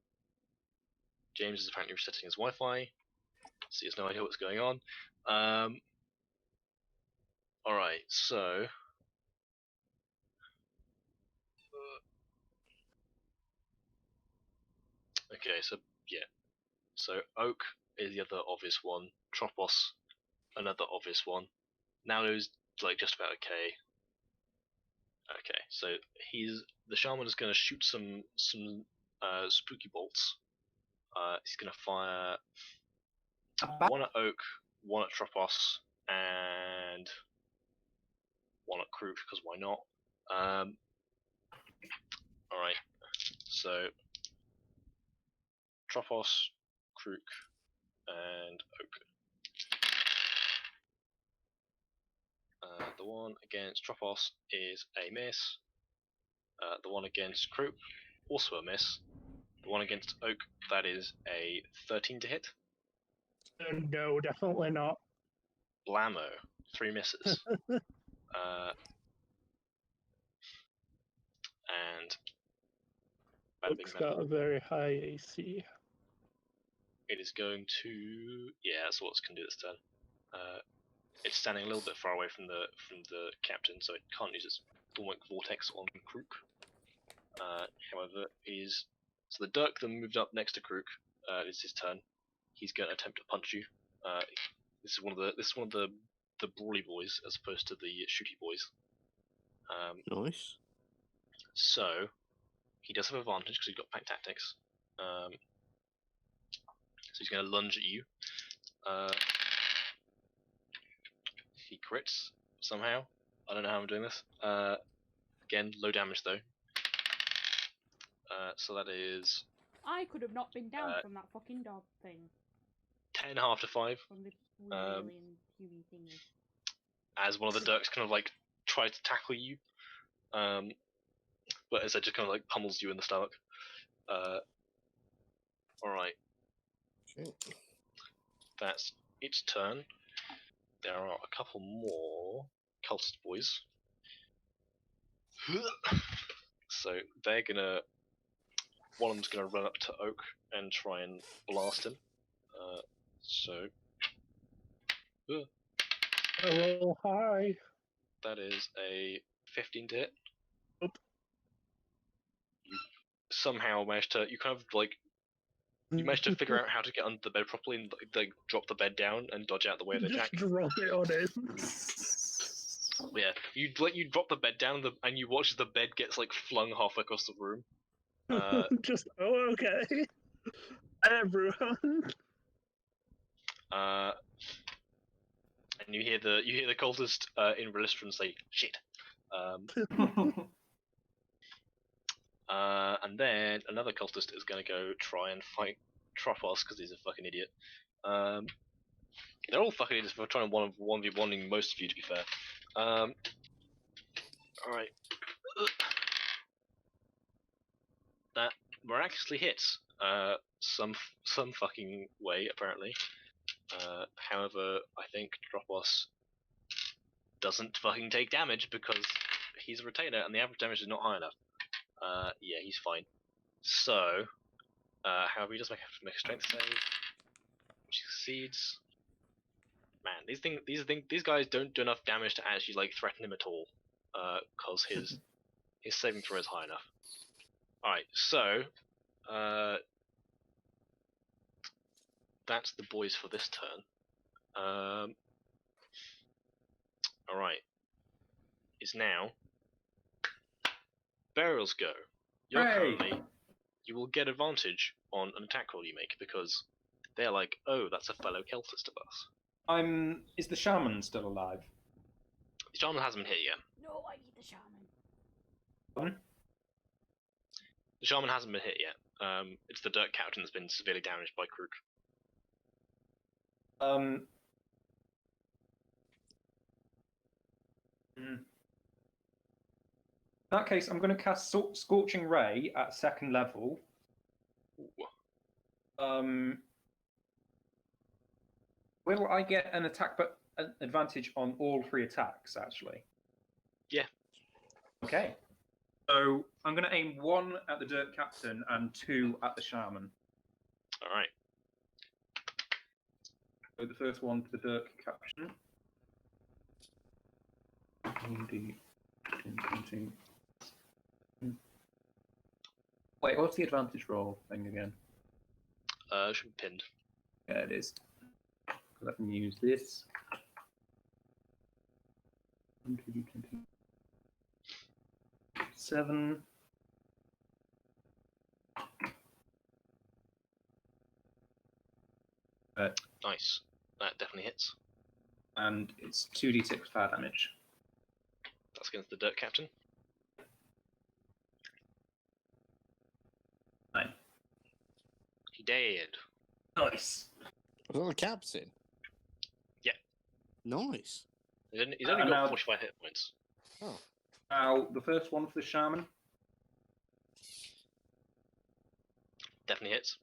James is apparently resetting his Wi-Fi, so he has no idea what's going on. Alright, so... Okay, so, yeah. So, Oak is the other obvious one. Tropos, another obvious one. Nalu's, like, just about okay. Okay, so the Shaman is going to shoot some spooky bolts. He's going to fire 1 at Oak, 1 at Tropos, and 1 at Krook, because why not? Alright, so Tropos, Krook, and Oak. The one against Tropos is a miss. The one against Krook, also a miss. The one against Oak, that is a 13 to hit. No, definitely not. Blammo, 3 misses. And Oak's got a very high AC. it is going to... Yeah, that's what it's going to do this turn. It's standing a little bit far away from the captain, so it can't use its Thornwick Vortex on Krook. However, so the Dirk that moved up next to Krook, it's his turn. He's going to attempt to punch you. This is one of the brawly boys as opposed to the shooty boys. Nice. So he does have advantage because he's got pack tactics. So he's going to lunge at you. He crits somehow. I don't know how I'm doing this. Again, low damage though. So that is I could have not been down from that fucking dog thing. 10 half to 5. From the alien Huey thingy. As one of the Dirks kind of like tries to tackle you. But instead just kind of like pummels you in the stomach. Alright. Okay. That's its turn. There are a couple more cultist boys. So they're gonna... One of them's gonna run up to Oak and try and blast him. Roll high. That is a 15 to hit. Nope. You somehow managed to... You kind of like... You managed to figure out how to get under the bed properly and like drop the bed down and dodge out the way of the attack. Just drop it on him. Yeah, you drop the bed down and you watch as the bed gets like flung half across the room. Just okay. Everyone. And you hear the cultist in Relistron say shit. And then another cultist is gonna go try and fight Tropos because he's a fucking idiot. They're all fucking idiots for trying to 1v1ing most of you, to be fair. Alright. That miraculously hits. Some fucking way, apparently. However, I think Tropos doesn't fucking take damage because he's a retainer and the average damage is not high enough. Yeah, he's fine. So, however, he does make a strength save, which he succeeds. Man, these guys don't do enough damage to actually like threaten him at all. Cause his saving throw is high enough. All right, so that's the boys for this turn. All right, it's now Burial's go. You're currently. You will get advantage on an attack roll you make because they're like, oh, that's a fellow Keltist of us. Is the shaman still alive? The shaman hasn't been hit yet. No, I need the shaman. Pardon? The shaman hasn't been hit yet. It's the dirt captain that's been severely damaged by Krook. In that case, I'm going to cast Scorching Ray at 2nd level. Ooh. Will I get an attack but an advantage on all 3 attacks, actually? Yeah. Okay. So I'm going to aim 1 at the Dirt Captain and 2 at the Shaman. Alright. So the first one to the Dirt Captain. 1d, 20. Wait, what's the advantage roll thing again? Should be pinned. Yeah, it is. Let me use this. 7. Nice. That definitely hits. And it's 2d6 fire damage. That's against the dirt captain. 9. He dead. Nice. Was that the captain? Yeah. Nice. He's only got now- 45 hit points. Oh. Now, the first one for the Shaman. Definitely hits.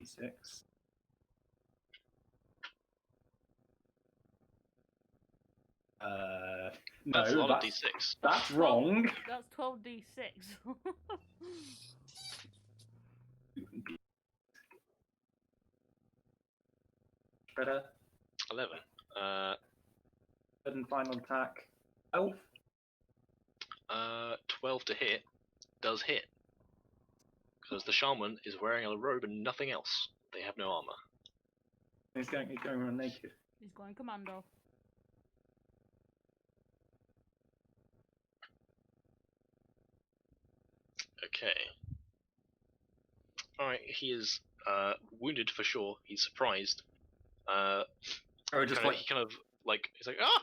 6. That's a No, lot of that's, d6. that's wrong. That's 12d6. Better. 11. Third and final attack. 12. 12 to hit does hit. Because the shaman is wearing a robe and nothing else. They have no armor. He's going around naked. He's going commando. Okay. Alright, he is wounded for sure. He's surprised. Or just He's like, ah!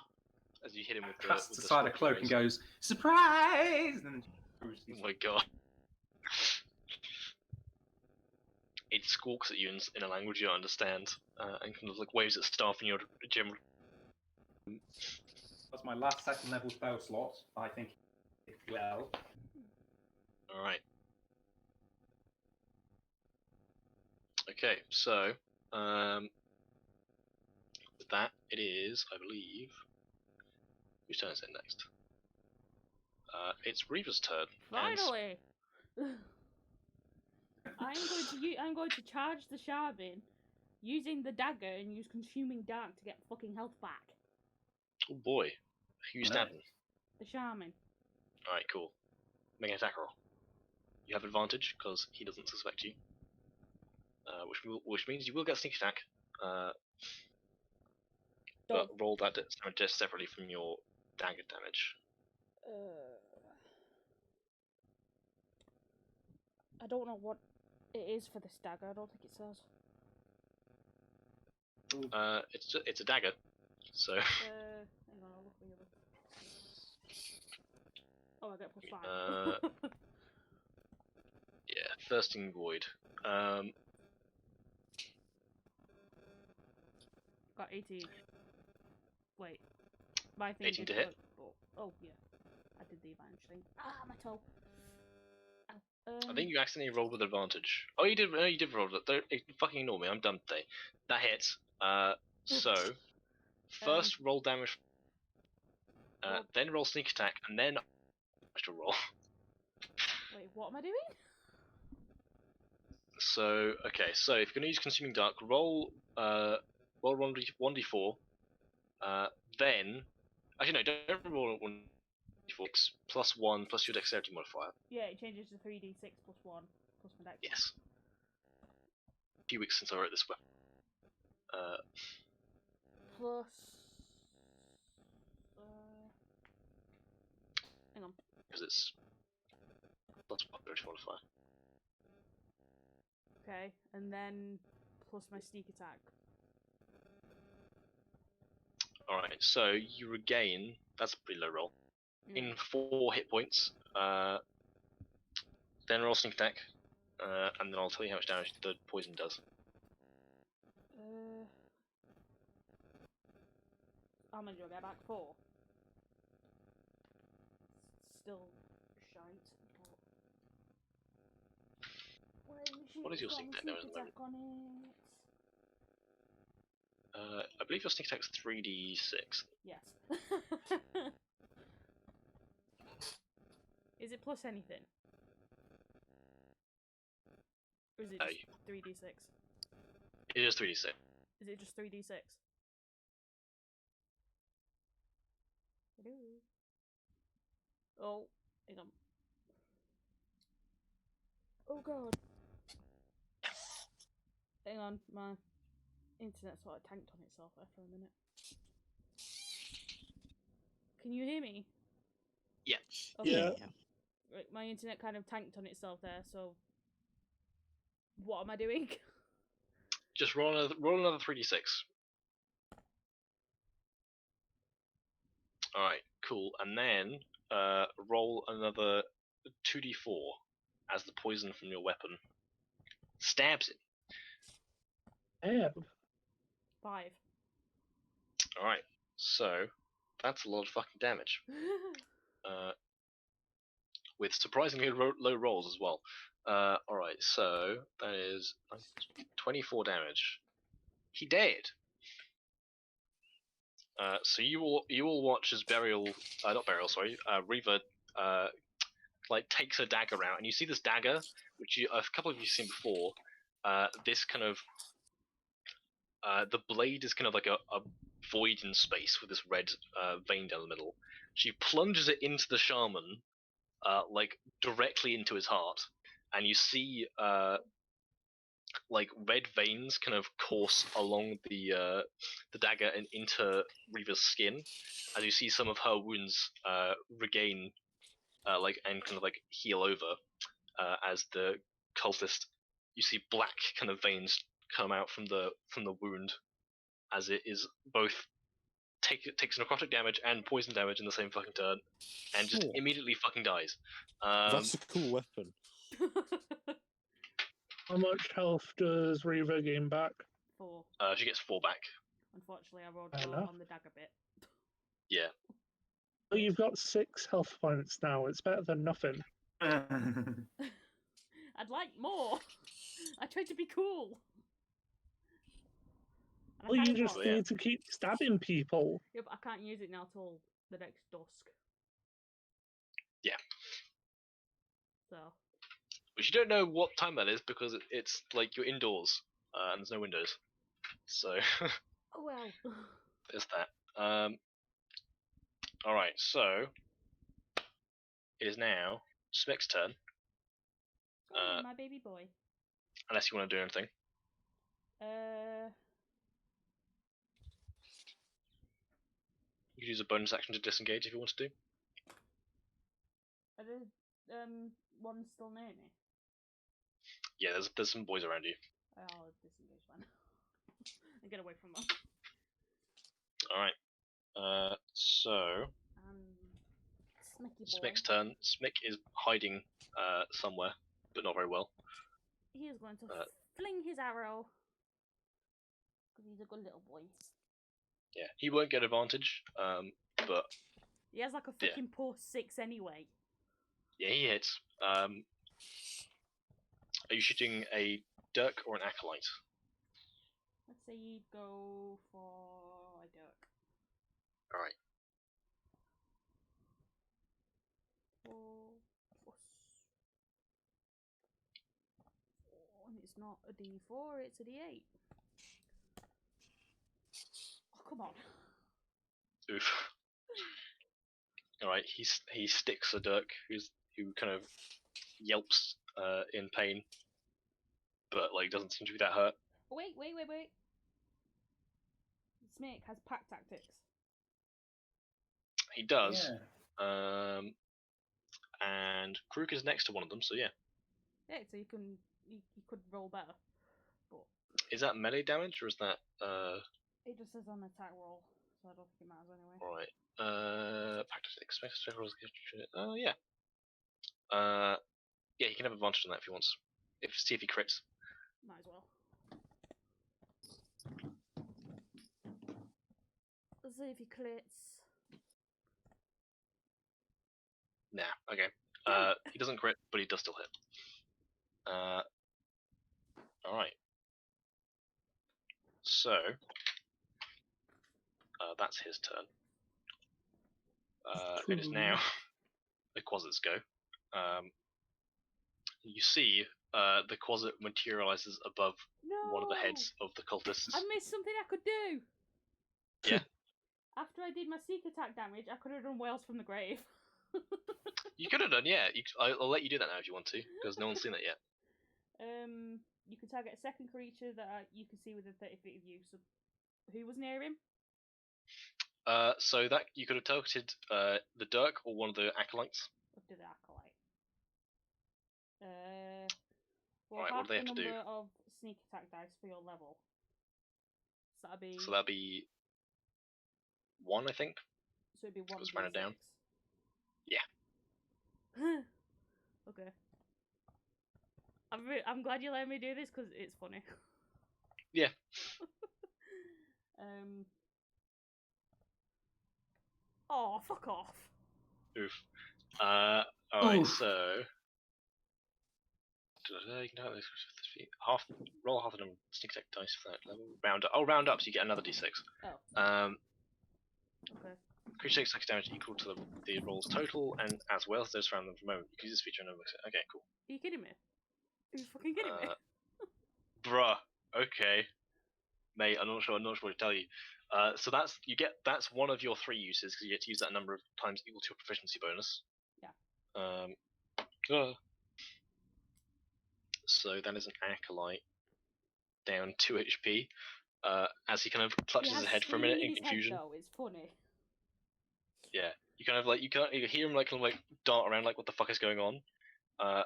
As you hit him with the casts with the aside a scorpion cloak and rays. goes, surprise! And Oh my god. It squawks at you in a language you don't understand, and kind of like waves its staff in your general. that's my last 2nd level spell slot. I think it well. Alright. Okay, so, with that, it is, I believe, whose turn is it next? It's Reaver's turn. and Finally! I'm going to charge the shaman using the dagger and use consuming dark to get fucking health back. Oh boy, who you stabbing? The shaman. Alright, cool. Make an attack roll. You have advantage because he doesn't suspect you. Which means you will get sneak attack. But roll that just separately from your dagger damage. I don't know what it is for this dagger. I don't think it says. It's a dagger, so. Hang on, I'll look for the other. Oh, I get +5. Yeah, Thirsting Void. Got 18. Wait, my thing 18 to didn't hit. work, but oh yeah, I did the advantage thing. Ah, my toe. I think you accidentally rolled with advantage. Oh, you did. No, you did roll it. Don't fucking ignore me. I'm done today. That hits. So first roll damage. Then roll sneak attack, and then extra roll. Wait, what am I doing? So okay, so if you're gonna use Consuming Dark, roll 1d4. Then actually no, don't roll 1d4 plus 1 plus your dexterity modifier. Yeah, it changes to 3d6 plus 1 plus my dex. Yes. A few weeks since I wrote this one. Plus. Hang on. Because it's plus 1 dexterity modifier. Okay, and then plus my sneak attack. Alright, so you regain, that's a pretty low roll, Yeah. in 4 hit points, then roll sneak attack, and then I'll tell you how much damage the poison does. How many do I get back? 4. Still shite, but... What is your sneak attack now at the moment? On it? I believe your sneak attack's 3d6. Yes. Is it plus anything? Or is it just 3d6? It is 3d6. Is it just 3d6? Hello? Oh, hang on. Oh god. Hang on, my internet sort of tanked on itself there for a minute. Can you hear me? Yeah. Okay, Yeah. Right, my internet kind of tanked on itself there, so what am I doing? Just roll another 3d6. Alright, cool. And then roll another 2d4 as the poison from your weapon stabs it. Yeah. 5. Alright, so that's a lot of fucking damage. With surprisingly low rolls as well. Alright, so that is 24 damage. He dead. So you all watch as Reva like takes her dagger out, and you see this dagger, which a couple of you seen before. This kind of the blade is kind of like a void in space with this red vein down the middle. She plunges it into the shaman, like directly into his heart, and you see like red veins kind of course along the dagger and into Reva's skin, as you see some of her wounds regain, like and kind of like heal over, as the cultist. You see black kind of veins come out from the wound, as it is both takes necrotic damage and poison damage in the same fucking turn, and just Cool. immediately fucking dies. That's a cool weapon. How much health does Reva gain back? 4. She gets 4 back. Unfortunately, I rolled Fair 4 enough. on the dagger bit. Yeah. Well, you've got 6 health points now. It's better than nothing. I'd like more. I tried to be cool. And I Well, you kinda just got- need to keep stabbing people. Yeah, but I can't use it now till the next dusk. Yeah. So. But you don't know what time that is because it's like you're indoors and there's no windows. So Oh well. there's that. Alright, so it is now Smek's turn. Oh, my baby boy. Unless you want to do anything. You could use a bonus action to disengage if you want to do. Are there one still near me? Yeah, there's some boys around you. I'll disengage then. And get away from them. Alright. So Smicky boy. Smick's turn. Smick is hiding somewhere, but not very well. He is going to fling his arrow. Because he's a good little boy. Yeah, he won't get advantage, but He has like a fucking poor 6 anyway. yeah, he hits. Are you shooting a Dirk or an Acolyte? Let's say you go for a Dirk. Alright. 4 plus. And it's not a D4, it's a D8. Oh, come on. Oof. Alright, he sticks a Dirk who kind of yelps in pain, but like doesn't seem to be that hurt. Wait. Smick has pack tactics. He does. Yeah. And Krook is next to one of them, so yeah. Yeah, so you could roll better. But Is that melee damage or is that it just says on attack roll, so I don't think it matters anyway. Alright. Practice expect rolls. Yeah. Yeah, he can have advantage on that if he wants. See if he crits. Might as well. Let's see if he crits. Nah, okay. He doesn't crit, but he does still hit. Alright. So, that's his turn. It is now the Quasit's go. You see the Quasit materializes above one of the heads of the cultists. I missed something I could do! Yeah. After I did my sneak attack damage, I could have done Whales from the Grave. You could have done, yeah. I'll let you do that now if you want to, because no one's seen it yet. You can target a second creature that you can see within 30 feet of you. So, who was near him? So that you could have targeted the Dirk or one of the Acolytes. Or did the Acolyte? Well, Alright, half what do they have the to do? number of sneak attack dice for your level. So that'd be 1, I think. So it'd be 1 Goes rounded down. Yeah. Okay. I'm glad you let me do this because it's funny. Yeah. Oh, fuck off. Oof. Alright, Oof. so you can have this roll half of them sneak attack dice for that level. Round up so you get another d6. Oh. Okay. Creature takes 6 damage equal to the roll's total, and as well as those around them for a moment. You can use this feature and okay, cool. Are you kidding me? Are you fucking kidding me? Bruh. Okay. Mate, I'm not sure what to tell you. So that's one of your 3 uses because you get to use that number of times equal to your proficiency bonus. Yeah. So that is an Acolyte down 2 HP. As he kind of clutches his head for a minute in confusion. Though, it's funny. Yeah, you kind of like you hear him like kind of like dart around like what the fuck is going on, and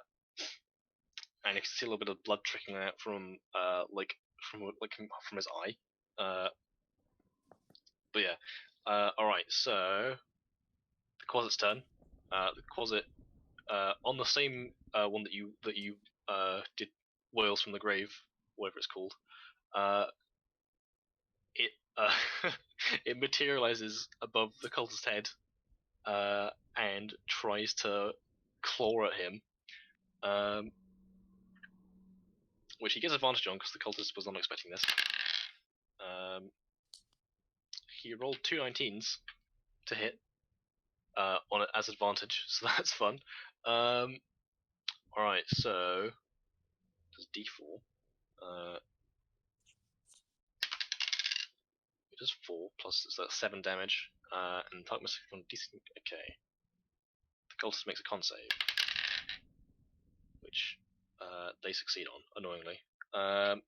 you can see a little bit of blood trickling out from from his eye. But yeah, all right. So the Quasit's turn. The Quasit on the same one that you did Whales from the Grave, whatever it's called. It it materializes above the cultist's head and tries to claw at him, which he gets advantage on because the cultist was not expecting this. He rolled 2 19s to hit on it as advantage, so that's fun. Alright, so does D4. It does 4 plus so that's 7 damage, and target must be on decent. Okay, the cultist makes a con save, which they succeed on, annoyingly. Alright,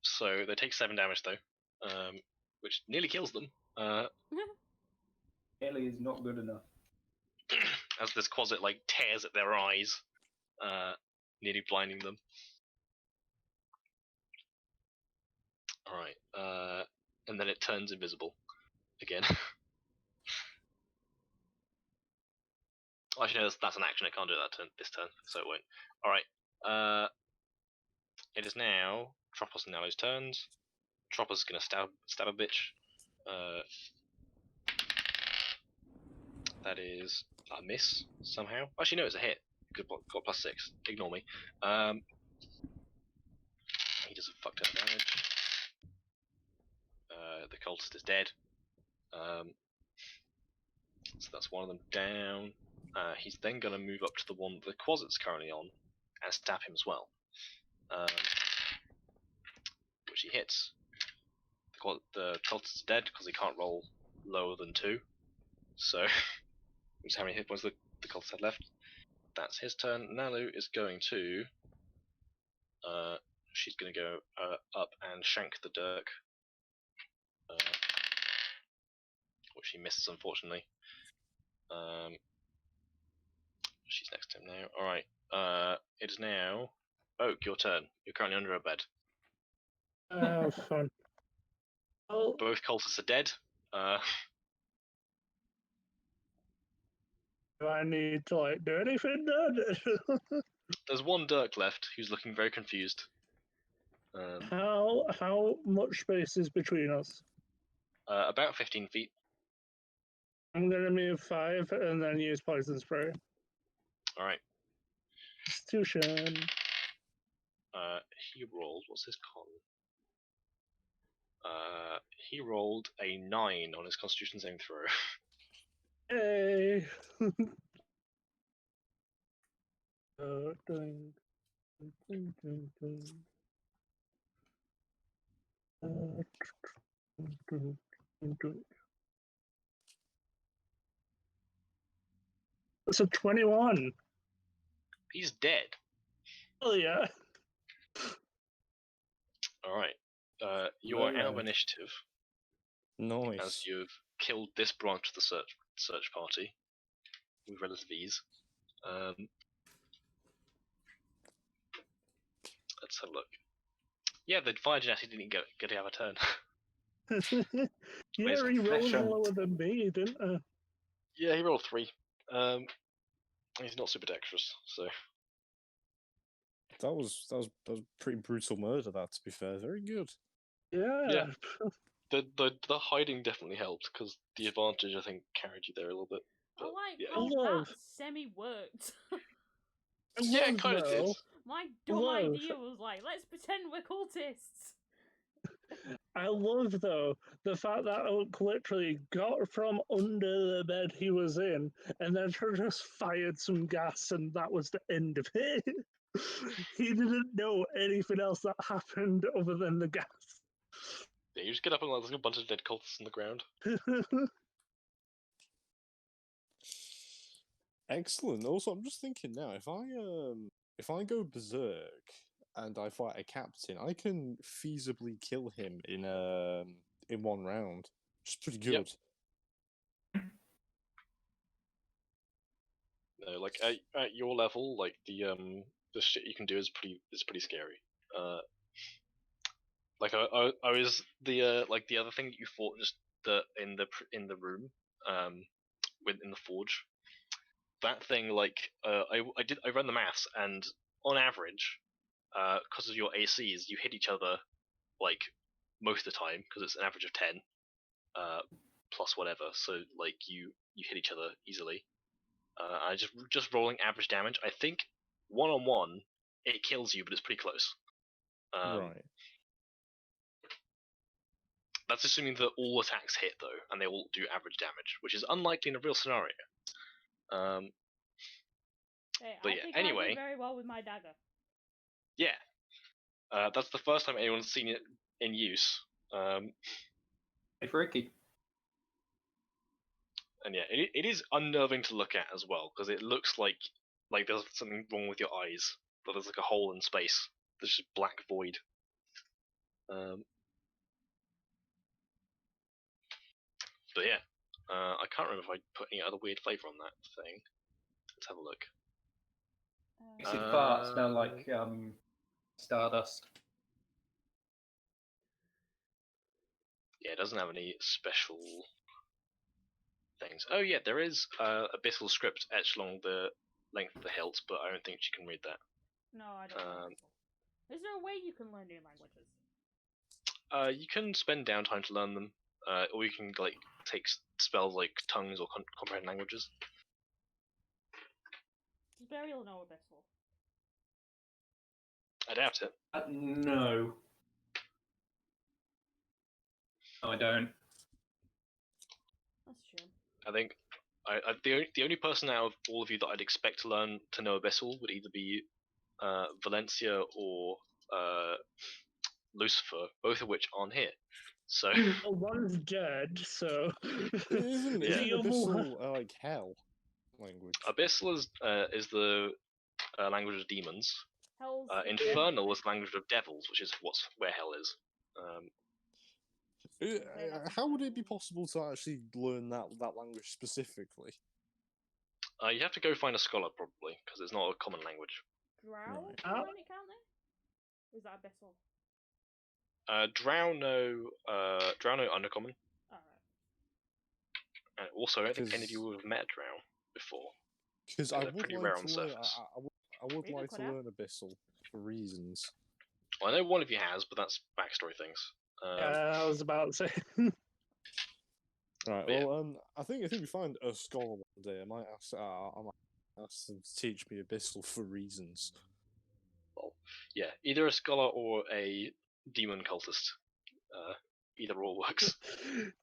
so they take 7 damage though. which nearly kills them. Nearly is not good enough. As this quasit like tears at their eyes, nearly blinding them. All right, and then it turns invisible again. Actually, no, that's an action. I can't do that this turn, so it won't. All right. It is now Tropos and Nalo's turns. Tropos is gonna stab a bitch. That is a miss somehow. Actually, no, it's a hit. Good, got +6. Ignore me. He does a fuck ton of damage. The cultist is dead. So that's one of them down. He's then going to move up to the one the quasit's currently on and stab him as well. Which he hits. The cultist is dead because he can't roll lower than 2. So, which is how many hit points the cultist had left. That's his turn. Nalu is going to. She's going to go up and shank the Dirk. Which she misses, unfortunately. She's next to him now. Alright. It is now. Oak, your turn. You're currently under a bed. Fun. Well, Both cultists are dead. do I need to like do anything then? There's one Dirk left who's looking very confused. How much space is between us? About 15 feet. I'm gonna move 5 and then use poison spray. Alright. Constitution. He rolled. What's his con? He rolled a 9 on his Constitution saving throw. Hey. It's a 21. He's dead. Oh yeah. Alright. You are out of Right. initiative as Nice. you've killed this branch of the search party with relative ease. Let's have a look. Yeah, the fire genasi didn't get to have a turn. Yeah, Amazing. he rolled Efficient. lower than me, didn't I? Yeah, he rolled 3. He's not super dexterous, so That was pretty brutal murder. That, to be fair, very good. Yeah. the hiding definitely helped because the advantage I think carried you there a little bit. I But, like yeah, how Love. that semi-worked. yeah, it love, kind of did. though, My dumb Love. idea was like, let's pretend we're cultists. I love, though, the fact that Oak literally got from under the bed he was in and then just fired some gas, and that was the end of it. He didn't know anything else that happened other than the gas. Yeah, you just get up and there's a bunch of dead cultists on the ground. Excellent. Also, I'm just thinking now, if I go berserk and I fight a captain, I can feasibly kill him in one round. Which is pretty good. Yep. No, like at your level, like the shit you can do is pretty scary. Like I was the like the other thing that you fought just in the room, in the forge. That thing, like I ran the maths, and on average, because of your ACs, you hit each other like most of the time because it's an average of 10, plus whatever. So like you hit each other easily. I just rolling average damage. I think 1-on-1 it kills you, but it's pretty close. Right. That's assuming that all attacks hit though, and they all do average damage, which is unlikely in a real scenario. Hey, But I yeah, think I anyway. did very well with my dagger. Yeah, that's the first time anyone's seen it in use. It's Ricky. And yeah, it is unnerving to look at as well because it looks like there's something wrong with your eyes. But there's like a hole in space. There's just black void. But yeah, I can't remember if I put any other weird flavor on that thing. Let's have a look. Makes it fart smell like stardust. Yeah, it doesn't have any special things. Oh yeah, there is abyssal script etched along the length of the hilt, but I don't think you can read that. No, I don't know. Is there a way you can learn new languages? You can spend downtime to learn them, or you can like take spells like tongues or comprehend languages. Does Burial know Abyssal? I doubt it. No. No, I don't. That's a shame. I think the only person out of all of you that I'd expect to learn to know Abyssal would either be Valencia or Lucifer, both of which aren't here. So Well, one's dead, so. Isn't Yeah. Abyssal like hell language? Abyssal is the language of demons. Hell's Infernal is the language of devils, which is where hell is. How would it be possible to actually learn that language specifically? You have to go find a scholar probably, because it's not a common language. Drow Right. can learn it, can't they? Or is that Abyssal? Drow know Undercommon. Alright. And also, I don't think any of Because- you have met Drow before. Because Yeah, I they're would pretty like rare to on the learn. surface. I would Read it, like to cut out. learn Abyssal for reasons. Well, I know one of you has, but that's backstory things. I was about to say. Right. But yeah. Well, I think we find a scholar one day. I might ask them to teach me Abyssal for reasons. Yeah, either a scholar or a demon cultist. Either or works.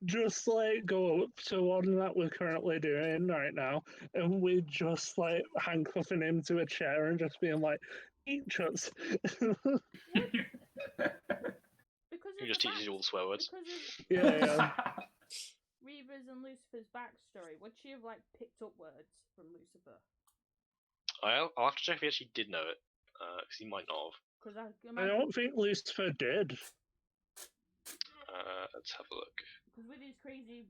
Just like go up to one that we're currently doing right now, and we just like handcuffing him to a chair and just being like, "Teach us." Because Who of just the teaches you all back- the swear words. Because of yeah. Reaver's and Lucifer's backstory, would she have like picked up words from Lucifer? I'll have to check if he actually did know it, because he might not have. Because I I imagine, don't think Lucifer did. Let's have a look. because with his crazy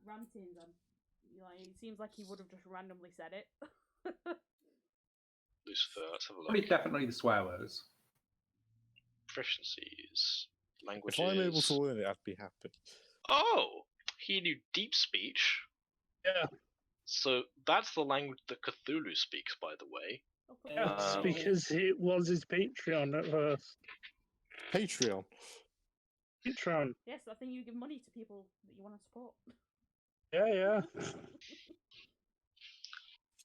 rantings, it seems like he would have just randomly said it. Lucifer, let's have a Probably look. definitely the swear words. Proficiencies. Languages. If I'm able to learn it, I'd be happy. Oh! He knew deep speech. Yeah. So that's the language that Cthulhu speaks, by the way. Yes, Um, because it was his Patreon at first. Patreon. Patreon. Yes, I think you give money to people that you want to support. Yeah.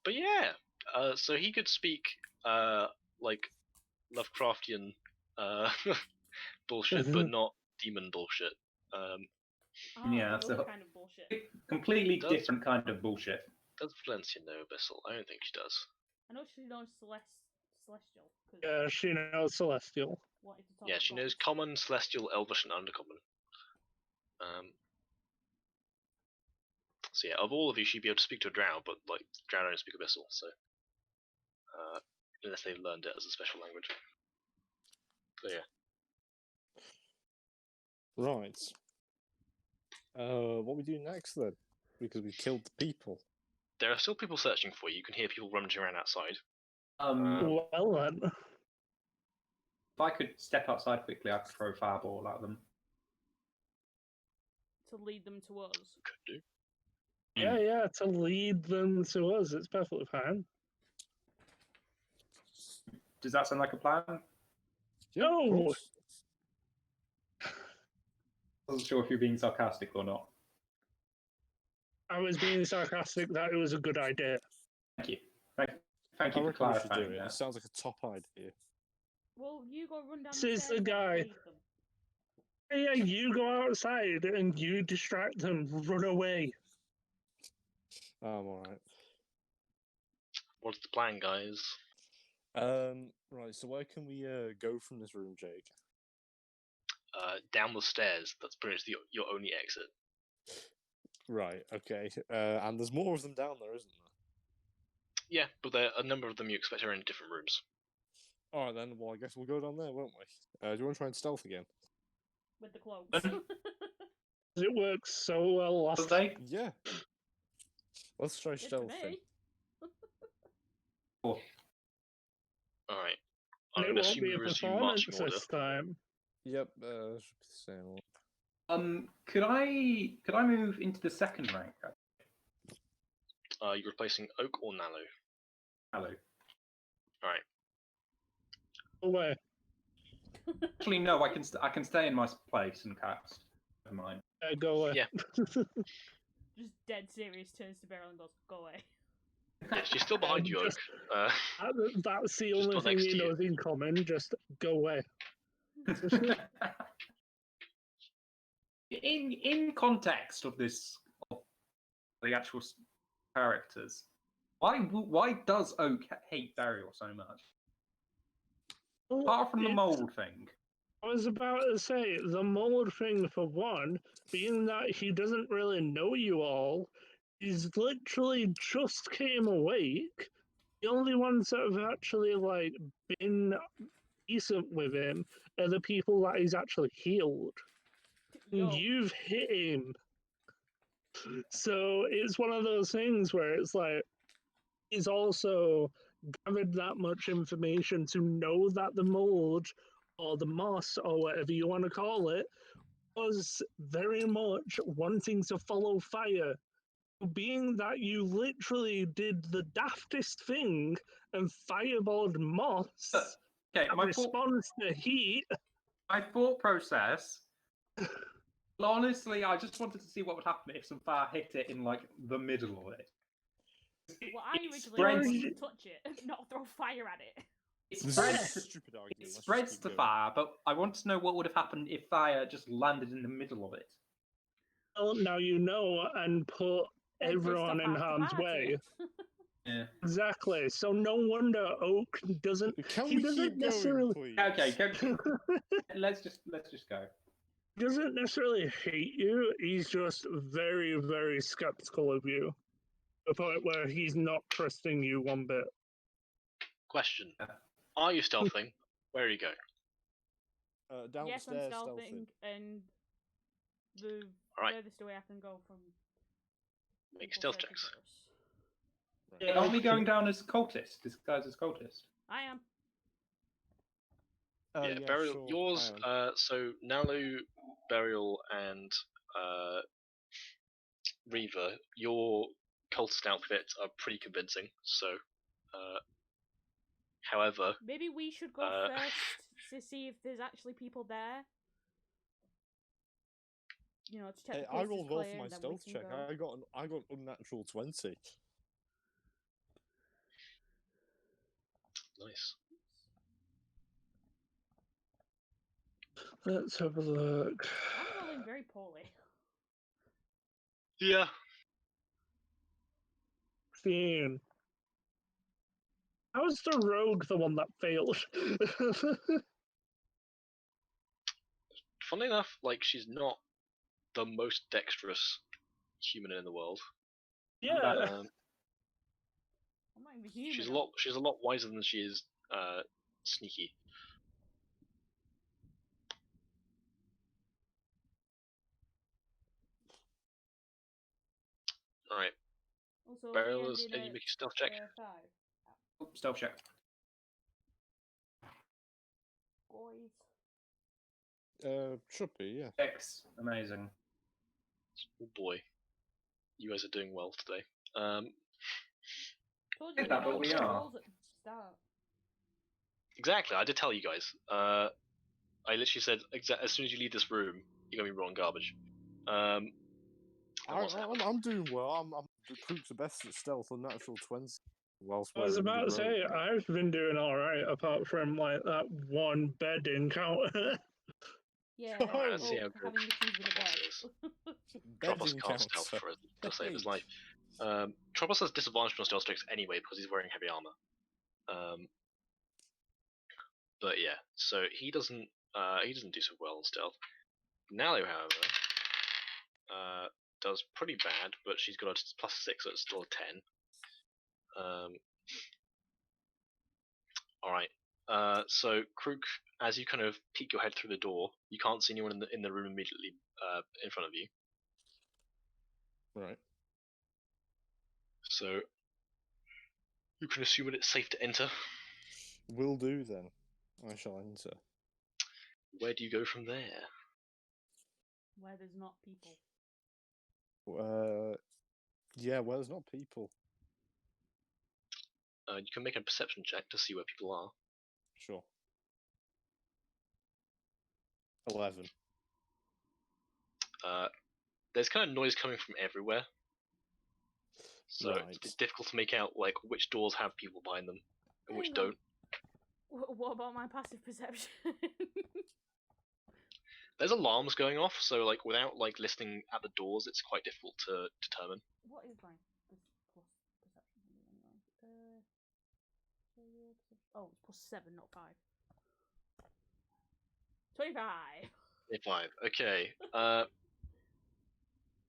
But yeah, so he could speak like Lovecraftian bullshit, but not demon bullshit. Yeah, another so- kind of bullshit. Completely Does- different kind of bullshit. Does Valencia know Abyssal? I don't think she does. I know she knows Celestial. Cause Yeah, she knows Celestial. wanted to talk Yeah, she knows gods. Common, Celestial, Elvish, and Undercommon. So yeah, of all of you, she'd be able to speak to a Drow, but like Drow don't speak Abyssal, so unless they've learned it as a special language. So yeah, Right. What we do next then? Because we killed the people. there are still people searching for you. You can hear people rummaging around outside. Well then. If I could step outside quickly, I could throw a fireball at them. To lead them to us. Could do. Yeah, to lead them to us. It's perfectly fine. Does that sound like a plan? Yeah, of No! course. Wasn't sure if you're being sarcastic or not. I was being sarcastic that it was a good idea. Thank you. Thank I you for reckon we should do clarifying it. that. It sounds like a top idea. Well, you go run down This the is stairs the while I guy. lead them. Yeah, you go outside and you distract them. Run away. I'm alright. What's the plan, guys? Right, so where can we go from this room, Jake? Down the stairs. That's pretty much your only exit. Right, okay. And there's more of them down there, isn't there? Yeah, but there a number of them you expect are in different rooms. Alright then, well I guess we'll go down there, won't we? Do you want to try and stealth again? With the clothes. It works so well Does last they? Yeah. Let's try Did for stealthing. me. Or All right. and I'm it going to won't assume be we a resume performance marching order. this time. Yep, should be the same one. could I move into the second rank? You're replacing Oak or Nalo? Hello. All right. Away. Actually, no. I can stay in my place and cast. Never mind. Go away. Yeah. Just dead serious, turns to Beryl and goes, "Go away." Yeah, she's still behind you, Oak. Just- That's the Just only not thing next he to you. knows in common. Just go away. in context of this, of the actual characters, why does Oak hate Burial so much? Apart from the It's- mold thing. I was about to say the mold thing for one, being that he doesn't really know you all. He's literally just came awake. The only ones that have actually like been decent with him are the people that he's actually healed. Yo, You've hit him. So it's one of those things where it's like he's also gathered that much information to know that the mold or the moss or whatever you want to call it was very much wanting to follow fire. Being that you literally did the daftest thing and fireballed moss Okay, that responds to heat. my thought process. Well, honestly, I just wanted to see what would happen if some fire hit it in like the middle of it. well, I It originally spreads- wanted to touch it, not throw fire at it. It This spreads, is a stupid argument. it let's just spreads keep to going. fire, but I want to know what would have happened if fire just landed in the middle of it. Well, now you know and put Then pissed everyone off in half the harm's party. way. Yeah. Exactly. So no wonder Oak doesn't. Can He we doesn't keep going, necessarily. please? Okay, let's just go. Doesn't necessarily hate you. He's just very, very skeptical of you. To the point where he's not trusting you one bit. Question: Are you stealthing? Where are you going? Yes, I'm Downstairs stealthing, and the Alright. furthest away I can go from. Make people stealth searching checks. for us. Right. Aren't we going down as cultists, disguised as cultists? I am. Yeah, Burial. sure, Yours. I am. So Nalu, Burial, and Reaver. Your cultist outfits are pretty convincing. So, however, Maybe we should go first to see if there's actually people there. You know, to check Hey, the I coast is rolled well clear, for my and then we stealth can check. go. I got unnatural 20. nice. Let's have a look. I'm rolling very poorly. Yeah. 16. How's the rogue the one that failed? Funnily enough, like she's not the most dexterous human in the world. yeah. Um, I'm not even human. she's a lot. She's a lot wiser than she is sneaky. All right. Also, Burial we is. ended Can you at, make a stealth check? 5. Oh, stealth check. Boys. Should be, yeah. X. Amazing. Oh boy, you guys are doing well today. Told Is you that we what we get are? rolls at the start. Exactly. I did tell you guys. I literally said as soon as you leave this room, you're gonna be rolling garbage. And what's happened? I'm doing well. I'm the Crook's the best at stealth, unnatural 20. Whilst I was wearing about to the say, robe. I've been doing alright apart from like that one bed encounter. Yeah. Oh, let's see how good having issues with the Tropos bed. is. Bed Tropos can't stealth encounter. for to save his Right. life. Tropos has disadvantage on stealth checks anyway because he's wearing heavy armor. But yeah, so he doesn't do so well in stealth. Nalu, however, does pretty bad, but she's got a +6, so it's still a 10. All right. So Krug, as you kind of peek your head through the door, you can't see anyone in the room immediately in front of you. Right. So you can assume that it's safe to enter. Will do then. I shall enter. Where do you go from there? Where there's not people. Yeah, well, there's not people. You can make a perception check to see where people are. Sure. 11. There's kind of noise coming from everywhere, so Right. it's difficult to make out like which doors have people behind them and which Hang on. don't. What about my passive perception? There's alarms going off, so like without like listening at the doors, it's quite difficult to determine. What is my plus perception anyway? Oh, it's +7, not 5. 25. 5. Okay. Are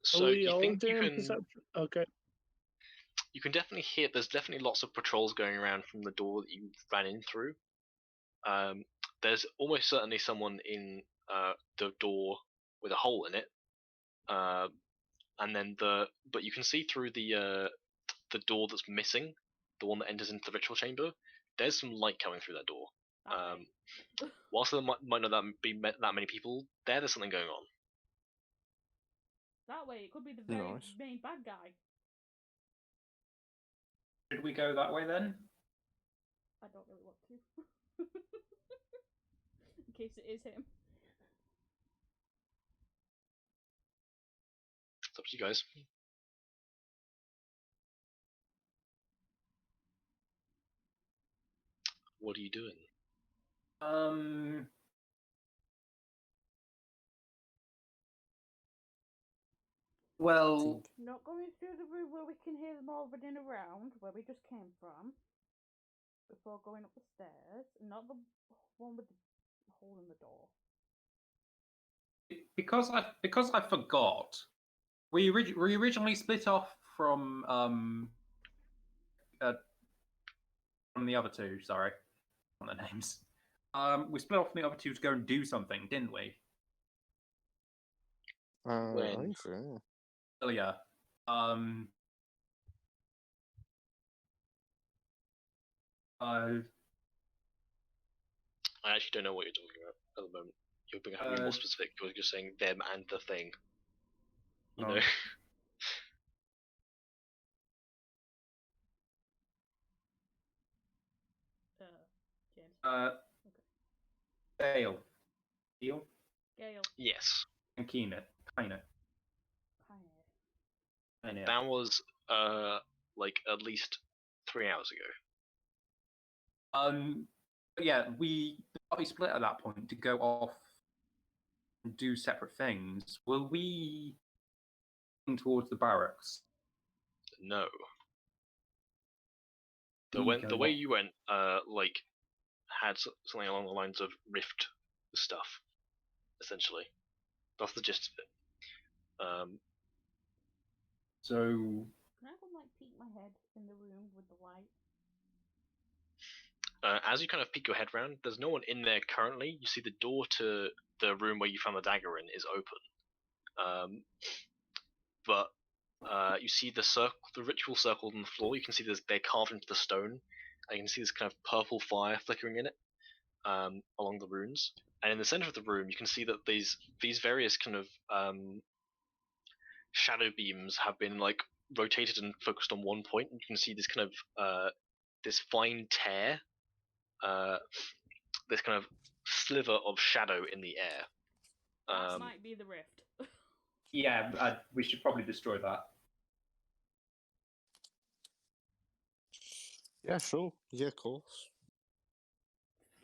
So we you all think you doing can perception? Okay. you can definitely hear there's definitely lots of patrols going around from the door that you ran in through. There's almost certainly someone in the door with a hole in it. And then but you can see through the door that's missing, the one that enters into the ritual chamber. There's some light coming through that door. Okay. Whilst there might not be that many people there, there's something going on. That way, it could be the very Nice. main bad guy. Should we go that way then? I don't really want to. In case it is him. It's up to you guys. What are you doing? Well, Not going through the room where we can hear them all running around, where we just came from, before going up the stairs. Not the one with the hole in the door. because I forgot, we originally split off from the other two. Sorry, on the names. We split off from the other two to go and do something, didn't we? I When? think so, yeah. Earlier. I actually don't know what you're talking about at the moment. You're being having more specific. You're just saying them and the thing. You know. James. Dale. Deal? Gale. Yes. And Keenan. Kinda. That was like at least 3 hours ago. Yeah, we split at that point to go off and do separate things. Will we towards the barracks? No. The We go way off. you went like had something along the lines of rift stuff, essentially. That's the gist of it. So Can I go like peek my head in the room with the light? As you kind of peek your head round, there's no one in there currently. You see the door to the room where you found the dagger in is open. But you see the ritual circle on the floor. You can see they're carved into the stone. And you can see this kind of purple fire flickering in it along the runes. And in the center of the room, you can see that these various kind of shadow beams have been like rotated and focused on one point. You can see this kind of this fine tear, this kind of sliver of shadow in the air. That might be the rift. yeah, we should probably destroy that. Yeah, sure. Yeah, of course.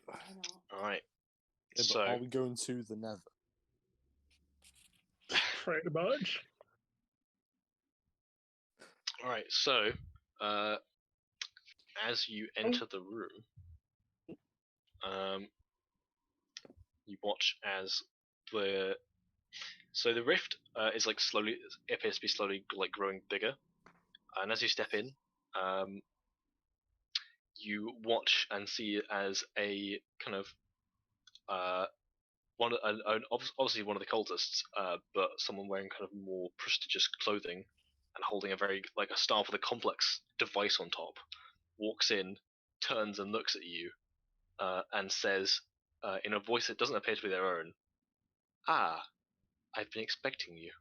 Why not? All right. Yeah, So but are we going to the Nether? Pretty much. all right. So as you enter the room, you watch as the rift is like slowly appears to be slowly like growing bigger, and as you step in, you watch and see it as a kind of obviously one of the cultists, but someone wearing kind of more prestigious clothing, and holding a staff with a complex device on top, walks in, turns and looks at you, and says, in a voice that doesn't appear to be their own, "Ah, I've been expecting you.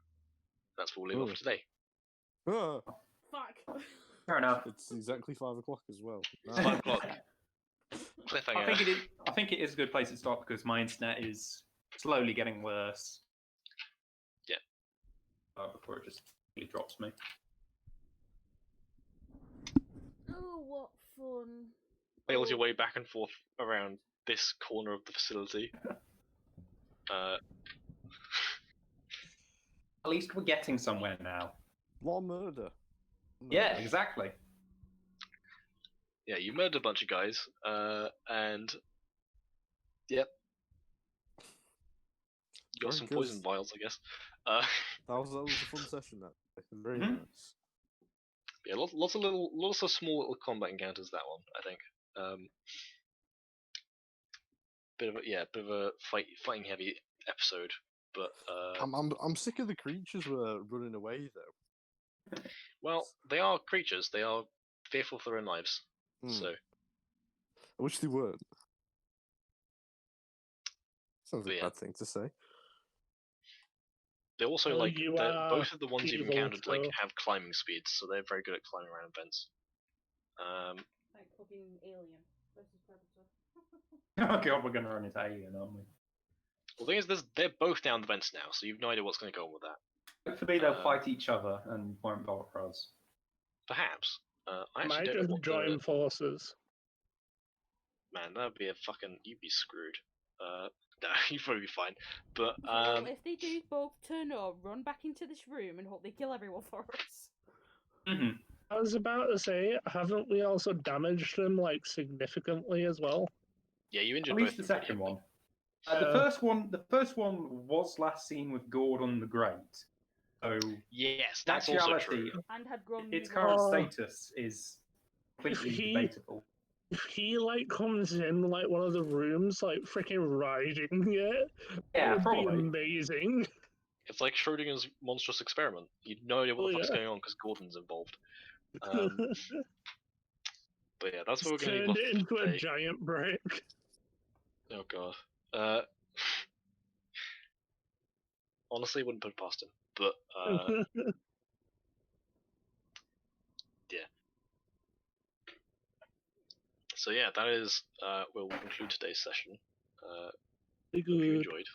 That's where we'll leave off today." Ah, Fuck. Fair enough. it's exactly 5 o'clock as well. It's 5 o'clock. Cliffhanger. I think it is a good place to stop because my internet is slowly getting worse. Yeah. Before it just really drops me. Oh, what fun. Fails your way back and forth around this corner of the facility. At least we're getting somewhere now. Law murder. Yeah, exactly. Yeah, you murdered a bunch of guys, and yep, you got Very some good. poison vials, I guess. That was a fun session. That very Mhm. nice. Yeah, lots of small little combat encounters. That one, I think. Bit of a fighting heavy episode, but I'm sick of the creatures were running away though. well, they are creatures. They are fearful for their own lives. Hmm. So I wish they weren't. Sounds like Yeah. a bad thing to say. they also Well, you are both of the ones you've evil, encountered so- have climbing speeds, so they're very good at climbing around vents. Like fucking Alien versus Predator. Oh god, we're going to run into Alien, aren't we? Well, the thing is, they're both down the vents now, so you've no idea what's going to go on with that. Hopefully they'll fight each other and won't bother us. Perhaps. I actually Might don't know just what join forces. Man, that would be you'd be screwed. No, you'd probably be fine. But Well, if they do both turn up, run back into this room and hope they kill everyone for us. Mm-hmm. I was about to say, haven't we also damaged them like significantly as well? yeah, you injured At both least the of them pretty second heavily. one. The first one was last seen with Gordon the Great. So Yes, in that's also actuality, true. And had grown its new current Oh. status is completely He- debatable. If he like comes in like one of the rooms, like freaking riding it, Yeah, it would probably. be amazing. It's like Schrodinger's monstrous experiment. You'd no idea what the Oh, fuck's yeah. going on because Gordon's involved. But yeah, that's where we're Just going to leave turned off it into a today. giant brick. Oh god. Honestly, wouldn't put it past him. But yeah. So yeah, that is where we'll conclude today's session. Hope you Good. enjoyed.